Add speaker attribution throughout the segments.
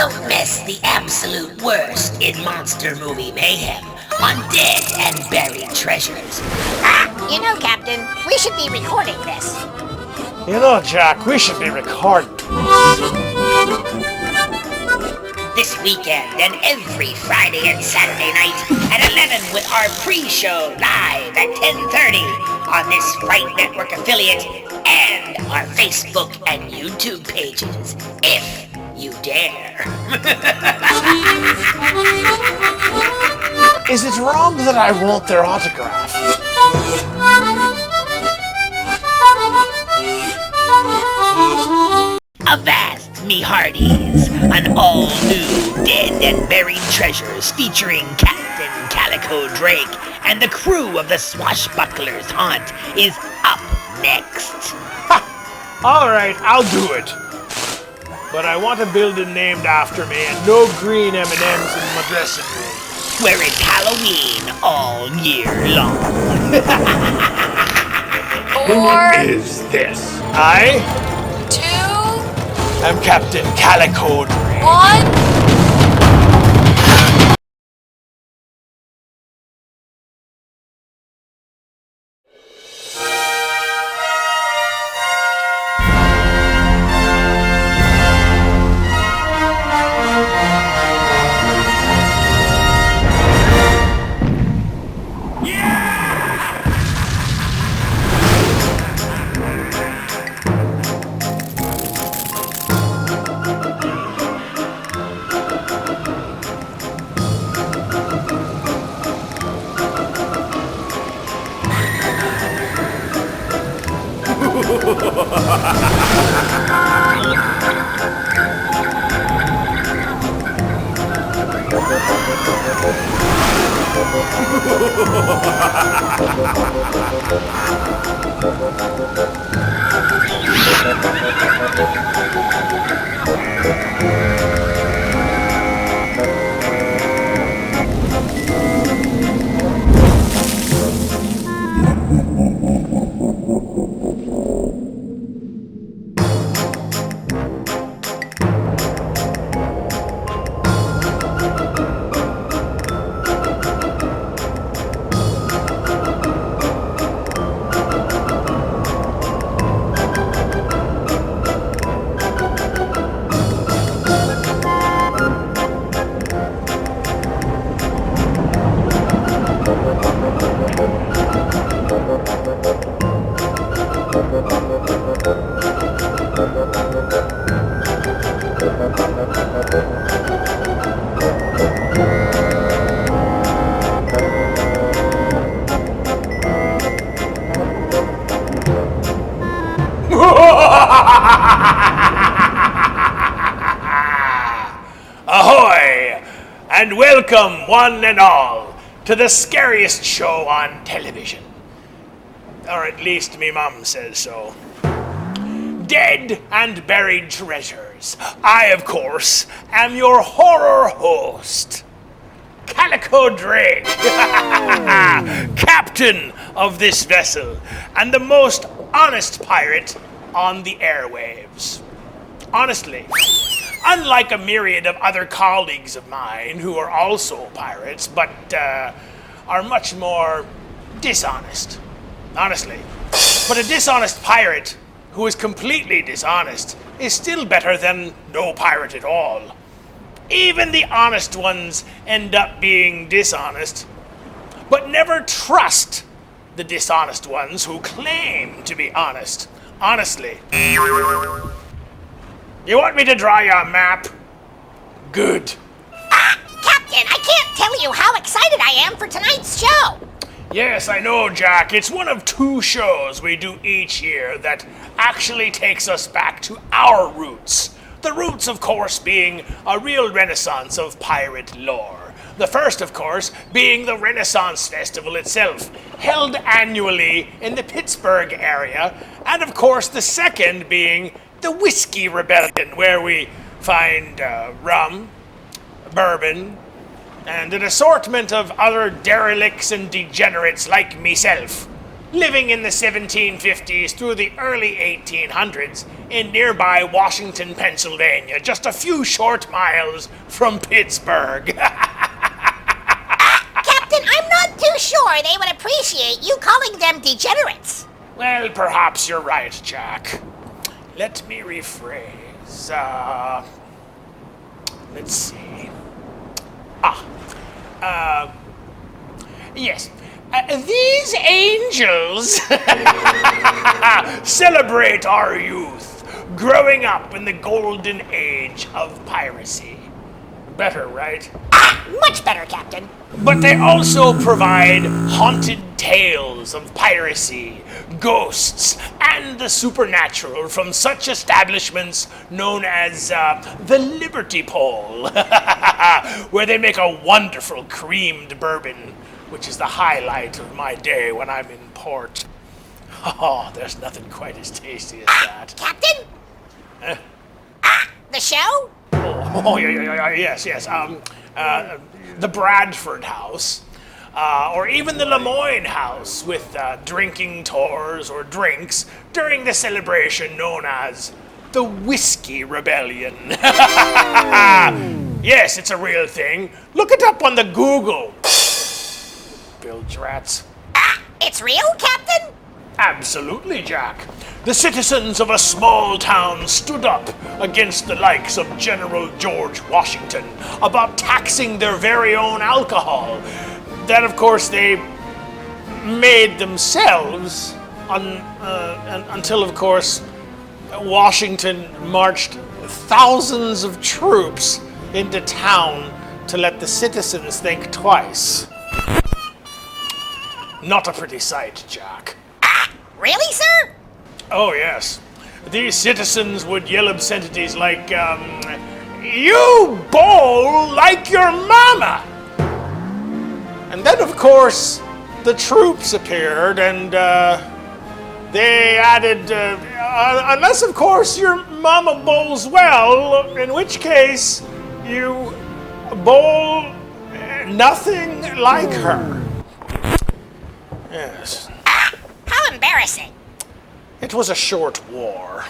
Speaker 1: Don't miss the absolute worst in monster movie mayhem on Dead and Buried Treasures.
Speaker 2: You know, Captain, we should be recording this.
Speaker 3: You know, Jack, we should be recording.
Speaker 1: This weekend and every Friday and Saturday night at 11 with our pre-show live at 10:30 on this Fright Network affiliate and our Facebook and YouTube pages, if you dare.
Speaker 3: Is it wrong that I want their autograph?
Speaker 1: Avast, me hearties, an all-new Dead and Buried Treasures featuring Captain Calico Drake and the crew of the Swashbucklers Haunt is up next.
Speaker 3: Ha! Alright, I'll do it. But I want a building named after me and no green M&Ms in my dressing room.
Speaker 1: Where it's Halloween all year long.
Speaker 3: Who is this? I
Speaker 4: 2,
Speaker 3: am Captain Calico Drake.
Speaker 4: 1.
Speaker 3: Ahoy! And welcome, one and all, to the scariest show on television. Or at least me mum says so. Dead and Buried Treasures. I, of course, am your horror host, Calico Drake, captain of this vessel, and the most honest pirate on the airwaves. Honestly, unlike a myriad of other colleagues of mine who are also pirates, but are much more dishonest. Honestly. But a dishonest pirate who is completely dishonest is still better than no pirate at all. Even the honest ones end up being dishonest, but never trust the dishonest ones who claim to be honest. Honestly. You want me to draw you a map? Good.
Speaker 2: Captain, I can't tell you how excited I am for tonight's show.
Speaker 3: Yes, I know, Jack. It's one of 2 shows we do each year that actually takes us back to our roots. The roots, of course, being a real renaissance of pirate lore. The first, of course, being the Renaissance Festival itself, held annually in the Pittsburgh area, and of course the second being the Whiskey Rebellion, where we find rum, bourbon, and an assortment of other derelicts and degenerates like myself, living in the 1750s through the early 1800s in nearby Washington, Pennsylvania, just a few short miles from Pittsburgh.
Speaker 2: Captain, I'm not too sure they would appreciate you calling them degenerates.
Speaker 3: Well, perhaps you're right, Jack. Let me rephrase. Let's see. Yes. These angels celebrate our youth, growing up in the golden age of piracy. Better, right?
Speaker 2: Much better, Captain.
Speaker 3: But they also provide haunted tales of piracy, ghosts, and the supernatural from such establishments known as the Liberty Pole, where they make a wonderful creamed bourbon, which is the highlight of my day when I'm in port. Oh, there's nothing quite as tasty as that.
Speaker 2: Captain? The show?
Speaker 3: Oh, yes. The Bradford House, or even the Lemoyne House with drinking tours or drinks during the celebration known as the Whiskey Rebellion. Yes, it's a real thing. Look it up on the Google. Bilge rats.
Speaker 2: It's real, Captain?
Speaker 3: Absolutely, Jack. The citizens of a small town stood up against the likes of General George Washington about taxing their very own alcohol. That, of course, they made themselves until, of course, Washington marched thousands of troops into town to let the citizens think twice. Not a pretty sight, Jack.
Speaker 2: Really, sir?
Speaker 3: Oh, yes. These citizens would yell obscenities like, "You bowl like your mama!" And then, of course, the troops appeared and they added, unless, of course, your mama bowls well, in which case you bowl nothing like her. Yes.
Speaker 2: How embarrassing.
Speaker 3: It was a short war.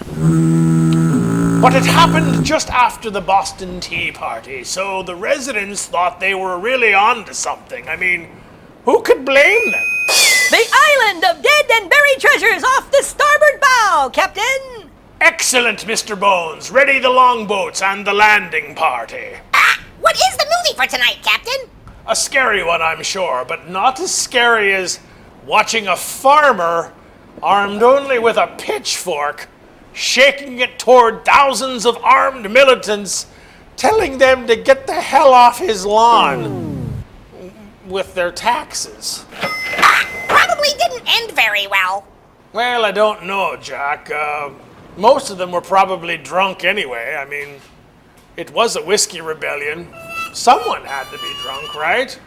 Speaker 3: But it happened just after the Boston Tea Party, so the residents thought they were really on to something. I mean, who could blame them?
Speaker 4: The island of dead and buried treasures off the starboard bow, Captain!
Speaker 3: Excellent, Mr. Bones. Ready the longboats and the landing party.
Speaker 2: What is the movie for tonight, Captain?
Speaker 3: A scary one, I'm sure, but not as scary as watching a farmer, armed only with a pitchfork, shaking it toward thousands of armed militants, telling them to get the hell off his lawn with their taxes.
Speaker 2: Probably didn't end very well.
Speaker 3: Well, I don't know, Jack. Most of them were probably drunk anyway. I mean, it was a whiskey rebellion. Someone had to be drunk, right?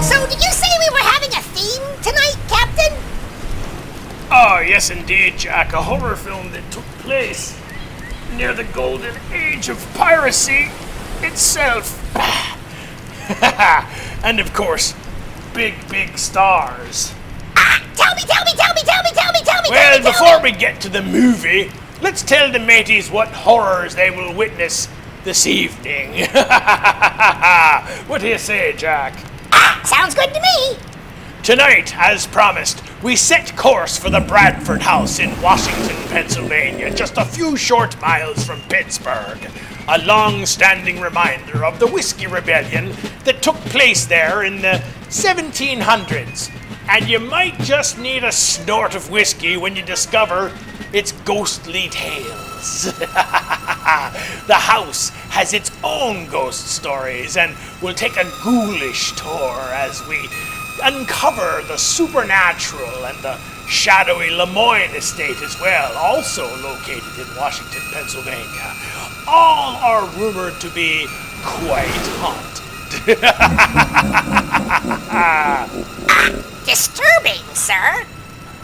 Speaker 2: So did you say we were having a theme tonight, Captain?
Speaker 3: Oh, yes, indeed, Jack. A horror film that took place near the golden age of piracy itself. And, of course, big stars.
Speaker 2: Tell me!
Speaker 3: Well, before we get to the movie, let's tell the mateys what horrors they will witness this evening. What do you say, Jack?
Speaker 2: Sounds good to me.
Speaker 3: Tonight, as promised, we set course for the Bradford House in Washington, Pennsylvania, just a few short miles from Pittsburgh. A long-standing reminder of the Whiskey Rebellion that took place there in the 1700s. And you might just need a snort of whiskey when you discover its ghostly tales. The house has its own ghost stories, and we'll take a ghoulish tour as we uncover the supernatural and the shadowy Lemoyne estate as well, also located in Washington, Pennsylvania. All are rumored to be quite haunted.
Speaker 2: Disturbing, sir.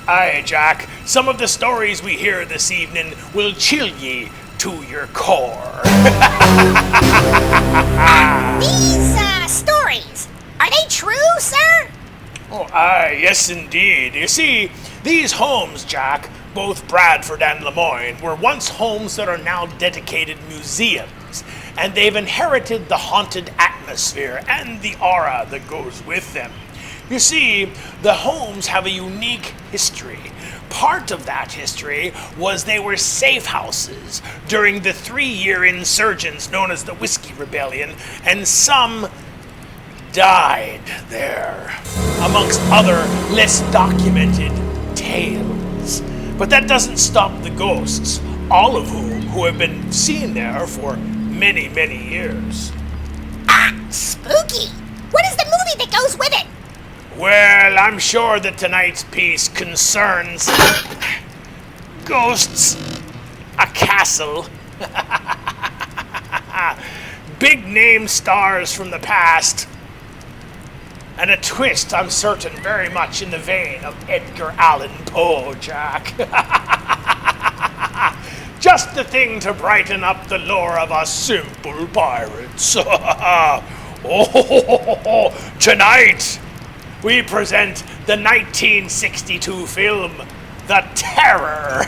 Speaker 3: Aye, Jack. Some of the stories we hear this evening will chill ye to your core.
Speaker 2: These, stories, are they true, sir?
Speaker 3: Oh, aye, yes indeed. You see, these homes, Jack, both Bradford and Lemoyne, were once homes that are now dedicated museums, and they've inherited the haunted atmosphere and the aura that goes with them. You see, the homes have a unique history. Part of that history was they were safe houses during the 3-year insurgents known as the Whiskey Rebellion, and some died there, amongst other less documented tales. But that doesn't stop the ghosts, all of who have been seen there for many, many years.
Speaker 2: Ah, spooky! What is the movie that goes with it?
Speaker 3: Well, I'm sure that tonight's piece concerns ghosts, a castle, big name stars from the past, and a twist, I'm certain, very much in the vein of Edgar Allan Poe, Jack. Just the thing to brighten up the lore of us simple pirates. Oh, tonight we present the 1962 film, The Terror,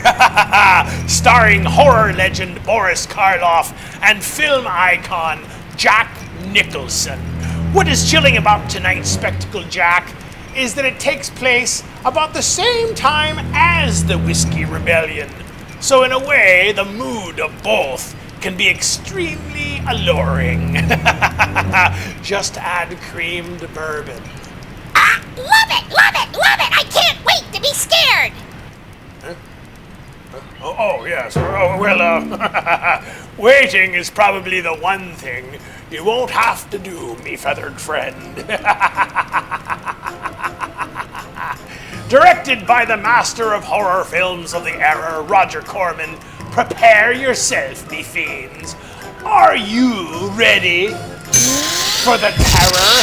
Speaker 3: starring horror legend Boris Karloff and film icon Jack Nicholson. What is chilling about tonight's spectacle, Jack, is that it takes place about the same time as the Whiskey Rebellion. So in a way, the mood of both can be extremely alluring. Just add creamed bourbon.
Speaker 2: Love it, love it, love it! I can't wait to be scared!
Speaker 3: Oh, yes. Oh, well, waiting is probably the one thing you won't have to do, me feathered friend. Directed by the master of horror films of the era, Roger Corman, prepare yourself, me fiends. Are you ready for the terror?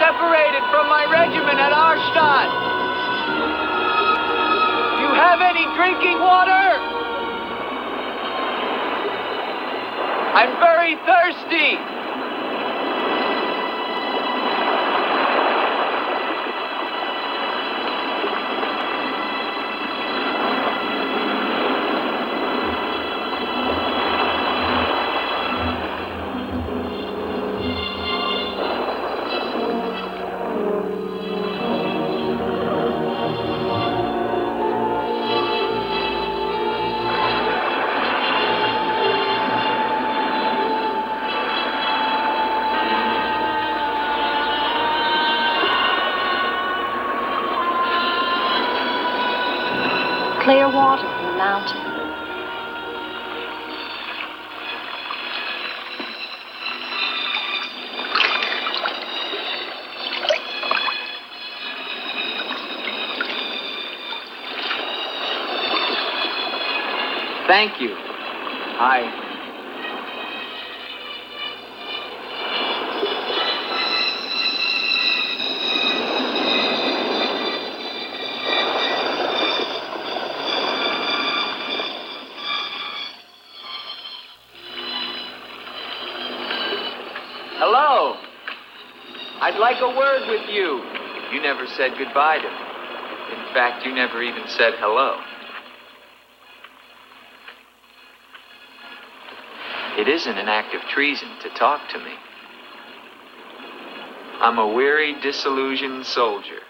Speaker 5: separated from my regiment at Arstadt. You have any drinking water? I'm very thirsty.
Speaker 6: Clear water from the mountain.
Speaker 5: Thank you. Hello. I'd like a word with you. You never said goodbye to me. In fact, you never even said hello. It isn't an act of treason to talk to me. I'm a weary, disillusioned soldier,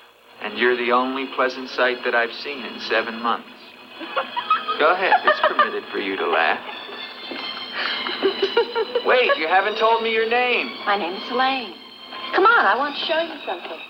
Speaker 5: and you're the only pleasant sight that I've seen in 7 months. Go ahead, it's permitted for you to laugh. Wait, you haven't told me your name.
Speaker 6: My name is Elaine. Come on, I want to show you something.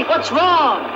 Speaker 5: What's wrong?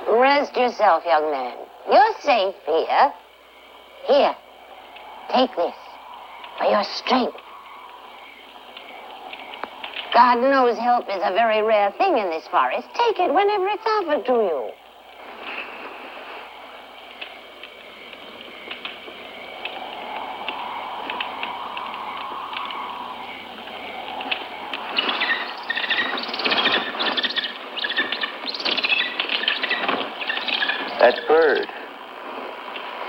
Speaker 7: Rest yourself, young man. You're safe here. Here, take this for your strength. God knows help is a very rare thing in this forest. Take it whenever it's offered to you.
Speaker 5: That bird,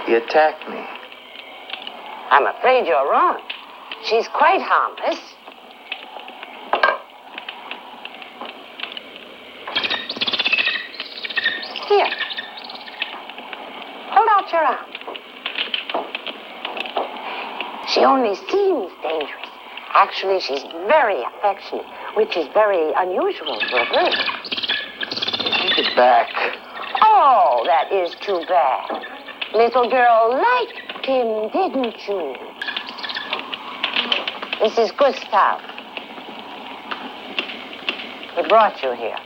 Speaker 5: he attacked me.
Speaker 7: I'm afraid you're wrong. She's quite harmless. Here. Hold out your arm. She only seems dangerous. Actually, she's very affectionate, which is very unusual for a bird.
Speaker 5: Take it back.
Speaker 7: Oh, that is too bad. Little girl liked him, didn't you? This is Gustav. He brought you here.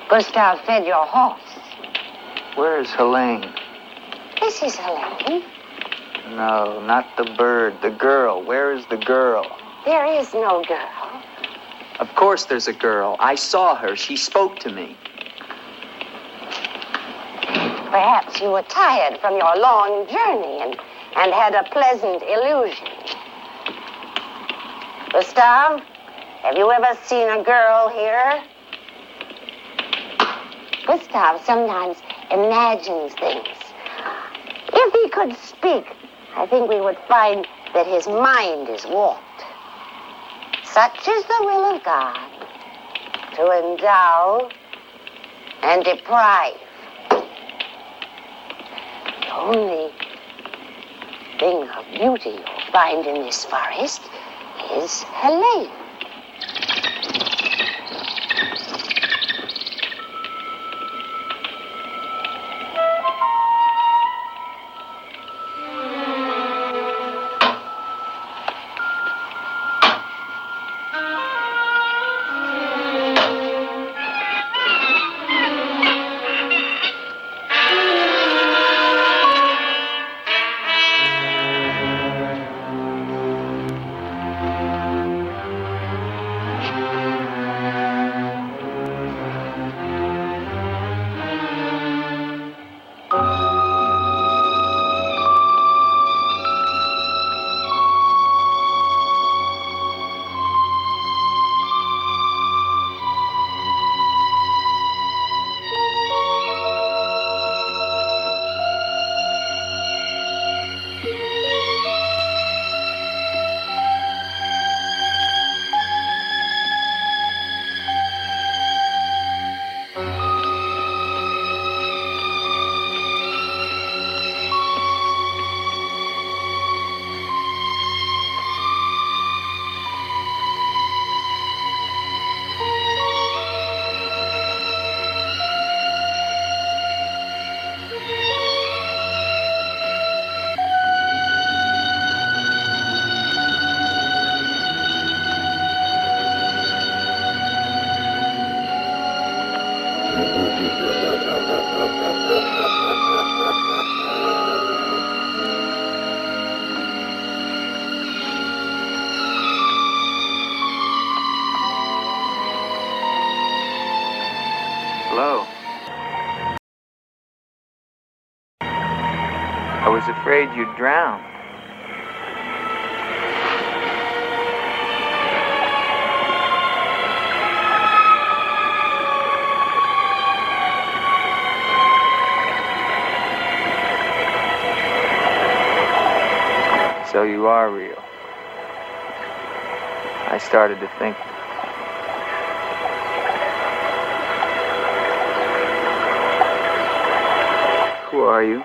Speaker 7: Gustav fed your horse.
Speaker 5: Where is Helene?
Speaker 7: This is Helene.
Speaker 5: No, not the bird. The girl. Where is the girl?
Speaker 7: There is no girl.
Speaker 5: Of course there's a girl. I saw her. She spoke to me.
Speaker 7: Perhaps you were tired from your long journey and had a pleasant illusion. Gustav, have you ever seen a girl here? Gustav sometimes imagines things. If he could speak, I think we would find that his mind is warped. Such is the will of God, to endow and deprive. The only thing of beauty you'll find in this forest is Helene.
Speaker 5: Hello. I was afraid you'd drown. So you are real. I started to think. Who are you?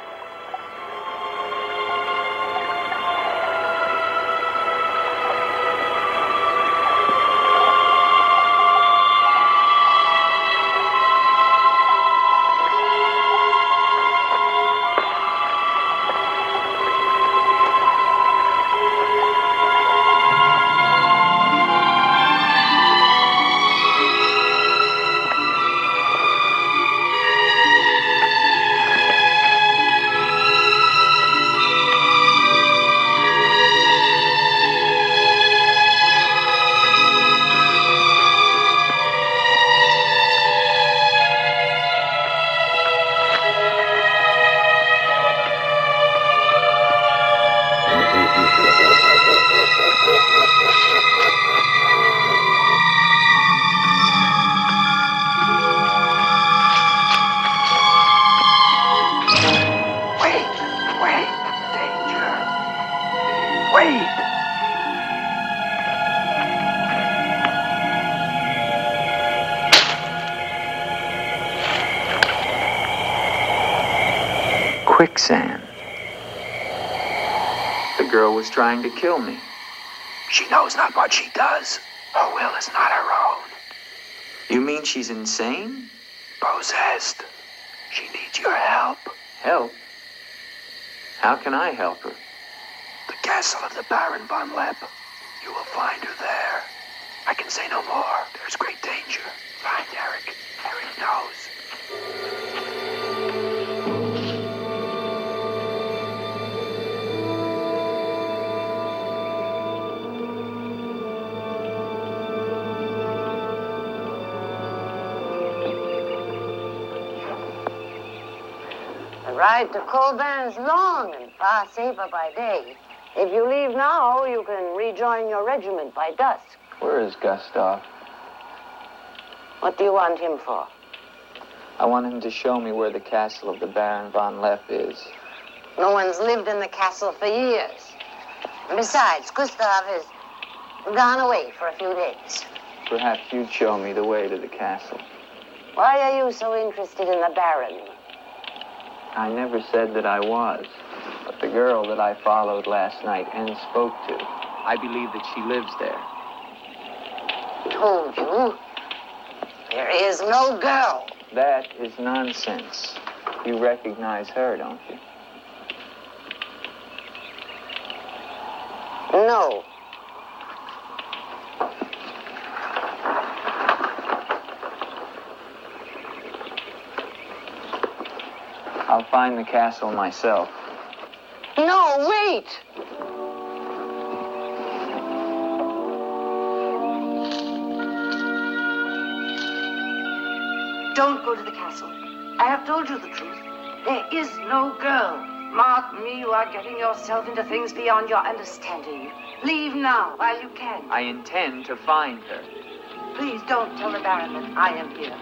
Speaker 5: quicksand. The girl was trying to kill me.
Speaker 8: She knows not what she does. Her will is not her own.
Speaker 5: You mean she's insane?
Speaker 8: Possessed. She needs your help.
Speaker 5: Help? How can I help her?
Speaker 8: The castle of the Baron von Lepp. You will find her there. I can say no more. There's great danger. Find Eric. Eric knows.
Speaker 7: The ride to Colburn is long and far safer by day. If you leave now, you can rejoin your regiment by dusk.
Speaker 5: Where is Gustav?
Speaker 7: What do you want him for?
Speaker 5: I want him to show me where the castle of the Baron von Lepp is.
Speaker 7: No one's lived in the castle for years. And besides, Gustav has gone away for a few days.
Speaker 5: Perhaps you'd show me the way to the castle.
Speaker 7: Why are you so interested in the Baron?
Speaker 5: I never said that I was. But the girl that I followed last night and spoke to, I believe that she lives there.
Speaker 7: Told you. There is no girl.
Speaker 5: That is nonsense. You recognize her, don't you?
Speaker 7: No.
Speaker 5: I'll find the castle myself.
Speaker 7: No, wait!
Speaker 9: Don't go to the castle. I have told you the truth. There is no girl. Mark me, you are getting yourself into things beyond your understanding. Leave now while you can.
Speaker 5: I intend to find her.
Speaker 9: Please don't tell the Baron that I am here.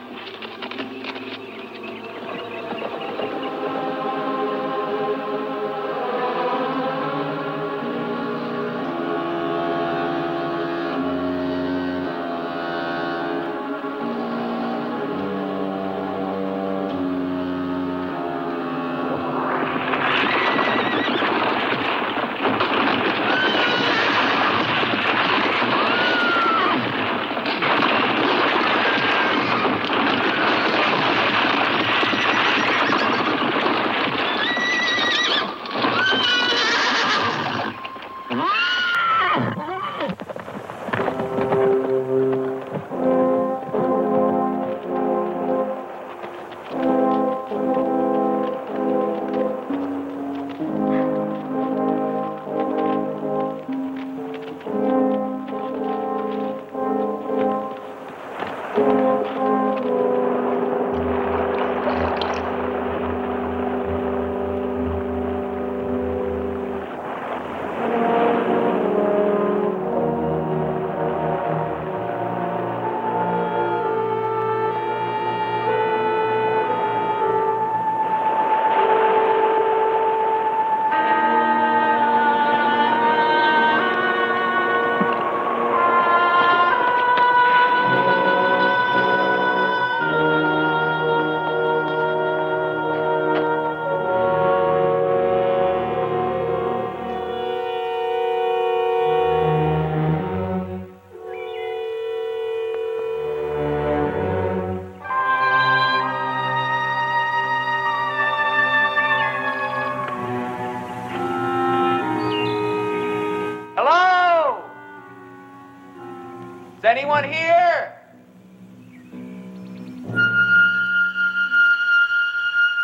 Speaker 5: Is anyone here?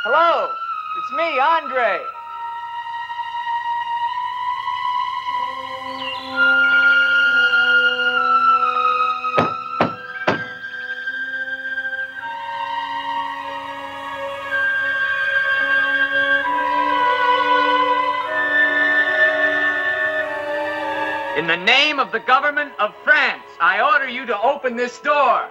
Speaker 5: Hello, it's me, Andre. In the name of the government of France, I order you to open this door.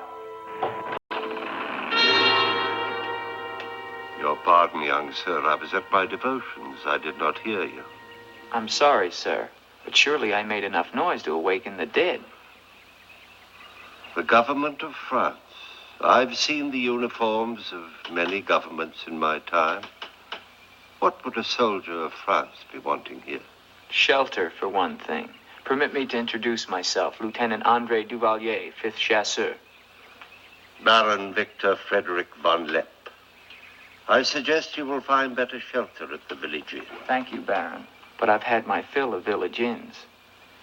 Speaker 10: Your pardon, young sir. I was at my devotions. I did not hear you.
Speaker 5: I'm sorry, sir, but surely I made enough noise to awaken the dead.
Speaker 10: The government of France. I've seen the uniforms of many governments in my time. What would a soldier of France be wanting here?
Speaker 5: Shelter, for one thing. Permit me to introduce myself, Lieutenant Andre Duvalier, 5th Chasseur.
Speaker 10: Baron Victor Frederick von Lepp. I suggest you will find better shelter at the village inn.
Speaker 5: Thank you, Baron, but I've had my fill of village inns.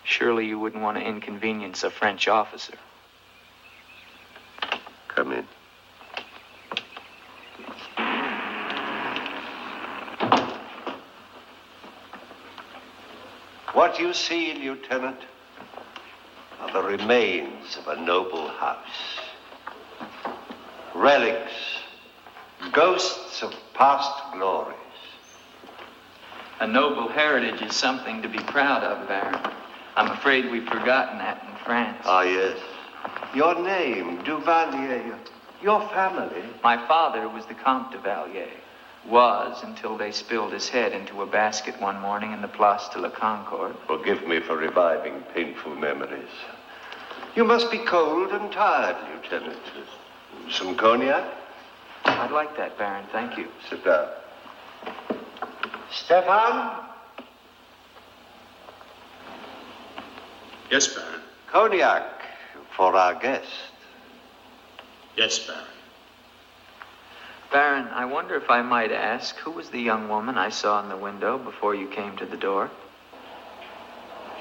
Speaker 5: Surely you wouldn't want to inconvenience a French officer.
Speaker 10: Come in. What you see, Lieutenant, are the remains of a noble house. Relics, ghosts of past glories.
Speaker 5: A noble heritage is something to be proud of, Baron. I'm afraid we've forgotten that in France.
Speaker 10: Ah, yes. Your name, Duvalier, your family.
Speaker 5: My father was the Comte de Valier. Was until they spilled his head into a basket one morning in the Place de la Concorde.
Speaker 10: Forgive me for reviving painful memories. You must be cold and tired, Lieutenant. Some cognac?
Speaker 5: I'd like that, Baron. Thank you.
Speaker 10: Sit down. Stefan?
Speaker 11: Yes, Baron.
Speaker 10: Cognac for our guest.
Speaker 11: Yes, Baron.
Speaker 5: Baron, I wonder if I might ask, who was the young woman I saw in the window before you came to the door?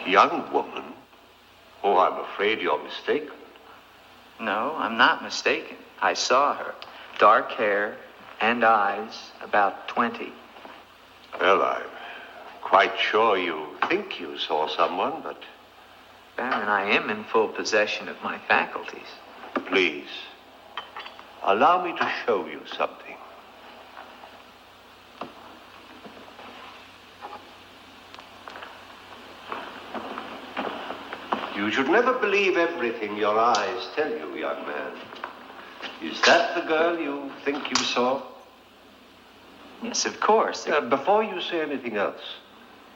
Speaker 10: Young woman? Oh, I'm afraid you're mistaken.
Speaker 5: No, I'm not mistaken. I saw her. Dark hair and eyes, about 20.
Speaker 10: Well, I'm quite sure you think you saw someone, but...
Speaker 5: Baron, I am in full possession of my faculties.
Speaker 10: Please, allow me to show you something. You should never believe everything your eyes tell you, young man. Is that the girl you think you saw?
Speaker 5: Yes, of course.
Speaker 10: Before you say anything else,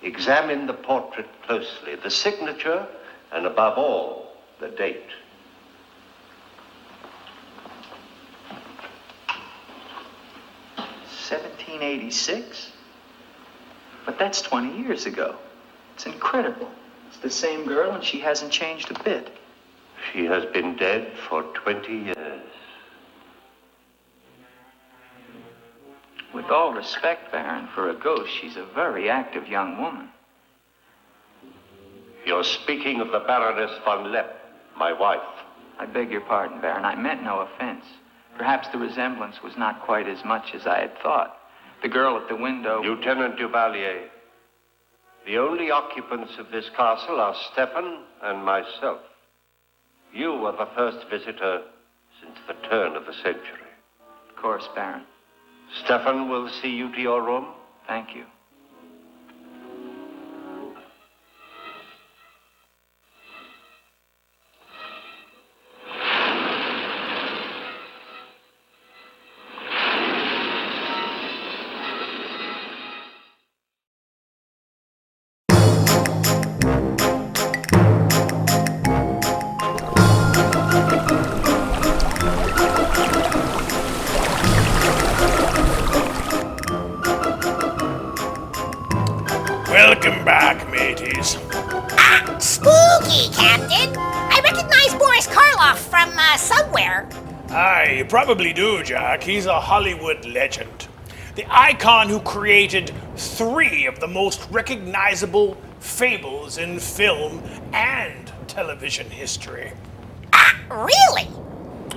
Speaker 10: examine the portrait closely, the signature, and above all, the date.
Speaker 5: $1786? But that's 20 years ago. It's incredible. It's the same girl and she hasn't changed a bit.
Speaker 10: She has been dead for 20 years.
Speaker 5: With all respect, Baron, for a ghost, she's a very active young woman.
Speaker 10: You're speaking of the Baroness von Lepp, my wife.
Speaker 5: I beg your pardon, Baron. I meant no offense. Perhaps the resemblance was not quite as much as I had thought. The girl at the window...
Speaker 10: Lieutenant Duvalier, the only occupants of this castle are Stefan and myself. You were the first visitor since the turn of the century.
Speaker 5: Of course, Baron.
Speaker 10: Stefan will see you to your room.
Speaker 5: Thank you.
Speaker 3: Welcome back, mateys.
Speaker 2: Ah, spooky, Captain. I recognize Boris Karloff from somewhere.
Speaker 3: Aye, you probably do, Jack. He's a Hollywood legend. The icon who created 3 of the most recognizable fables in film and television history.
Speaker 2: Ah, really?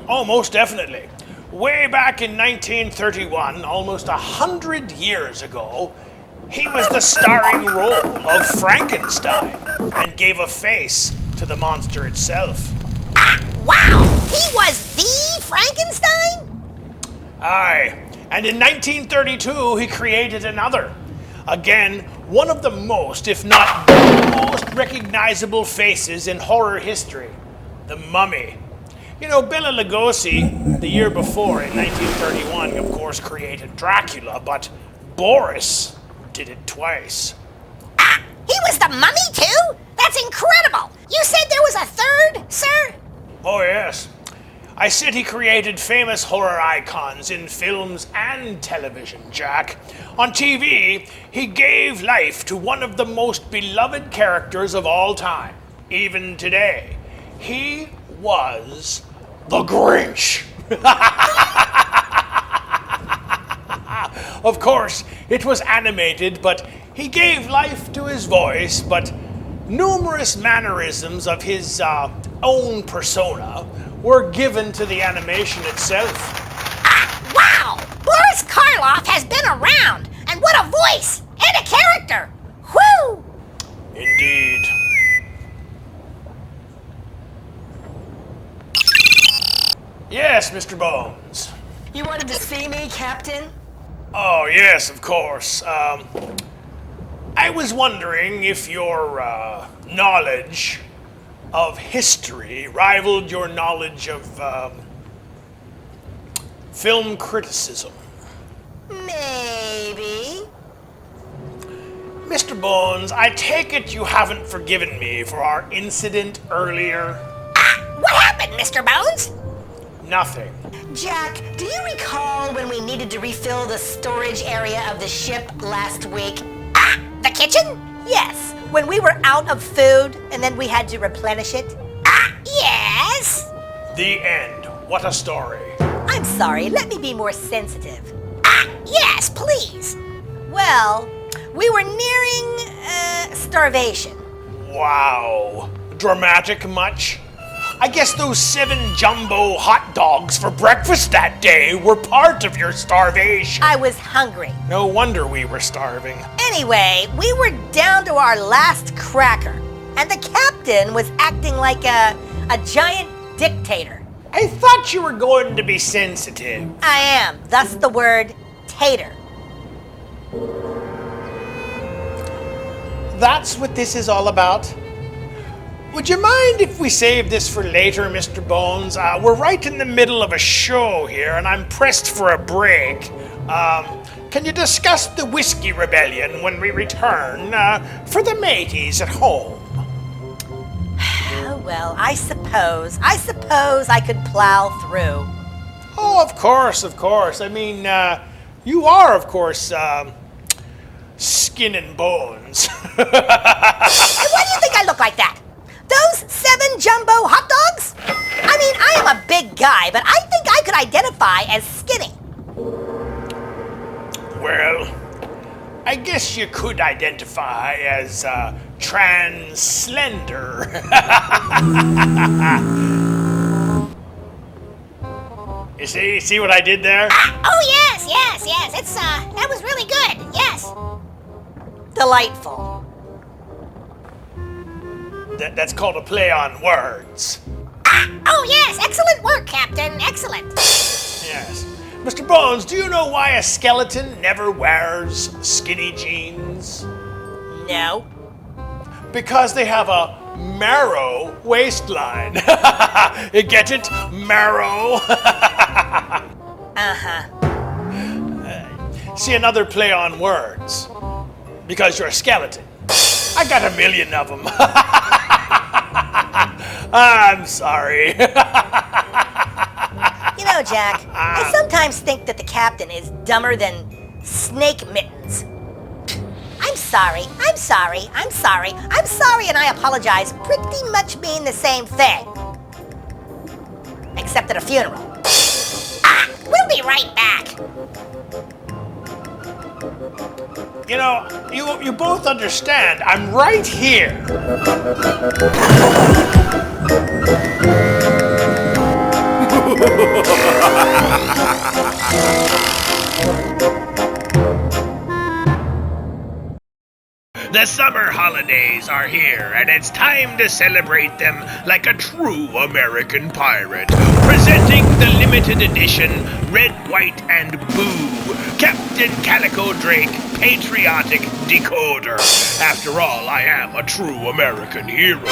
Speaker 3: Oh, most definitely. Way back in 1931, almost 100 years ago, he was the starring role of Frankenstein and gave a face to the monster itself.
Speaker 2: Ah, wow! He was the Frankenstein?
Speaker 3: Aye, and in 1932 he created another. Again, one of the most, if not the most recognizable faces in horror history, the Mummy. You know, Bela Lugosi, the year before, in 1931, of course, created Dracula, but Boris did it twice.
Speaker 2: Ah, he was the Mummy too? That's incredible! You said there was a third, sir?
Speaker 3: Oh, yes. I said he created famous horror icons in films and television, Jack. On TV, he gave life to one of the most beloved characters of all time, even today. He was the Grinch. Of course, it was animated, but he gave life to his voice, but numerous mannerisms of his own persona were given to the animation itself.
Speaker 2: Wow! Boris Karloff has been around, and what a voice and a character! Whew!
Speaker 3: Indeed. Yes, Mr. Bones.
Speaker 4: You wanted to see me, Captain?
Speaker 3: Oh, yes, of course. I was wondering if your knowledge of history rivaled your knowledge of film criticism.
Speaker 4: Maybe.
Speaker 3: Mr. Bones, I take it you haven't forgiven me for our incident earlier?
Speaker 2: What happened, Mr. Bones?
Speaker 3: Nothing.
Speaker 4: Jack, do you recall when we needed to refill the storage area of the ship last week?
Speaker 2: The kitchen?
Speaker 4: Yes, when we were out of food and then we had to replenish it.
Speaker 2: Yes.
Speaker 3: The end. What a story.
Speaker 4: I'm sorry, let me be more sensitive.
Speaker 2: Yes, please.
Speaker 4: Well, we were nearing starvation.
Speaker 3: Wow. Dramatic much? I guess those 7 jumbo hot dogs for breakfast that day were part of your starvation.
Speaker 4: I was hungry.
Speaker 3: No wonder we were starving.
Speaker 4: Anyway, we were down to our last cracker, and the captain was acting like a giant dictator.
Speaker 3: I thought you were going to be sensitive.
Speaker 4: I am, thus the word tater.
Speaker 3: That's what this is all about? Would you mind if we save this for later, Mr. Bones? We're right in the middle of a show here, and I'm pressed for a break. Can you discuss the Whiskey Rebellion when we return for the mateys at home?
Speaker 4: Oh, well, I suppose I could plow through.
Speaker 3: Oh, of course. I mean, you are, of course, skin and bones.
Speaker 2: Why do you think I look like that?
Speaker 4: Those 7 jumbo hot dogs? I mean, I am a big guy, but I think I could identify as skinny.
Speaker 3: Well, I guess you could identify as trans-slender. You see what I did there?
Speaker 2: Oh, yes. It's, that was really good. Yes.
Speaker 4: Delightful.
Speaker 3: That's called a play on words.
Speaker 2: Oh, yes. Excellent work, Captain. Excellent.
Speaker 3: Yes. Mr. Bones, do you know why a skeleton never wears skinny jeans?
Speaker 4: No.
Speaker 3: Because they have a marrow waistline. You get it? Marrow. See, another play on words. Because you're a skeleton. I got a million of them. I'm sorry.
Speaker 4: You know, Jack, I sometimes think that the captain is dumber than snake mittens. I'm sorry, and I apologize, pretty much mean the same thing. Except at a funeral.
Speaker 2: We'll be right back.
Speaker 3: You know, you both understand, I'm right here. The summer holidays are here, and it's time to celebrate them like a true American pirate. Presenting the limited edition Red, White, and Blue Captain Calico Drake patriotic decoder. After all, I am a true American hero.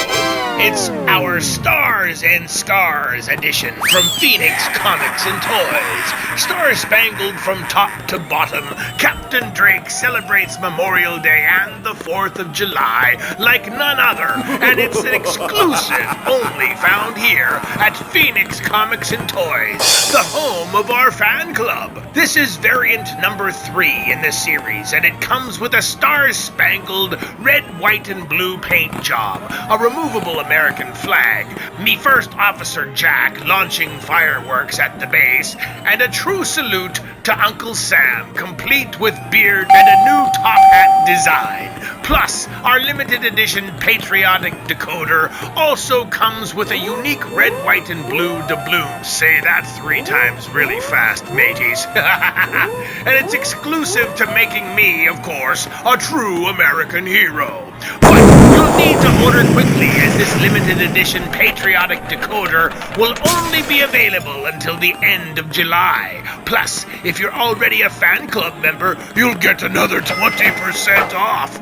Speaker 3: It's our Stars and Scars edition from Phoenix Comics and Toys. Star-spangled from top to bottom, Captain Drake celebrates Memorial Day and the 4th of July like none other, and it's an exclusive only found here at Phoenix Comics and Toys, the home of our fan club. This is variant number 3 in the series, and it comes with a star-spangled red, white, and blue paint job, a removable American flag, me first officer Jack launching fireworks at the base, and a true salute to Uncle Sam, complete with beard and a new top hat design. Plus, our limited edition patriotic decoder also comes with a unique red, white, and blue doubloon. Say that 3 times really fast, mateys. And it's exclusive to making me, of course, a true American hero. But you'll need to order quickly, as this limited edition patriotic decoder will only be available until the end of July. Plus, if you're already a fan club member, you'll get another 20% off.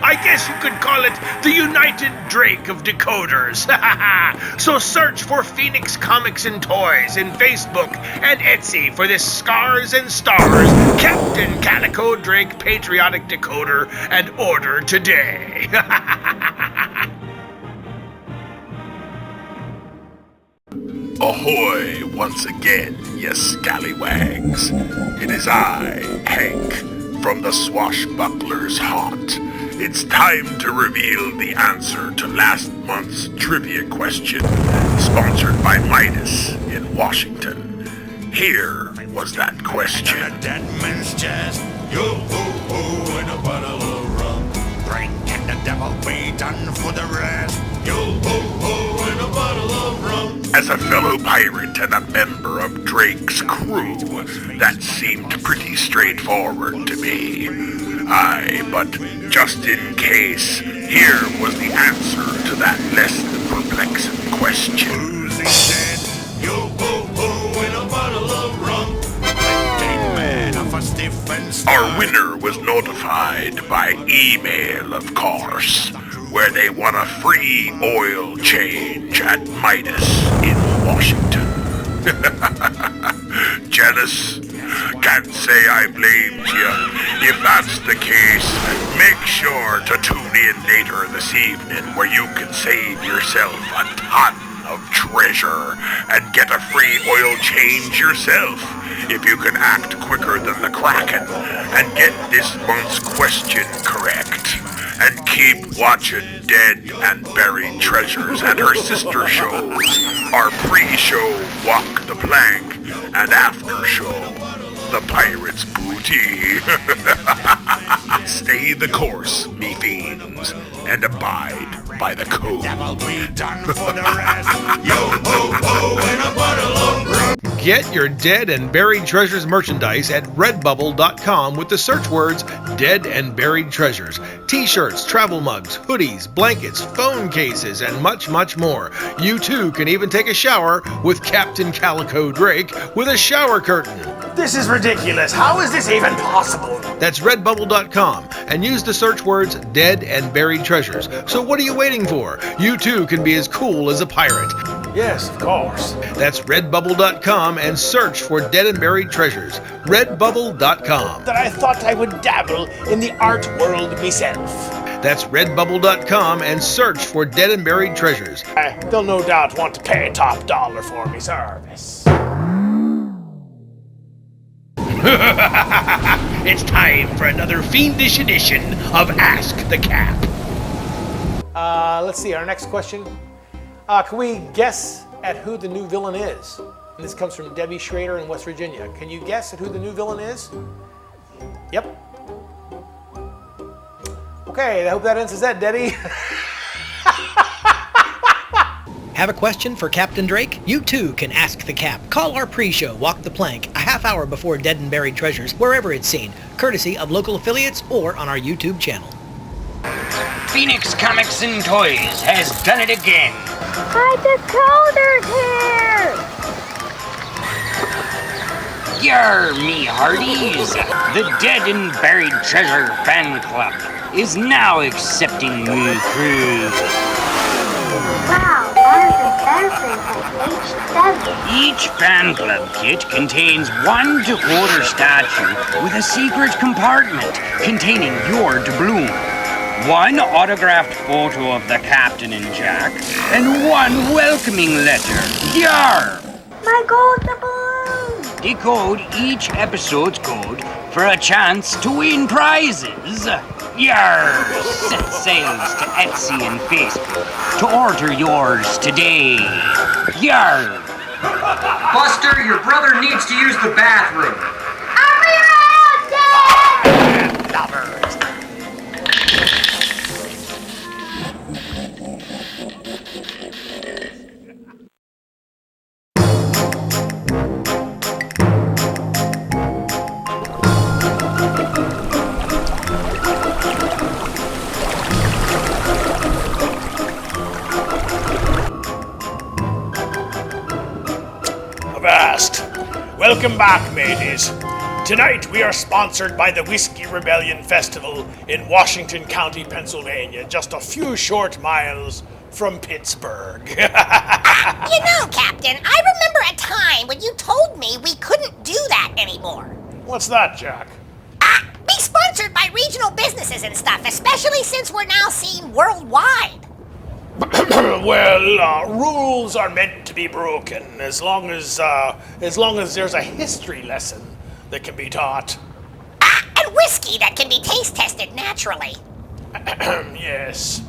Speaker 3: I guess you could call it the United Drake of decoders. So search for Phoenix Comics and Toys in Facebook and Etsy for this Scars and Stars Captain Calico Drake patriotic decoder and order today.
Speaker 12: Ahoy once again, ye scallywags. It is I, Hank, from the Swashbucklers' Haunt. It's time to reveal the answer to last month's trivia question, sponsored by Midas in Washington. Here was that question.
Speaker 11: And a dead man's chest, yo-ho-ho, and a bottle of rum. Drink and the devil be done for the rest, yo-ho-ho, and a bottle of rum.
Speaker 12: As a fellow pirate and a member of Drake's crew, that seemed pretty straightforward to me. Aye, but just in case, here was the answer to that less than perplexing question.
Speaker 11: Who's he dead? Yo-ho-ho, and a bottle of rum. Man of a stiff and style.
Speaker 12: Our winner was notified by email, of course, where they won a free oil change at Midas in Washington. Jealous? Can't say I blamed you. If that's the case, make sure to tune in later this evening where you can save yourself a ton of treasure and get a free oil change yourself if you can act quicker than the Kraken and get this month's question correct. And keep watching Dead and Buried Treasures and her sister shows, our pre-show Walk the Plank and after show The Pirate's Booty. Stay the course, me fiends, and abide by the code.
Speaker 11: Devil be done for the rest, yo-ho-ho, and a bottle of rum.
Speaker 13: Get your Dead and Buried Treasures merchandise at redbubble.com with the search words Dead and Buried Treasures. T-shirts, travel mugs, hoodies, blankets, phone cases, and much, much more. You too can even take a shower with Captain Calico Drake with a shower curtain.
Speaker 3: This is ridiculous. How is this even possible?
Speaker 13: That's redbubble.com and use the search words Dead and Buried Treasures. So what are you waiting for? You too can be as cool as a pirate.
Speaker 3: Yes, of course.
Speaker 13: That's redbubble.com and search for Dead and Buried Treasures. Redbubble.com.
Speaker 3: That I thought I would dabble in the art world myself.
Speaker 13: That's redbubble.com and search for Dead and Buried Treasures.
Speaker 3: They'll no doubt want to pay top dollar for me service. It's time for another fiendish edition of Ask the Cap. Let's see, our next question. Can we guess at who the new villain is? And this comes from Debbie Schrader in West Virginia. Can you guess at who the new villain is? Yep. Okay, I hope that answers that, Debbie.
Speaker 14: Have a question for Captain Drake? You too can ask the Cap. Call our pre-show, Walk the Plank, a half hour before Dead and Buried Treasures, wherever it's seen, courtesy of local affiliates or on our YouTube channel.
Speaker 1: Phoenix Comics and Toys has done it again.
Speaker 7: My decoder's here!
Speaker 15: Yar, me hearties! The Dead and Buried Treasure Fan Club is now accepting new crew.
Speaker 7: Wow, Jonathan Benson at age 7.
Speaker 15: Each fan club kit contains one decoder statue with a secret compartment containing your doubloon, one autographed photo of the Captain and Jack, and one welcoming letter. Yar!
Speaker 7: My gold doubloon!
Speaker 15: Decode each episode's code for a chance to win prizes. Yar! Set sails to Etsy and Facebook to order yours today. Yar!
Speaker 16: Buster, your brother needs to use the bathroom.
Speaker 7: I'll be right out, Dad!
Speaker 3: Lovers. Avast. Welcome back, mateys. Tonight we are sponsored by the Whiskey Rebellion Festival in Washington County, Pennsylvania, just a few short miles from Pittsburgh.
Speaker 2: You know, Captain, I remember a time when you told me we couldn't do that anymore.
Speaker 3: What's that, Jack?
Speaker 2: Be sponsored by regional businesses and stuff, especially since we're now seen worldwide.
Speaker 3: Well, rules are meant to be broken as long as there's a history lesson that can be taught.
Speaker 2: And whiskey that can be taste tested naturally.
Speaker 3: Yes,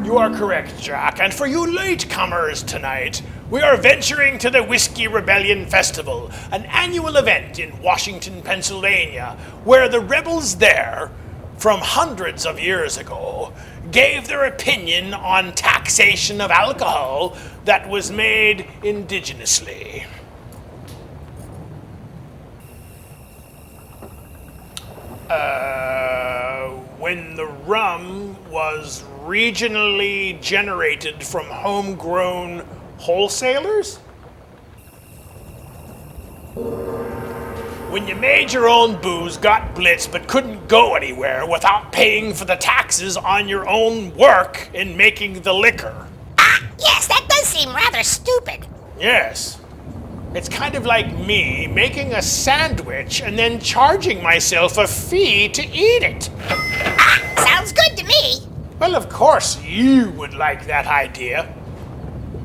Speaker 3: you are correct, Jack. And for you latecomers tonight, we are venturing to the Whiskey Rebellion Festival, an annual event in Washington, Pennsylvania, where the rebels there, from hundreds of years ago, gave their opinion on taxation of alcohol that was made indigenously. When the rum was regionally generated from homegrown wholesalers? When you made your own booze, got blitzed, but couldn't go anywhere without paying for the taxes on your own work in making the liquor.
Speaker 2: Yes, that does seem rather stupid.
Speaker 3: Yes. It's kind of like me making a sandwich and then charging myself a fee to eat it.
Speaker 2: Sounds good to me.
Speaker 3: Well, of course you would like that idea.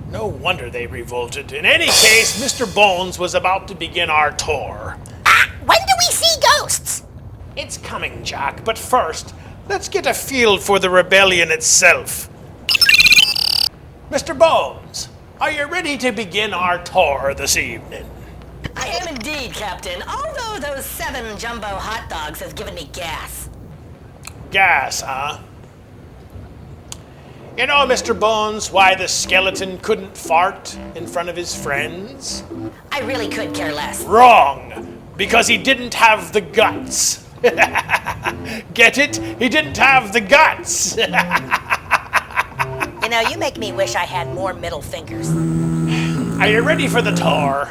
Speaker 3: No wonder they revolted. In any case, Mr. Bones was about to begin our tour.
Speaker 2: When do we see ghosts?
Speaker 3: It's coming, Jack, but first, let's get a feel for the rebellion itself. Mr. Bones, are you ready to begin our tour this evening?
Speaker 4: I am indeed, Captain, although those 7 jumbo hot dogs has given me gas.
Speaker 3: Gas, huh? You know, Mr. Bones, why the skeleton couldn't fart in front of his friends?
Speaker 4: I really could care less.
Speaker 3: Wrong! Because he didn't have the guts. Get it? He didn't have the guts.
Speaker 4: You know, you make me wish I had more middle fingers.
Speaker 3: Are you ready for the tour?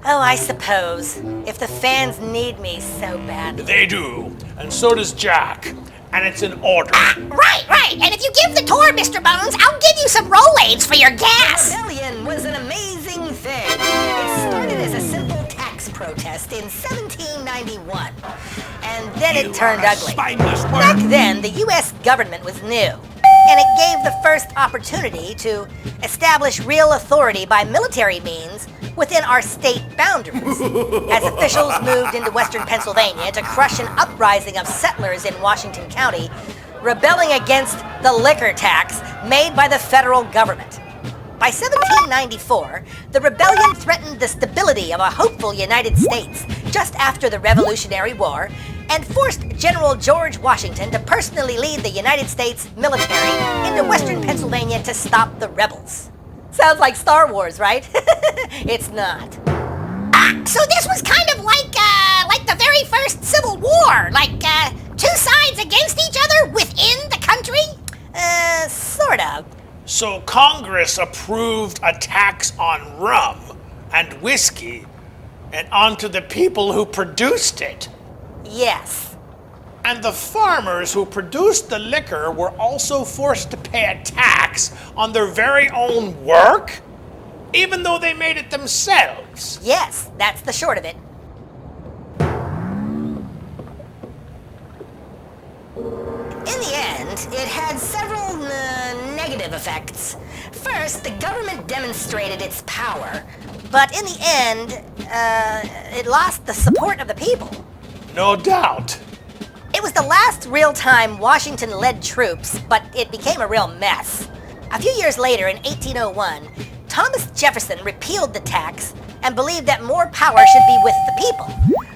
Speaker 4: Oh, I suppose. If the fans need me so badly.
Speaker 3: They do, and so does Jack. And it's in order.
Speaker 2: Right. And if you give the tour, Mr. Bones, I'll give you some Rolaids for your gas.
Speaker 4: The rebellion was an amazing thing. It started as a simple tax protest in 1791. And then it turned ugly. Back then, the U.S. government was new. And it gave the first opportunity to establish real authority by military means within our state boundaries, as officials moved into western Pennsylvania to crush an uprising of settlers in Washington County, rebelling against the liquor tax made by the federal government. By 1794, the rebellion threatened the stability of a hopeful United States just after the Revolutionary War, and forced General George Washington to personally lead the United States military into western Pennsylvania to stop the rebels. Sounds like Star Wars, right? It's not.
Speaker 2: So this was kind of like the very first Civil War, like two sides against each other within the country?
Speaker 4: Sort of.
Speaker 3: So Congress approved a tax on rum and whiskey, and onto the people who produced it.
Speaker 4: Yes.
Speaker 3: And the farmers who produced the liquor were also forced to pay a tax on their very own work, even though they made it themselves.
Speaker 4: Yes, that's the short of it. In the end, it had several negative effects. First, the government demonstrated its power, but in the end, it lost the support of the people.
Speaker 3: No doubt.
Speaker 4: It was the last real-time Washington-led troops, but it became a real mess. A few years later, in 1801, Thomas Jefferson repealed the tax and believed that more power should be with the people,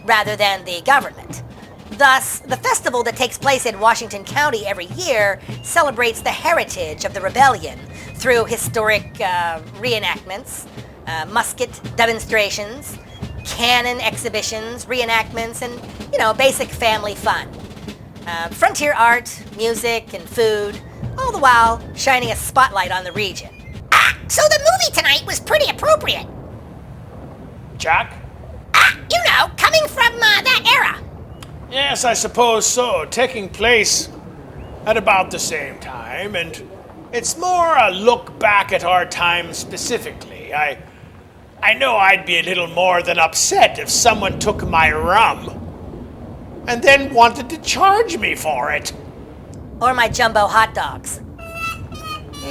Speaker 4: rather than the government. Thus, the festival that takes place in Washington County every year celebrates the heritage of the rebellion through historic reenactments, musket demonstrations, cannon exhibitions, reenactments, and, basic family fun. Frontier art, music, and food, all the while shining a spotlight on the region.
Speaker 2: So the movie tonight was pretty appropriate.
Speaker 3: Jack?
Speaker 2: Coming from that era.
Speaker 3: Yes, I suppose so. Taking place at about the same time, and it's more a look back at our time specifically. I know I'd be a little more than upset if someone took my rum and then wanted to charge me for it.
Speaker 4: Or my jumbo hot dogs.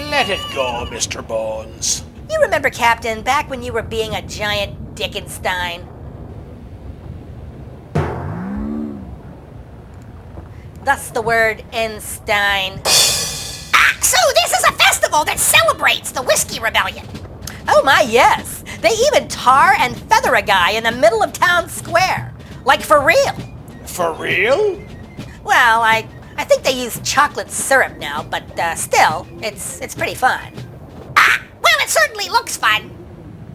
Speaker 3: Let it go, Mr. Bones.
Speaker 4: You remember, Captain, back when you were being a giant Dickenstein? Thus the word Einstein.
Speaker 2: So this is a festival that celebrates the Whiskey Rebellion.
Speaker 4: Oh my, yes. They even tar and feather a guy in the middle of town square. Like for real.
Speaker 3: For real?
Speaker 4: Well, I think they use chocolate syrup now, but still, it's pretty fun.
Speaker 2: Well, it certainly looks fun.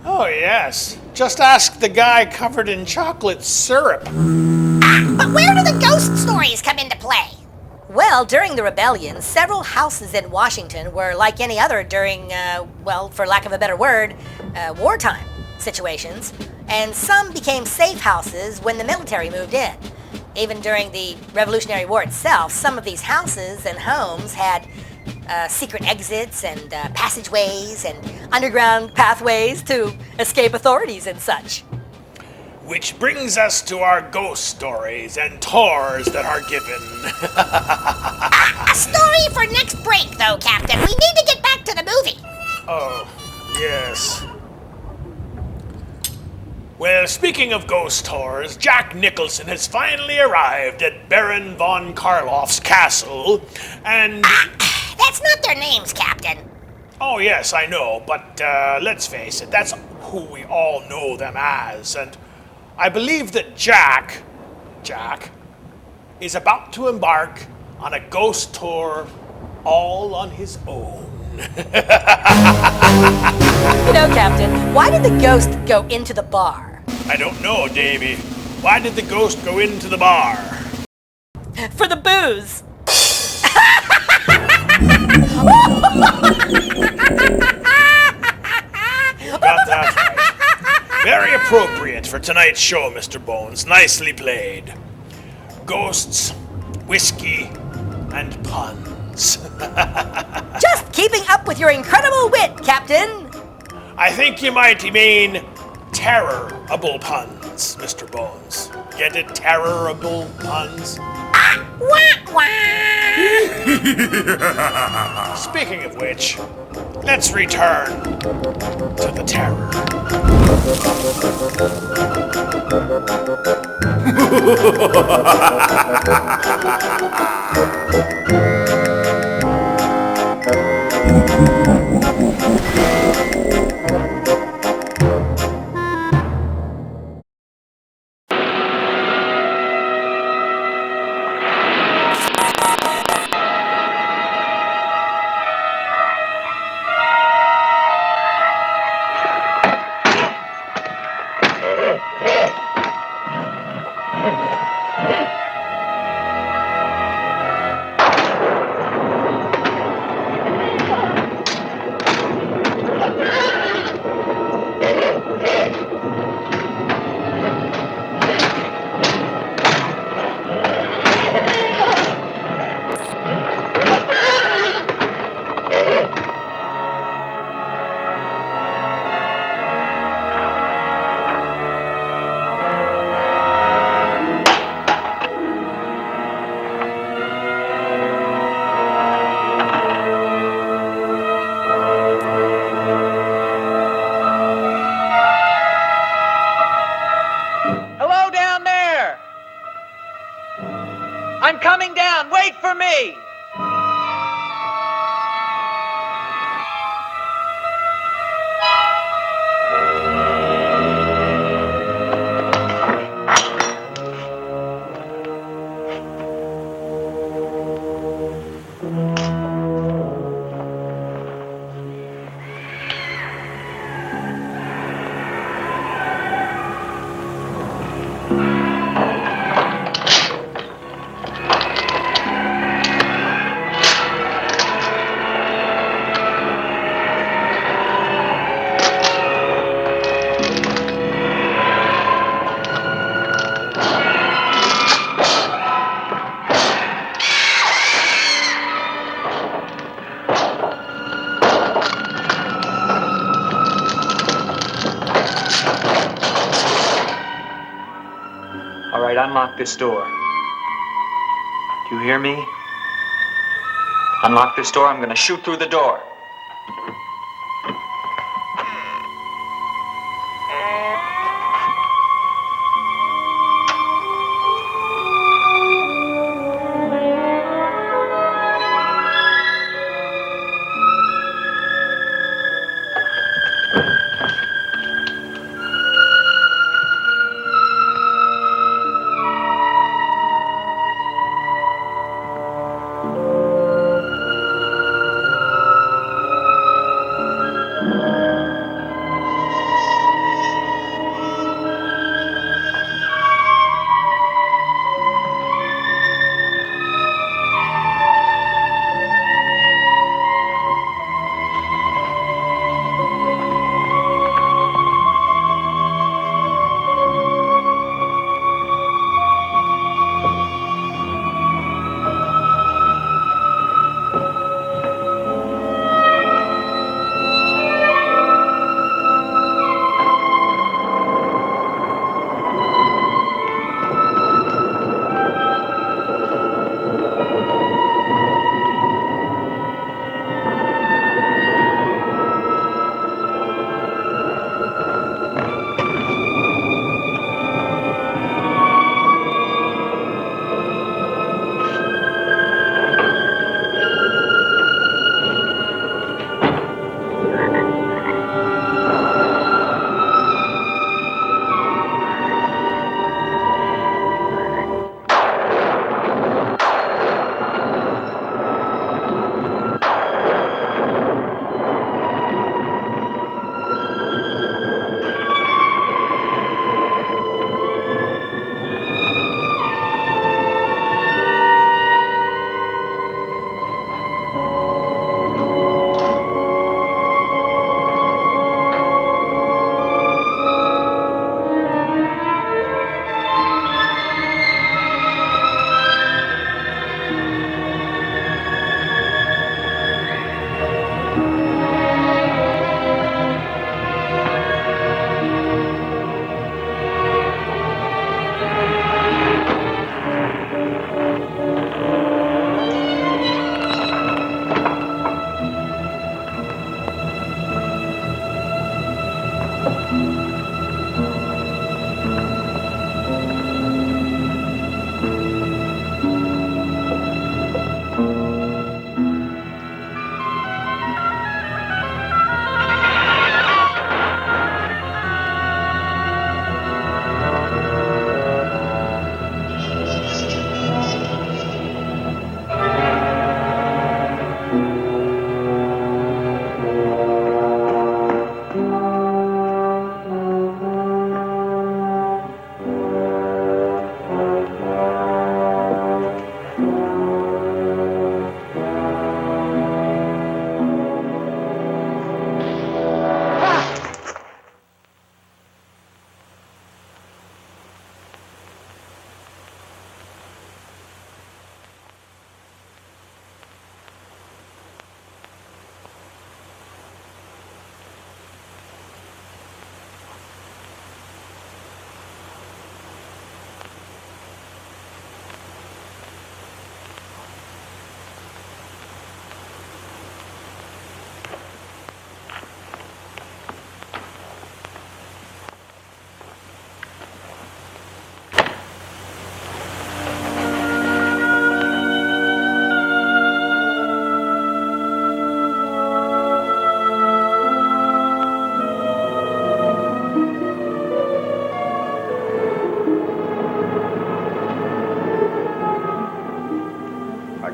Speaker 3: Oh, yes. Just ask the guy covered in chocolate syrup.
Speaker 2: But where do the ghost stories come into play?
Speaker 4: Well, during the rebellion, several houses in Washington were like any other during, for lack of a better word, wartime situations. And some became safe houses when the military moved in. Even during the Revolutionary War itself, some of these houses and homes had secret exits and passageways and underground pathways to escape authorities and such.
Speaker 3: Which brings us to our ghost stories and tours that are given.
Speaker 2: A story for next break, though, Captain. We need to get back to the movie.
Speaker 3: Oh, yes. Well, speaking of ghost tours, Jack Nicholson has finally arrived at Baron von Karloff's castle, and...
Speaker 2: That's not their names, Captain.
Speaker 3: Oh, yes, I know, but let's face it, that's who we all know them as, and I believe that Jack, is about to embark on a ghost tour all on his own.
Speaker 4: Captain, why did the ghost go into the bar?
Speaker 3: I don't know, Davy. Why did the ghost go into the bar?
Speaker 4: For the booze.
Speaker 3: Got that right. Very appropriate for tonight's show, Mr. Bones. Nicely played. Ghosts, whiskey, and puns.
Speaker 4: Just keeping up with your incredible wit, Captain.
Speaker 3: I think you might mean terrible puns, Mr. Bones. Get it? Terrible puns?
Speaker 2: Wah, wah.
Speaker 3: Speaking of which, let's return to the terror.
Speaker 16: I'm coming down. Wait for me. All right, unlock this door. Do you hear me? Unlock this door, I'm gonna shoot through the door.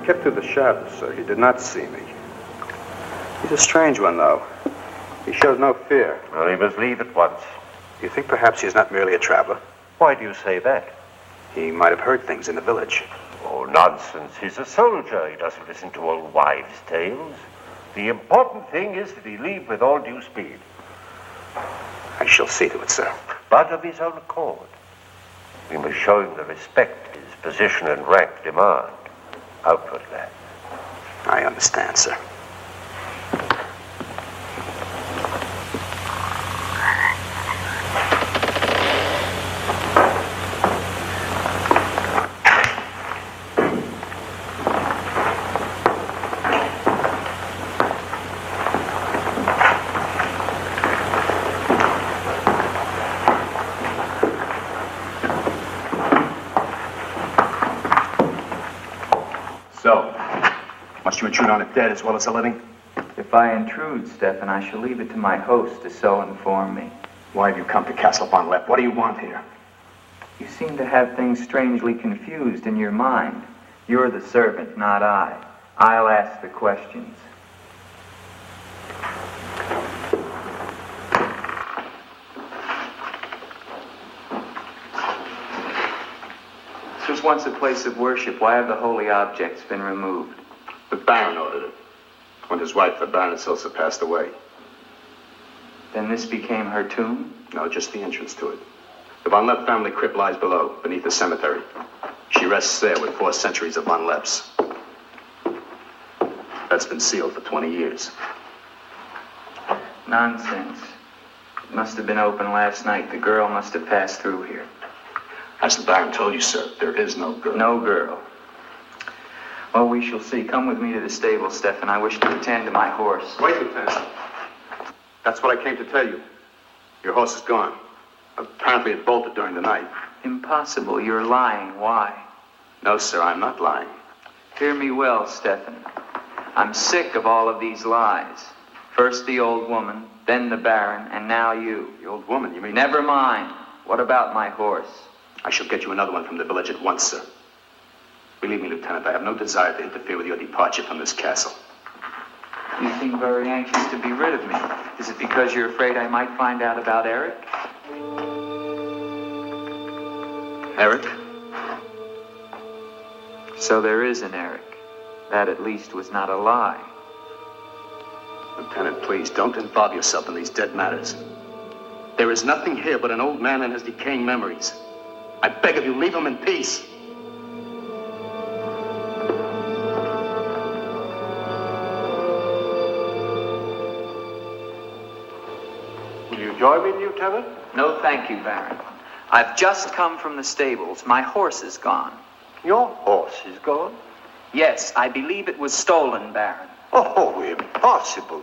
Speaker 17: kept to the shadows, sir. He did not see me. He's a strange one, though. He showed no fear.
Speaker 10: Well, he must leave at once.
Speaker 17: You think perhaps he is not merely a traveler?
Speaker 10: Why do you say that?
Speaker 17: He might have heard things in the village.
Speaker 10: Oh, nonsense. He's a soldier. He doesn't listen to old wives' tales. The important thing is that he leave with all due speed.
Speaker 17: I shall see to it, sir.
Speaker 10: But of his own accord. We must show him the respect his position and rank demand. Outwardly.
Speaker 17: I understand, sir.
Speaker 18: Must you intrude on a dead as well as a living?
Speaker 19: If I intrude, Stefan, I shall leave it to my host to so inform me.
Speaker 18: Why have you come to Castle upon Lep? What do you want here?
Speaker 19: You seem to have things strangely confused in your mind. You're the servant, not I. I'll ask the questions. This was once a place of worship. Why have the holy objects been removed?
Speaker 17: The Baron ordered it. When his wife, the Baroness Ilsa, passed away.
Speaker 19: Then this became her tomb?
Speaker 17: No, just the entrance to it. The Von Lepp family crypt lies below, beneath the cemetery. She rests there with 4 centuries of Von Lepps. That's been sealed for 20 years.
Speaker 19: Nonsense. It must have been open last night. The girl must have passed through here.
Speaker 17: As the Baron told you, sir, there is no girl.
Speaker 19: No girl. Well, we shall see. Come with me to the stable, Stefan. I wish to attend to my horse.
Speaker 17: Wait, Lieutenant. That's what I came to tell you. Your horse is gone. Apparently it bolted during the night.
Speaker 19: Impossible. You're lying. Why?
Speaker 17: No, sir, I'm not lying.
Speaker 19: Hear me well, Stefan. I'm sick of all of these lies. First the old woman, then the Baron, and now you.
Speaker 17: The old woman, you mean?
Speaker 19: Never mind. What about my horse?
Speaker 17: I shall get you another one from the village at once, sir. Believe me, Lieutenant, I have no desire to interfere with your departure from this castle.
Speaker 19: You seem very anxious to be rid of me. Is it because you're afraid I might find out about Eric?
Speaker 17: Eric?
Speaker 19: So there is an Eric. That at least was not a lie.
Speaker 17: Lieutenant, please, don't involve yourself in these dead matters. There is nothing here but an old man and his decaying memories. I beg of you, leave him in peace.
Speaker 10: Will you join me, Lieutenant?
Speaker 19: No, thank you, Baron. I've just come from the stables. My horse is gone.
Speaker 10: Your horse is gone?
Speaker 19: Yes, I believe it was stolen, Baron.
Speaker 10: Oh, impossible.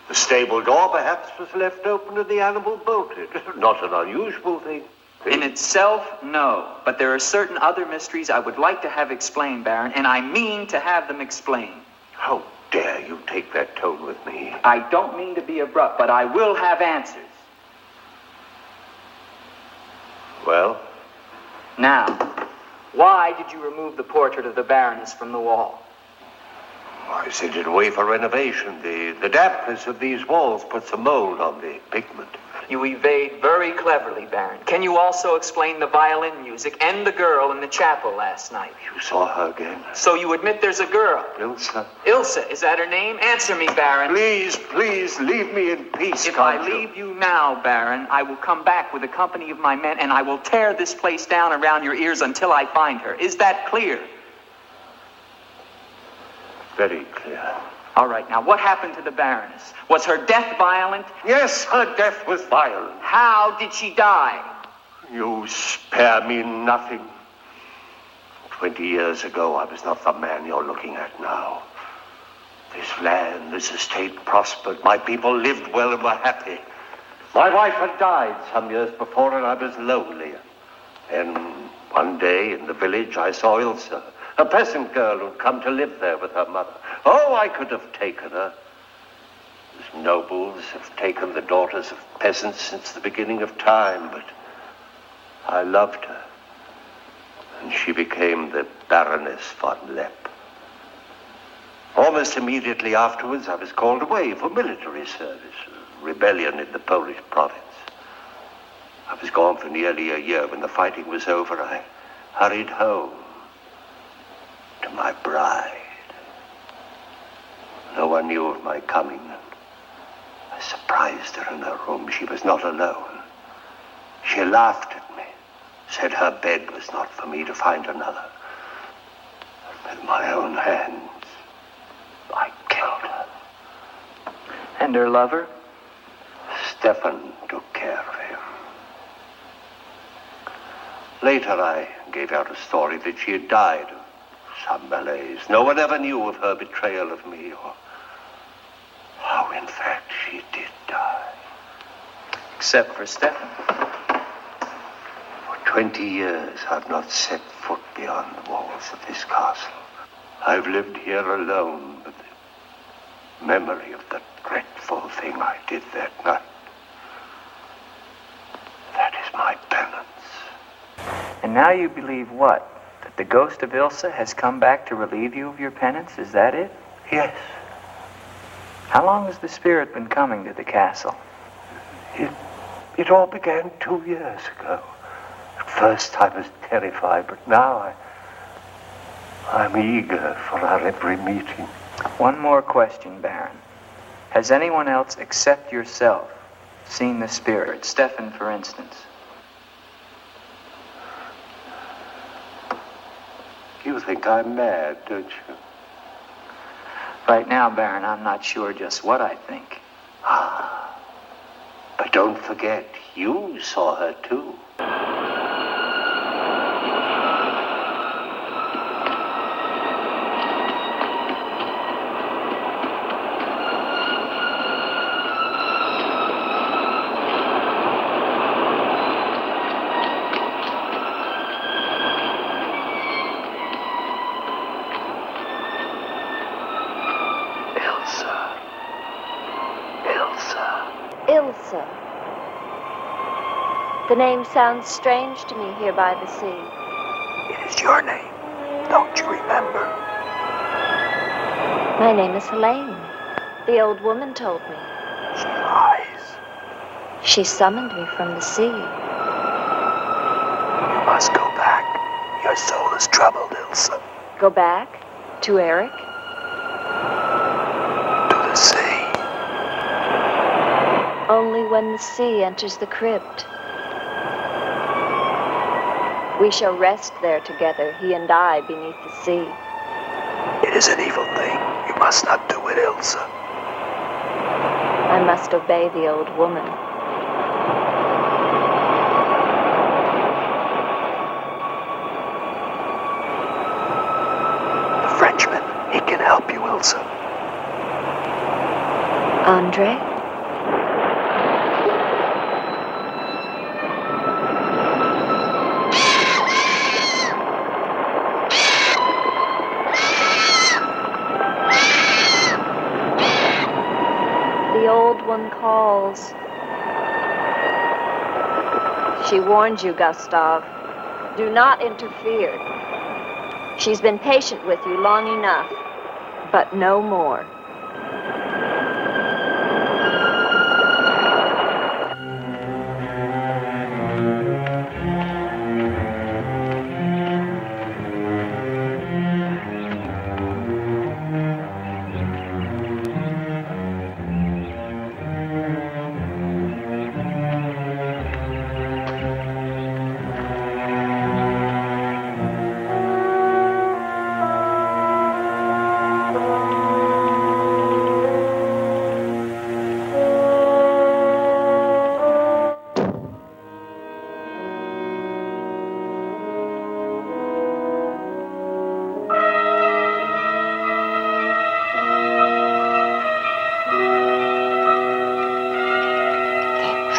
Speaker 10: The stable door perhaps was left open and the animal bolted. Not an unusual thing.
Speaker 19: In itself, no. But there are certain other mysteries I would like to have explained, Baron, and I mean to have them explained.
Speaker 10: How dare you take that tone with me?
Speaker 19: I don't mean to be abrupt, but I will have answers.
Speaker 10: Well?
Speaker 19: Now, why did you remove the portrait of the Baroness from the wall?
Speaker 10: I sent it away for renovation. The dampness of these walls puts a mold on the pigment.
Speaker 19: You evade very cleverly, Baron. Can you also explain the violin music and the girl in the chapel last night?
Speaker 10: You saw her again?
Speaker 19: So you admit there's a girl?
Speaker 10: Ilsa.
Speaker 19: Ilsa, is that her name? Answer me, Baron.
Speaker 10: Please, leave me in peace,
Speaker 19: If I leave you now, Baron, I will come back with a company of my men and I will tear this place down around your ears until I find her. Is that clear?
Speaker 10: Very clear.
Speaker 19: All right, now what happened to the Baroness? Was her death violent?
Speaker 10: Yes, her death was violent.
Speaker 19: How did she die?
Speaker 10: You spare me nothing. 20 years ago, I was not the man you're looking at now. This land, this estate prospered. My people lived well and were happy. My wife had died some years before, and I was lonely. And one day in the village, I saw Ilsa, a peasant girl who'd come to live there with her mother. Oh, I could have taken her. As nobles have taken the daughters of peasants since the beginning of time, but I loved her. And she became the Baroness von Lepp. almost immediately afterwards, I was called away for military service, a rebellion in the Polish province. I was gone for nearly a year. When the fighting was over, I hurried home to my bride. No one knew of my coming. I surprised her in her room. She was not alone. She laughed at me, said her bed was not for me to find another. With my own hands, I killed her.
Speaker 19: And her lover?
Speaker 10: Stefan took care of him. Later, I gave out a story that she had died of some malaise. No one ever knew of her betrayal of me, or how, in fact, she did die.
Speaker 19: Except for Stefan.
Speaker 10: For 20 years, I've not set foot beyond the walls of this castle. I've lived here alone with the memory of the dreadful thing I did that night. That is my penance.
Speaker 19: And now you believe what? That the ghost of Ilsa has come back to relieve you of your penance? Is that it?
Speaker 10: Yes.
Speaker 19: How long has the spirit been coming to the castle?
Speaker 10: It all began 2 years ago. At first I was terrified, but now I'm eager for our every meeting.
Speaker 19: One more question, Baron. Has anyone else except yourself seen the spirit? Stefan, for instance.
Speaker 10: You think I'm mad, don't you?
Speaker 19: Right now, Baron, I'm not sure just what I think.
Speaker 10: But don't forget, you saw her too.
Speaker 6: Ilsa. The name sounds strange to me here by the sea.
Speaker 8: It is your name. Don't you remember?
Speaker 6: My name is Helene. The old woman told me.
Speaker 8: She lies.
Speaker 6: She summoned me from the sea.
Speaker 8: You must go back. Your soul is troubled, Ilsa.
Speaker 6: Go back? To Eric?
Speaker 8: To the sea.
Speaker 6: Only when the sea enters the crypt. We shall rest there together, he and I, beneath the sea.
Speaker 8: It is an evil thing. You must not do it, Ilsa.
Speaker 6: I must obey the old woman.
Speaker 8: The Frenchman, he can help you, Ilsa.
Speaker 6: Andre? One calls. She warned you, Gustav. Do not interfere. She's been patient with you long enough, but no more.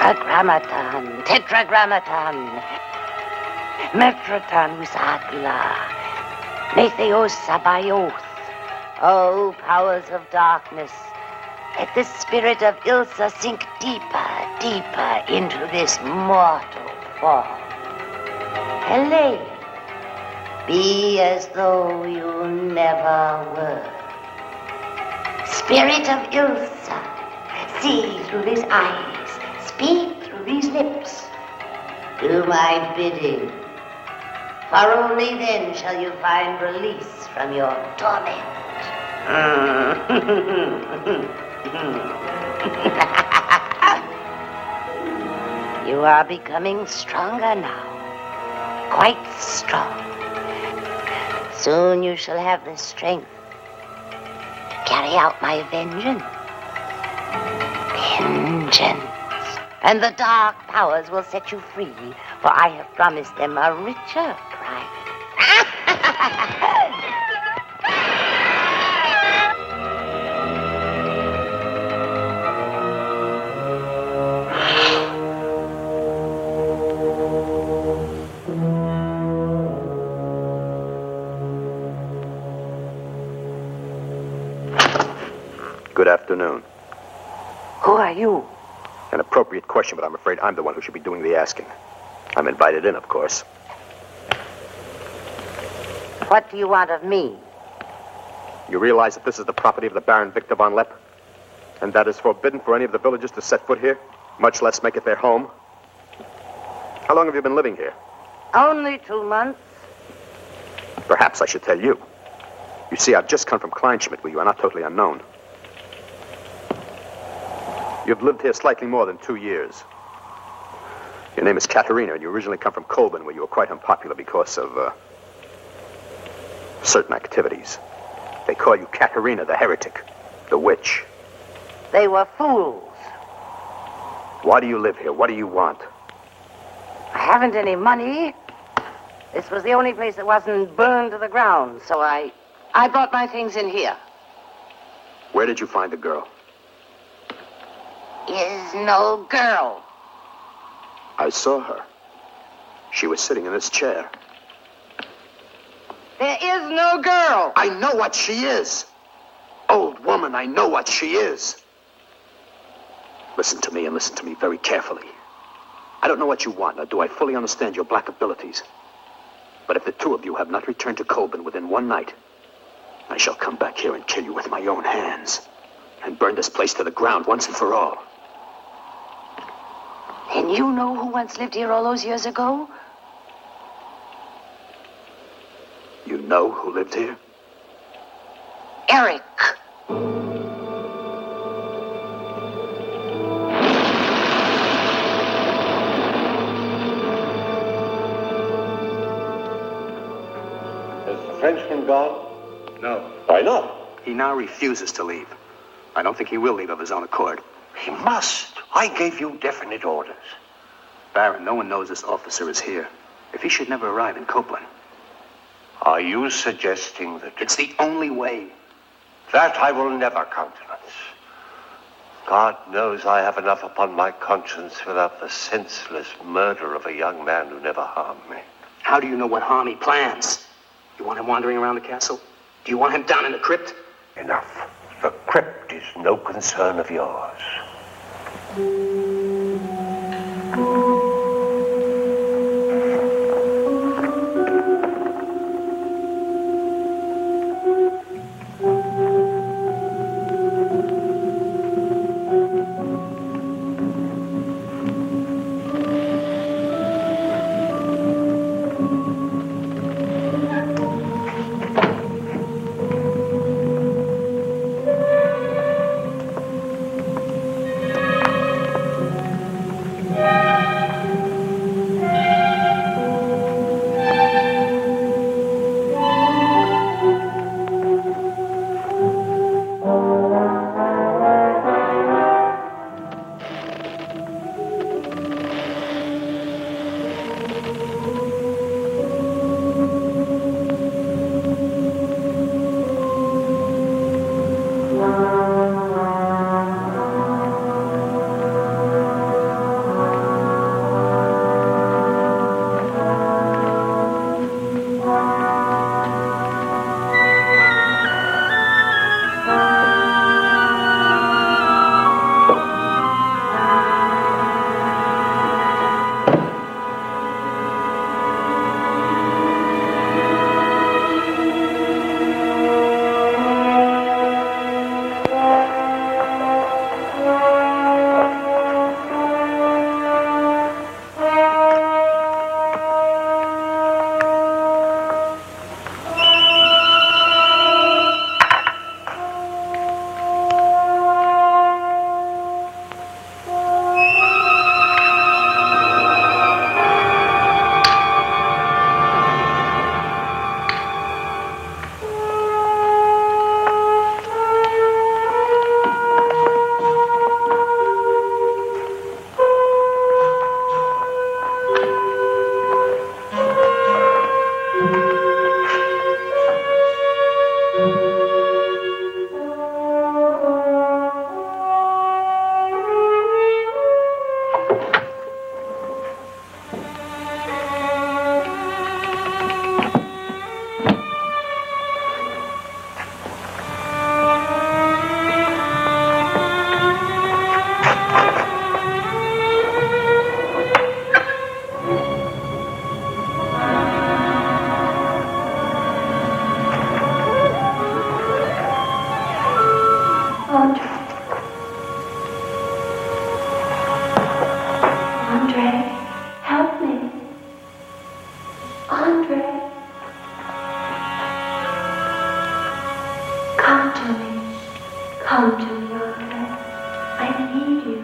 Speaker 7: Tetragrammaton, tetragrammaton. Metroton usagla. Netheos abayoth. O powers of darkness, let the spirit of Ilsa sink deeper, deeper into this mortal form. Helene, be as though you never were. Spirit of Ilsa, see through these eyes, speak through these lips. Do my bidding, for only then shall you find release from your torment. You are becoming stronger now, quite strong. Soon you shall have the strength to carry out my vengeance. And the dark powers will set you free, for I have promised them a richer prize.
Speaker 18: Good afternoon.
Speaker 7: Who are you?
Speaker 18: An appropriate question, but I'm afraid I'm the one who should be doing the asking. I'm invited in, of course.
Speaker 7: What do you want of me?
Speaker 18: You realize that this is the property of the Baron Victor von Lepp? And that is forbidden for any of the villagers to set foot here, much less make it their home? How long have you been living here?
Speaker 7: Only 2 months.
Speaker 18: Perhaps I should tell you. You see, I've just come from Kleinschmidt, where you are not totally unknown. You've lived here slightly more than 2 years. Your name is Katerina, and you originally come from Colburn, where you were quite unpopular because of, certain activities. They call you Katerina the heretic, the witch.
Speaker 7: They were fools.
Speaker 18: Why do you live here? What do you want?
Speaker 7: I haven't any money. This was the only place that wasn't burned to the ground, so I brought my things in here.
Speaker 18: Where did you find the girl?
Speaker 7: Is no girl.
Speaker 18: I saw her. She was sitting in this chair.
Speaker 7: There is no girl.
Speaker 18: I know what she is. Old woman, I know what she is. Listen to me, and listen to me very carefully. I don't know what you want, nor do I fully understand your black abilities. But if the two of you have not returned to Colburn within one night, I shall come back here and kill you with my own hands, and burn this place to the ground once and for all.
Speaker 7: And you know who once lived here all those years ago?
Speaker 18: You know who lived here?
Speaker 7: Eric.
Speaker 10: Has the Frenchman gone?
Speaker 18: No.
Speaker 10: Why not?
Speaker 18: He now refuses to leave. I don't think he will leave of his own accord.
Speaker 10: He must. I gave you definite orders.
Speaker 18: Baron, no one knows this officer is here. If he should never arrive in Copeland.
Speaker 10: Are you suggesting that...
Speaker 18: It's the only way.
Speaker 10: That I will never countenance. God knows I have enough upon my conscience without the senseless murder of a young man who never harmed me.
Speaker 18: How do you know what harm he plans? You want him wandering around the castle? Do you want him down in the crypt?
Speaker 10: Enough. The crypt is no concern of yours.
Speaker 20: friend. Come to me. Come to me, old friend. I need you.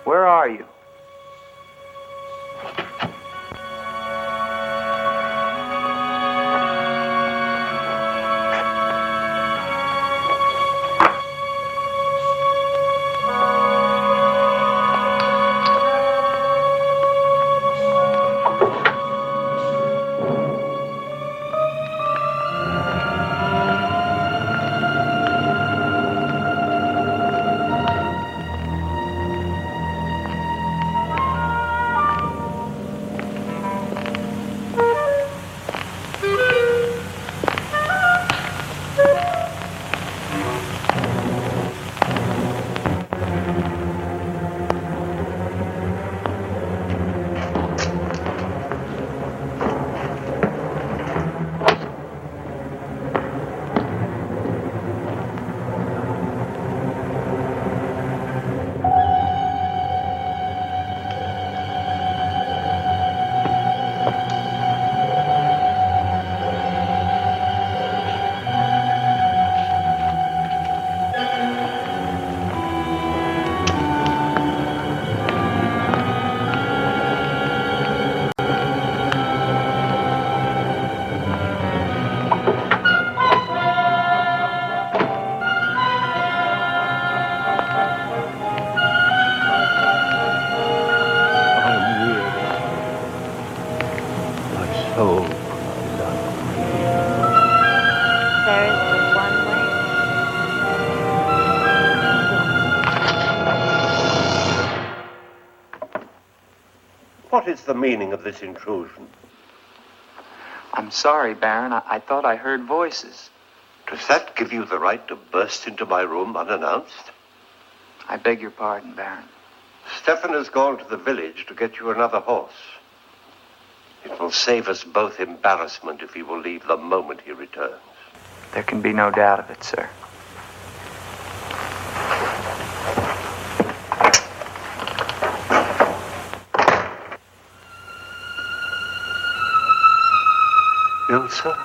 Speaker 19: Where are you?
Speaker 10: What is the meaning of this intrusion?
Speaker 19: I'm sorry, Baron. I thought I heard voices.
Speaker 10: Does that give you the right to burst into my room unannounced?
Speaker 19: I beg your pardon, Baron.
Speaker 10: Stefan has gone to the village to get you another horse. It will save us both embarrassment if he will leave the moment he returns.
Speaker 19: There can be no doubt of it, sir.
Speaker 10: Ilsa?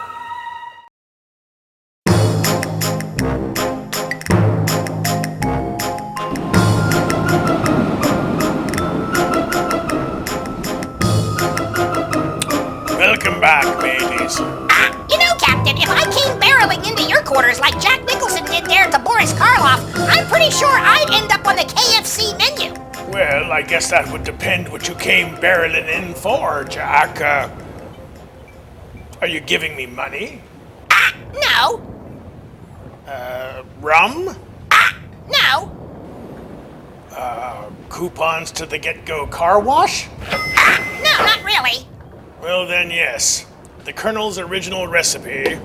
Speaker 3: Welcome back, mateys.
Speaker 2: You know, Captain, if I came barreling into your quarters like Jack Nicholson did there to Boris Karloff, I'm pretty sure I'd end up on the KFC menu.
Speaker 3: Well, I guess that would depend what you came barreling in for, Jack. Are you giving me money?
Speaker 2: No.
Speaker 3: Rum?
Speaker 2: No.
Speaker 3: Coupons to the Get-Go car wash?
Speaker 2: No, not really.
Speaker 3: Well then, yes. The Colonel's original recipe,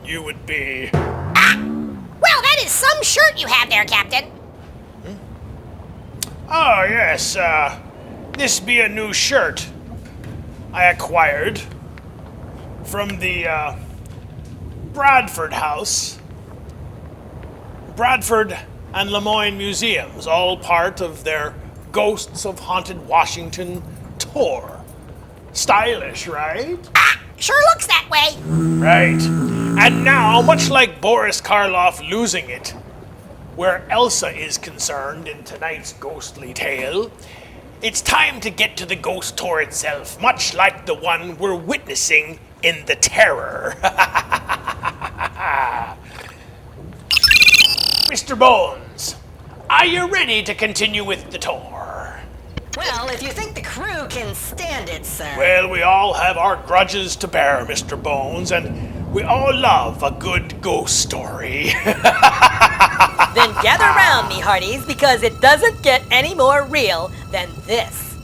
Speaker 3: you would be...
Speaker 2: Well, that is some shirt you have there, Captain.
Speaker 3: Oh, yes, this be a new shirt I acquired from the, Bradford House. Bradford and Lemoyne Museums, all part of their Ghosts of Haunted Washington tour. Stylish, right?
Speaker 2: Sure looks that way.
Speaker 3: Right. And now, much like Boris Karloff losing it, where Elsa is concerned in tonight's ghostly tale, it's time to get to the ghost tour itself, much like the one we're witnessing in The Terror. Mr. Bones, are you ready to continue with the tour?
Speaker 4: Well, if you think the crew can stand it, sir.
Speaker 3: Well, we all have our grudges to bear, Mr. Bones, and we all love a good ghost story.
Speaker 4: Then gather round me, hearties, because it doesn't get any more real than this.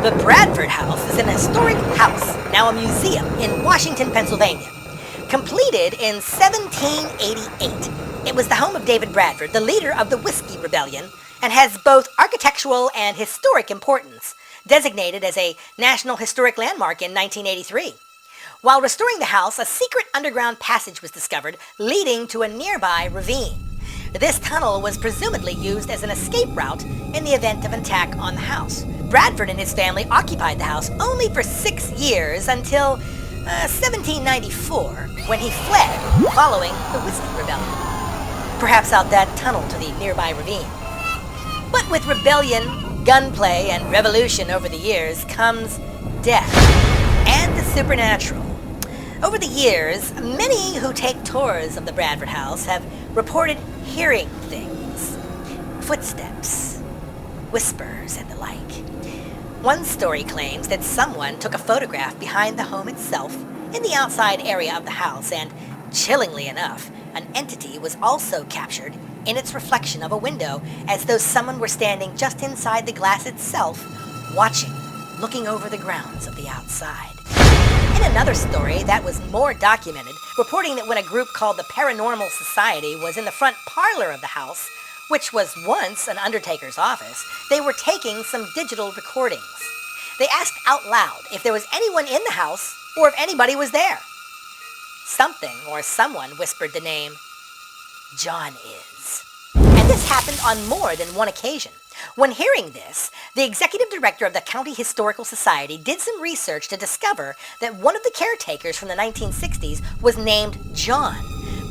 Speaker 4: The Bradford House is an historic house, now a museum, in Washington, Pennsylvania. Completed in 1788, it was the home of David Bradford, the leader of the Whiskey Rebellion, and has both architectural and historic importance, designated as a National Historic Landmark in 1983. While restoring the house, a secret underground passage was discovered leading to a nearby ravine. This tunnel was presumably used as an escape route in the event of an attack on the house. Bradford and his family occupied the house only for 6 years until 1794, when he fled following the Whiskey Rebellion. Perhaps out that tunnel to the nearby ravine. But with rebellion, gunplay, and revolution over the years comes death and the supernatural. Over the years, many who take tours of the Bradford house have reported hearing things. Footsteps, whispers, and the like. One story claims that someone took a photograph behind the home itself in the outside area of the house, and, chillingly enough, an entity was also captured in its reflection of a window, as though someone were standing just inside the glass itself, watching, looking over the grounds of the outside. In another story that was more documented, reporting that when a group called the Paranormal Society was in the front parlor of the house, which was once an undertaker's office, they were taking some digital recordings. They asked out loud if there was anyone in the house or if anybody was there. Something or someone whispered the name, John is. And this happened on more than one occasion. When hearing this, the executive director of the County Historical Society did some research to discover that one of the caretakers from the 1960s was named John.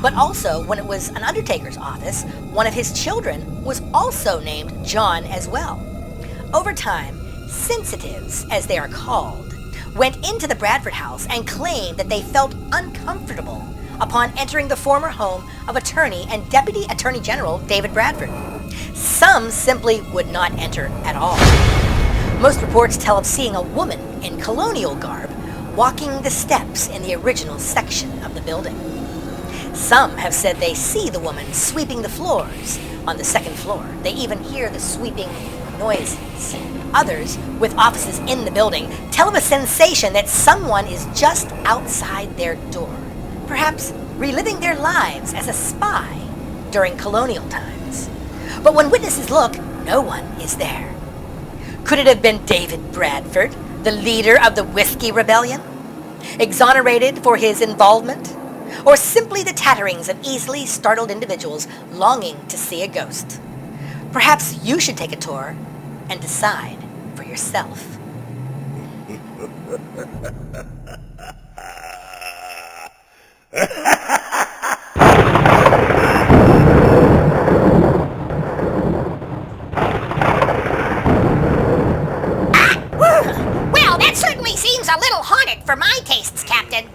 Speaker 4: But also, when it was an undertaker's office, one of his children was also named John as well. Over time, sensitives, as they are called, went into the Bradford house and claimed that they felt uncomfortable upon entering the former home of attorney and Deputy Attorney General David Bradford. Some simply would not enter at all. Most reports tell of seeing a woman in colonial garb walking the steps in the original section of the building. Some have said they see the woman sweeping the floors on the second floor. They even hear the sweeping noises. Others, with offices in the building, tell of a sensation that someone is just outside their door, perhaps reliving their lives as a spy during colonial times. But when witnesses look, no one is there. Could it have been David Bradford, the leader of the Whiskey Rebellion, exonerated for his involvement? Or simply the tatterings of easily startled individuals longing to see a ghost? Perhaps you should take a tour and decide for yourself.
Speaker 2: Well, that certainly seems a little haunted for my tastes, Captain.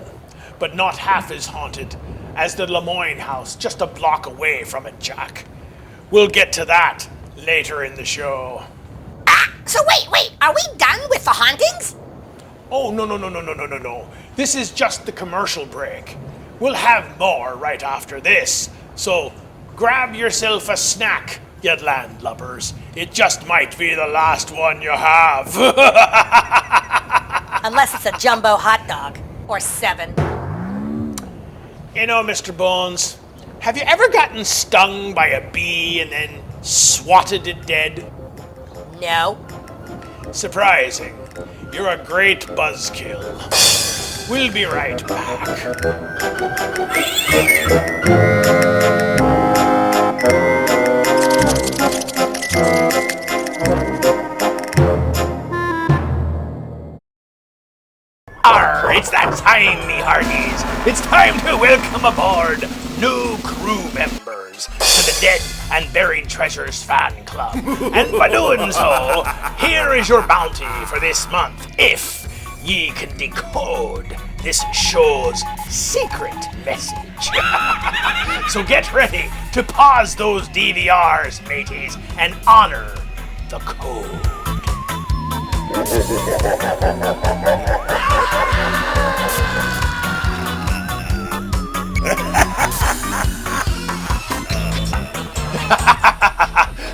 Speaker 3: But not half as haunted as the Lemoyne house just a block away from it, Jack. We'll get to that later in the show.
Speaker 2: So wait, are we done with the hauntings?
Speaker 3: Oh, no. This is just the commercial break. We'll have more right after this. So grab yourself a snack, you landlubbers. It just might be the last one you have.
Speaker 4: Unless it's a jumbo hot dog. Or 7.
Speaker 3: You know, Mr. Bones, have you ever gotten stung by a bee and then swatted it dead?
Speaker 4: No.
Speaker 3: Surprising. You're a great buzzkill. We'll be right back. It's that time, me hearties. It's time to welcome aboard new crew members to the Dead and Buried Treasures fan club. And by doing so, here is your bounty for this month, if ye can decode this show's secret message. So get ready to pause those DVRs, mateys, and honor the code.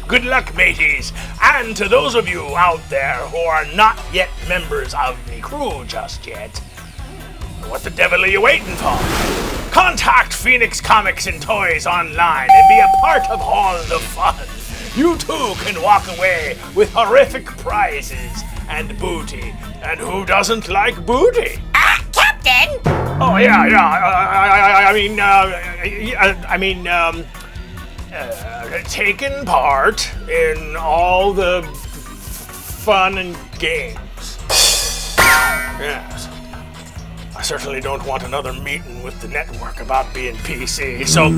Speaker 3: Good luck, mateys, and to those of you out there who are not yet members of the crew just yet, what the devil are you waiting for? Contact Phoenix Comics and Toys online and be a part of all the fun. You too can walk away with horrific prizes and booty. And who doesn't like booty?
Speaker 2: Captain!
Speaker 3: Oh, yeah. taken part in all the fun and games. Yes. I certainly don't want another meeting with the network about being PC, so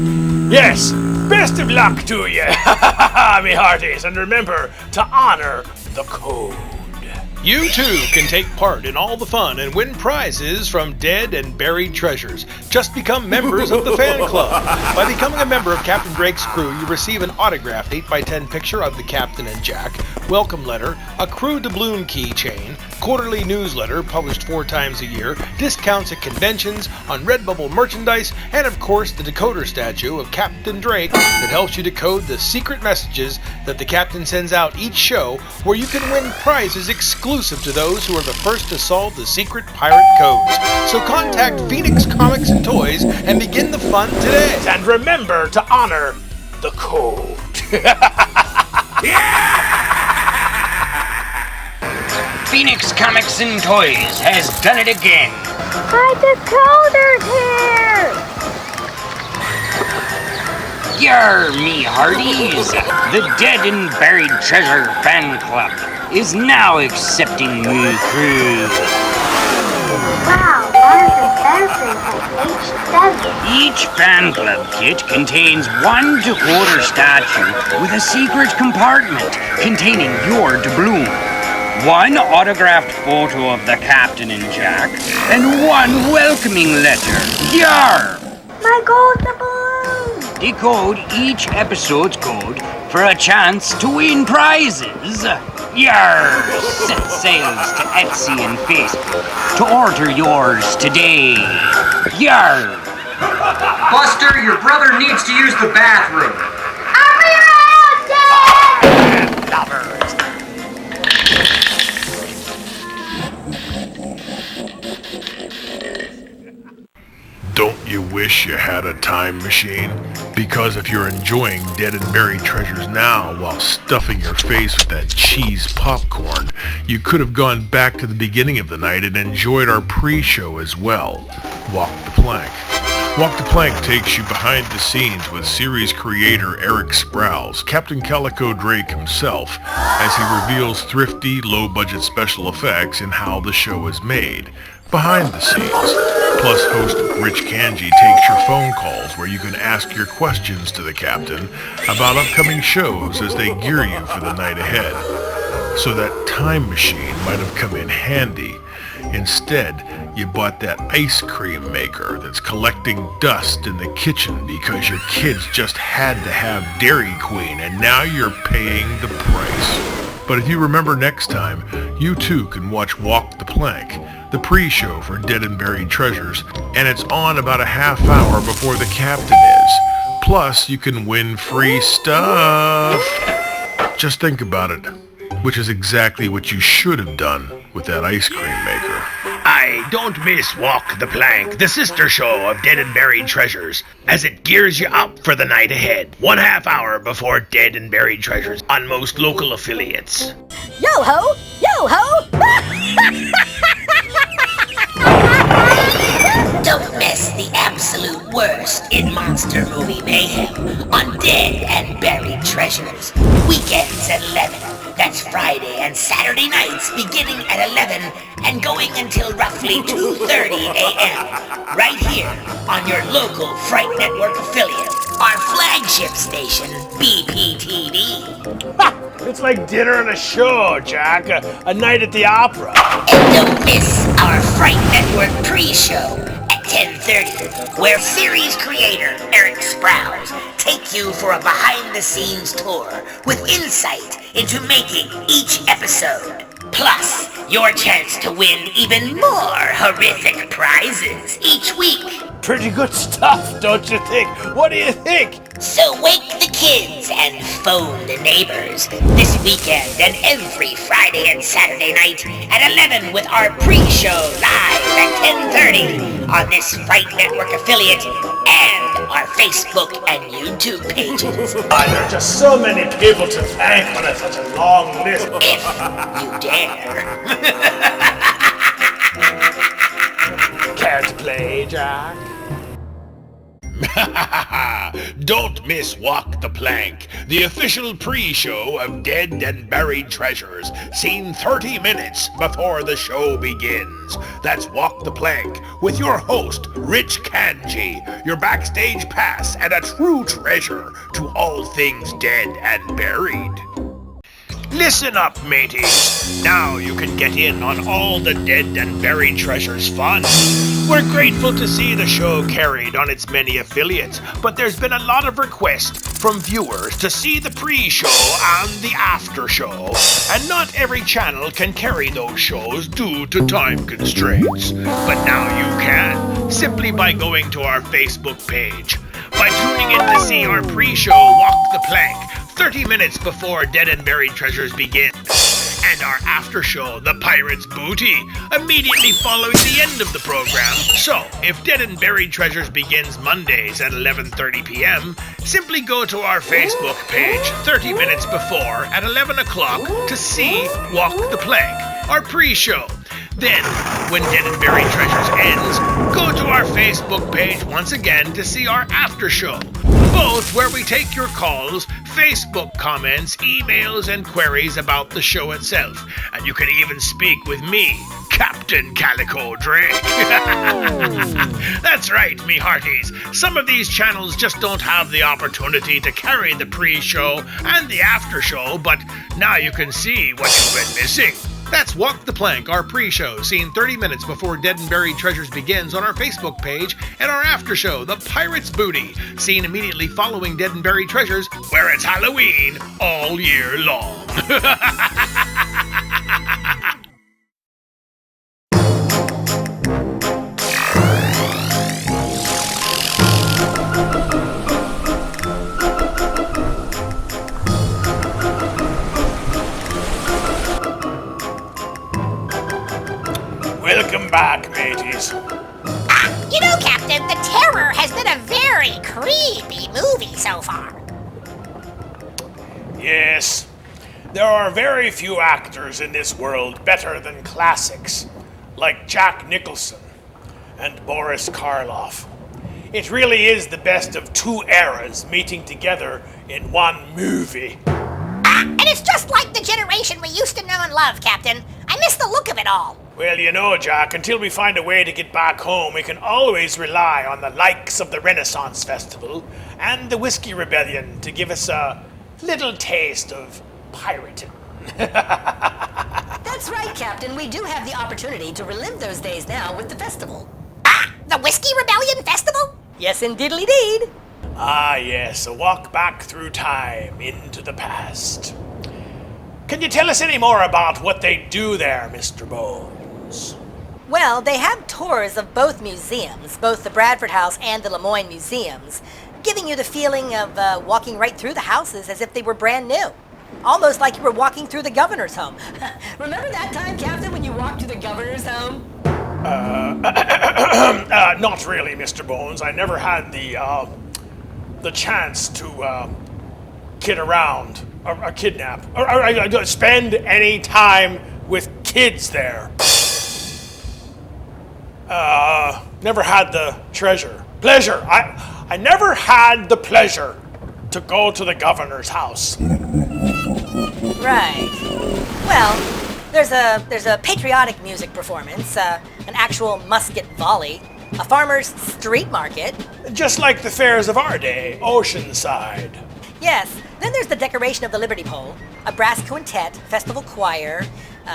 Speaker 3: yes, best of luck to you, me hearties, and remember to honor the code.
Speaker 13: You too can take part in all the fun and win prizes from Dead and Buried Treasures. Just become members of the fan club. By becoming a member of Captain Drake's crew, you receive an autographed 8x10 picture of the Captain and Jack, welcome letter, a crew doubloon keychain, quarterly newsletter published 4 times a year, discounts at conventions, on Redbubble merchandise, and of course the decoder statue of Captain Drake that helps you decode the secret messages that the Captain sends out each show, where you can win prizes exclusive to those who are the first to solve the secret pirate codes. So contact Phoenix Comics and Toys and begin the fun today.
Speaker 3: And remember to honor the code.
Speaker 15: Phoenix Comics and Toys has done it again.
Speaker 20: My decoder's here!
Speaker 15: Yar, me hearties! The Dead and Buried Treasure Fan Club is now accepting new crew.
Speaker 20: Wow, ours is better like H7.
Speaker 15: Each fan club kit contains one decoder statue with a secret compartment containing your doubloon, one autographed photo of the Captain and Jack, and one welcoming letter. Yar!
Speaker 20: My gold doubloon!
Speaker 15: Decode each episode's code for a chance to win prizes. Yar! Set sails to Etsy and Facebook to order yours today. Yar!
Speaker 21: Buster, your brother needs to use the bathroom.
Speaker 20: I'll be right out, Dad!
Speaker 3: Lovers.
Speaker 12: Don't you wish you had a time machine? Because if you're enjoying Dead and Buried Treasures now while stuffing your face with that cheese popcorn, you could have gone back to the beginning of the night and enjoyed our pre-show as well. Walk the Plank. Walk the Plank takes you behind the scenes with series creator Eric Sprouse, Captain Calico Drake himself, as he reveals thrifty, low-budget special effects and how the show is made. Behind the scenes. Plus, host Rich Kanji takes your phone calls where you can ask your questions to the Captain about upcoming shows as they gear you for the night ahead. So that time machine might have come in handy. Instead, you bought that ice cream maker that's collecting dust in the kitchen because your kids just had to have Dairy Queen and now you're paying the price. But if you remember next time, you too can watch Walk the Plank, the pre-show for Dead and Buried Treasures, and it's on about a half hour before the Captain is. Plus, you can win free stuff. Just think about it, which is exactly what you should have done with that ice cream maker.
Speaker 1: Don't miss Walk the Plank, the sister show of Dead and Buried Treasures, as it gears you up for the night ahead. 1/2 hour before Dead and Buried Treasures on most local affiliates.
Speaker 2: Yo-ho! Yo-ho!
Speaker 1: Don't miss the absolute worst in monster movie mayhem on Dead and Buried Treasures. Weekends at 11. That's Friday and Saturday nights beginning at 11 and going until roughly 2:30 a.m. Right here on your local Fright Network affiliate, our flagship station, BPTV.
Speaker 3: It's like dinner and a show, Jack. A night at the opera.
Speaker 1: And don't miss our Fright Network pre-show at 10:30, where series creator Eric Sprouse take you for a behind-the-scenes tour with insight into making each episode. Plus, your chance to win even more horrific prizes each week.
Speaker 3: Pretty good stuff, don't you think? What do you think?
Speaker 1: So wake the kids and phone the neighbors this weekend and every Friday and Saturday night at 11 with our pre-show live at 10:30 on this Fright Network affiliate and our Facebook and YouTube pages.
Speaker 3: There are just so many people to thank on such a long list.
Speaker 1: If you dare.
Speaker 3: Care to play, Jack?
Speaker 12: Don't miss Walk the Plank, the official pre-show of Dead and Buried Treasures, seen 30 minutes before the show begins. That's Walk the Plank, with your host, Rich Kanji, your backstage pass and a true treasure to all things dead and buried. Listen up, mateys. Now you can get in on all the Dead and Buried Treasures fun. We're grateful to see the show carried on its many affiliates, but there's been a lot of requests from viewers to see the pre-show and the after-show, and not every channel can carry those shows due to time constraints. But now you can, simply by going to our Facebook page. By tuning in to see our pre-show Walk the Plank 30 minutes before Dead and Buried Treasures begins, and our after show, The Pirate's Booty, immediately following the end of the program. So, if Dead and Buried Treasures begins Mondays at 11:30 p.m., simply go to our Facebook page 30 minutes before at 11 o'clock to see Walk the Plank, our pre-show. Then, when Dead and Buried Treasures ends, go to our Facebook page once again to see our after show, both where we take your calls, Facebook comments, emails, and queries about the show itself. And you can even speak with me, Captain Calico Drake. That's right, me hearties. Some of these channels just don't have the opportunity to carry the pre-show and the after show, but now you can see what you've been missing. That's Walk the Plank, our pre-show, seen 30 minutes before Dead and Buried Treasures begins on our Facebook page, and our after show, The Pirate's Booty, seen immediately following Dead and Buried Treasures, where it's Halloween all year long.
Speaker 3: Welcome back, mateys.
Speaker 2: You know, Captain, The Terror has been a very creepy movie so far.
Speaker 3: Yes, there are very few actors in this world better than classics, like Jack Nicholson and Boris Karloff. It really is the best of two eras meeting together in one movie.
Speaker 2: And it's just like the generation we used to know and love, Captain. I miss the look of it all.
Speaker 3: Well, you know, Jack, until we find a way to get back home, we can always rely on the likes of the Renaissance Festival and the Whiskey Rebellion to give us a little taste of pirating.
Speaker 4: That's right, Captain. We do have the opportunity to relive those days now with the festival.
Speaker 2: The Whiskey Rebellion Festival?
Speaker 4: Yes, indeedly-deed.
Speaker 3: Ah, yes, a walk back through time into the past. Can you tell us any more about what they do there, Mr. Bones?
Speaker 4: Well, they have tours of both museums, both the Bradford House and the Lemoyne Museums, giving you the feeling of walking right through the houses as if they were brand new. Almost like you were walking through the governor's home. Remember that time, Captain, when you walked to the governor's home?
Speaker 3: Not really, Mr. Bones. I never had the chance to kid around, or kidnap, or spend any time with kids there. Never had the pleasure. I never had the pleasure to go to the governor's house.
Speaker 4: Right. Well, there's a patriotic music performance, an actual musket volley, a farmer's street market.
Speaker 3: Just like the fairs of our day, Oceanside.
Speaker 4: Yes. Then there's the decoration of the Liberty Pole, a brass quintet, festival choir,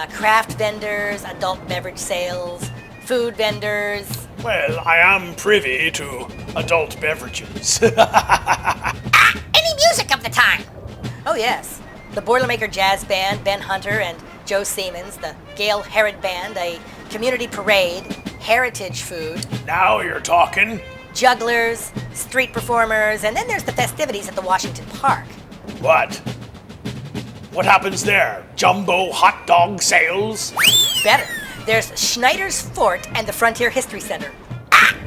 Speaker 4: craft vendors, adult beverage sales, food vendors.
Speaker 3: Well, I am privy to adult beverages.
Speaker 2: Any music of the time?
Speaker 4: Oh, yes. The Boilermaker Jazz Band, Ben Hunter and Joe Siemens, the Gail Herod Band, a community parade, heritage food.
Speaker 3: Now you're talking.
Speaker 4: Jugglers, street performers, and then there's the festivities at the Washington Park.
Speaker 3: What? What happens there? Jumbo hot dog sales?
Speaker 4: Better. There's Schneider's Fort and the Frontier History Center.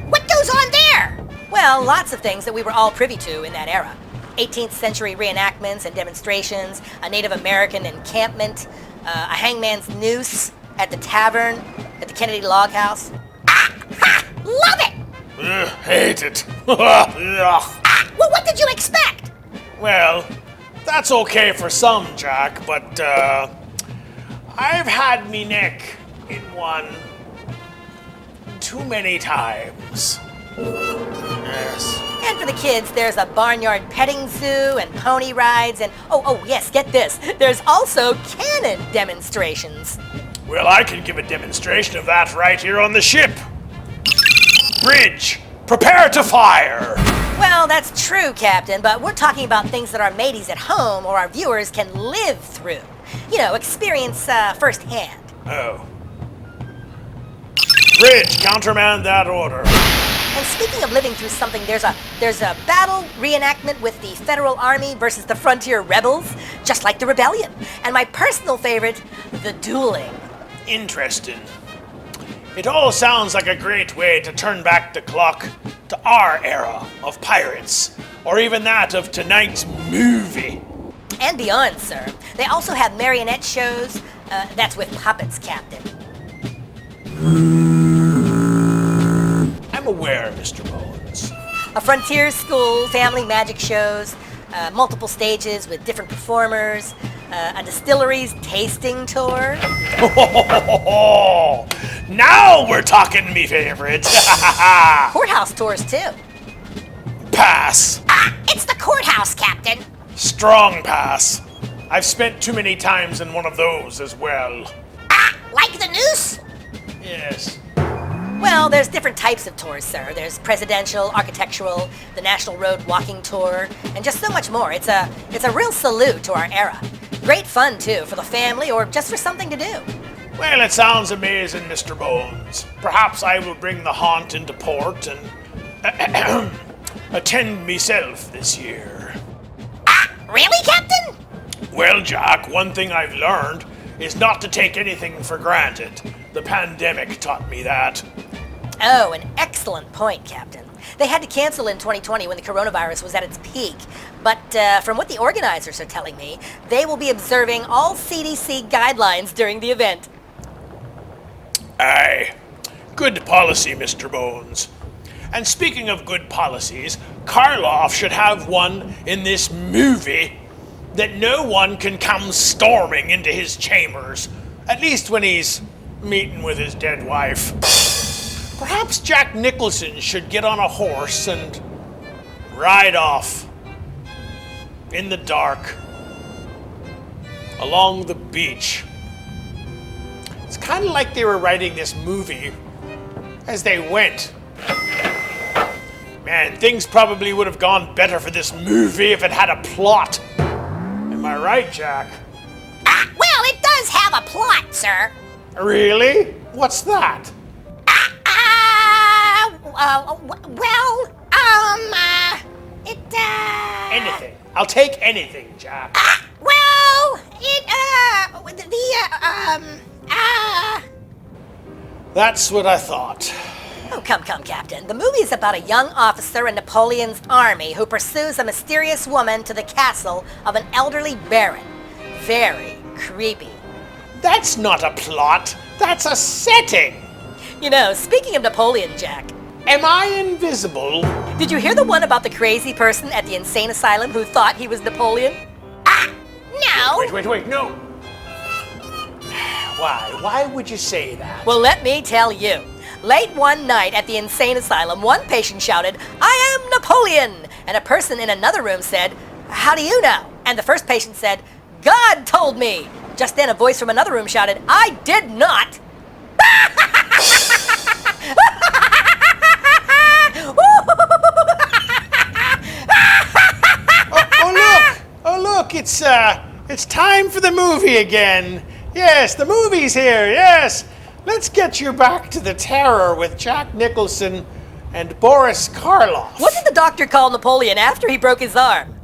Speaker 2: What goes on there?
Speaker 4: Well, lots of things that we were all privy to in that era. 18th century reenactments and demonstrations, a Native American encampment, a hangman's noose at the tavern, at the Kennedy Log House.
Speaker 2: Love it!
Speaker 3: Hate it.
Speaker 2: Well, what did you expect?
Speaker 3: Well, that's okay for some, Jack, but I've had me neck in one too many times. Yes.
Speaker 4: And for the kids, there's a barnyard petting zoo and pony rides and, oh yes, get this, there's also cannon demonstrations.
Speaker 3: Well, I can give a demonstration of that right here on the ship. Bridge, prepare to fire!
Speaker 4: Well, that's true, Captain, but we're talking about things that our mateys at home or our viewers can live through. You know, experience firsthand.
Speaker 3: Oh. Bridge, countermand that order.
Speaker 4: And speaking of living through something, there's a battle reenactment with the Federal Army versus the Frontier Rebels, just like the Rebellion. And my personal favorite, the dueling.
Speaker 3: Interesting. It all sounds like a great way to turn back the clock to our era of pirates, or even that of tonight's movie.
Speaker 4: And beyond, sir. They also have marionette shows. That's with puppets, Captain.
Speaker 3: I'm aware, Mr. Bones.
Speaker 4: A frontier school, family magic shows, multiple stages with different performers, a distillery's tasting tour.
Speaker 3: Now we're talking me favorite.
Speaker 4: Courthouse tours, too.
Speaker 3: Pass.
Speaker 2: It's the courthouse, Captain.
Speaker 3: Strong pass. I've spent too many times in one of those as well.
Speaker 2: Like the noose?
Speaker 3: Yes.
Speaker 4: Well, there's different types of tours, sir. There's presidential, architectural, the National Road Walking Tour, and just so much more. It's a real salute to our era. Great fun, too, for the family or just for something to do.
Speaker 3: Well, it sounds amazing, Mr. Bones. Perhaps I will bring the haunt into port and attend myself this year.
Speaker 2: Really, Captain?
Speaker 3: Well, Jack, one thing I've learned is not to take anything for granted. The pandemic taught me that.
Speaker 4: Oh, an excellent point, Captain. They had to cancel in 2020 when the coronavirus was at its peak. But from what the organizers are telling me, they will be observing all CDC guidelines during the event.
Speaker 3: Aye. Good policy, Mr. Bones. And speaking of good policies, Karloff should have one in this movie that no one can come storming into his chambers, at least when he's meeting with his dead wife. Perhaps Jack Nicholson should get on a horse and ride off in the dark along the beach. It's kind of like they were writing this movie as they went. Man, things probably would have gone better for this movie if it had a plot. Am I right, Jack?
Speaker 2: Well, it does have a plot, sir.
Speaker 3: Really? What's that? Anything. I'll take anything, Jack. That's what I thought.
Speaker 4: Oh, come, Captain. The movie is about a young officer in Napoleon's army who pursues a mysterious woman to the castle of an elderly baron. Very creepy.
Speaker 3: That's not a plot. That's a setting.
Speaker 4: You know, speaking of Napoleon, Jack.
Speaker 3: Am I invisible?
Speaker 4: Did you hear the one about the crazy person at the insane asylum who thought he was Napoleon?
Speaker 2: No.
Speaker 3: Wait, no. Why? Why would you say that?
Speaker 4: Well, let me tell you. Late one night at the insane asylum, one patient shouted, "I am Napoleon!" And a person in another room said, "How do you know?" And the first patient said, "God told me." Just then a voice from another room shouted, "I did not!"
Speaker 3: Oh look, it's time for the movie again. Yes, the movie's here, yes. Let's get you back to the terror with Jack Nicholson and Boris Karloff.
Speaker 4: What did the doctor call Napoleon after he broke his arm?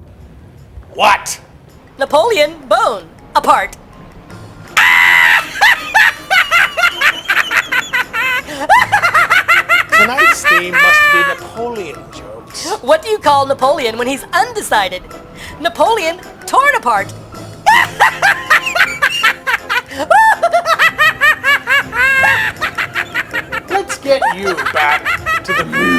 Speaker 3: What?
Speaker 4: Napoleon bone apart.
Speaker 3: Tonight's theme must be Napoleon jokes.
Speaker 4: What do you call Napoleon when he's undecided? Napoleon torn apart.
Speaker 3: Let's get you back to the movie.
Speaker 18: You're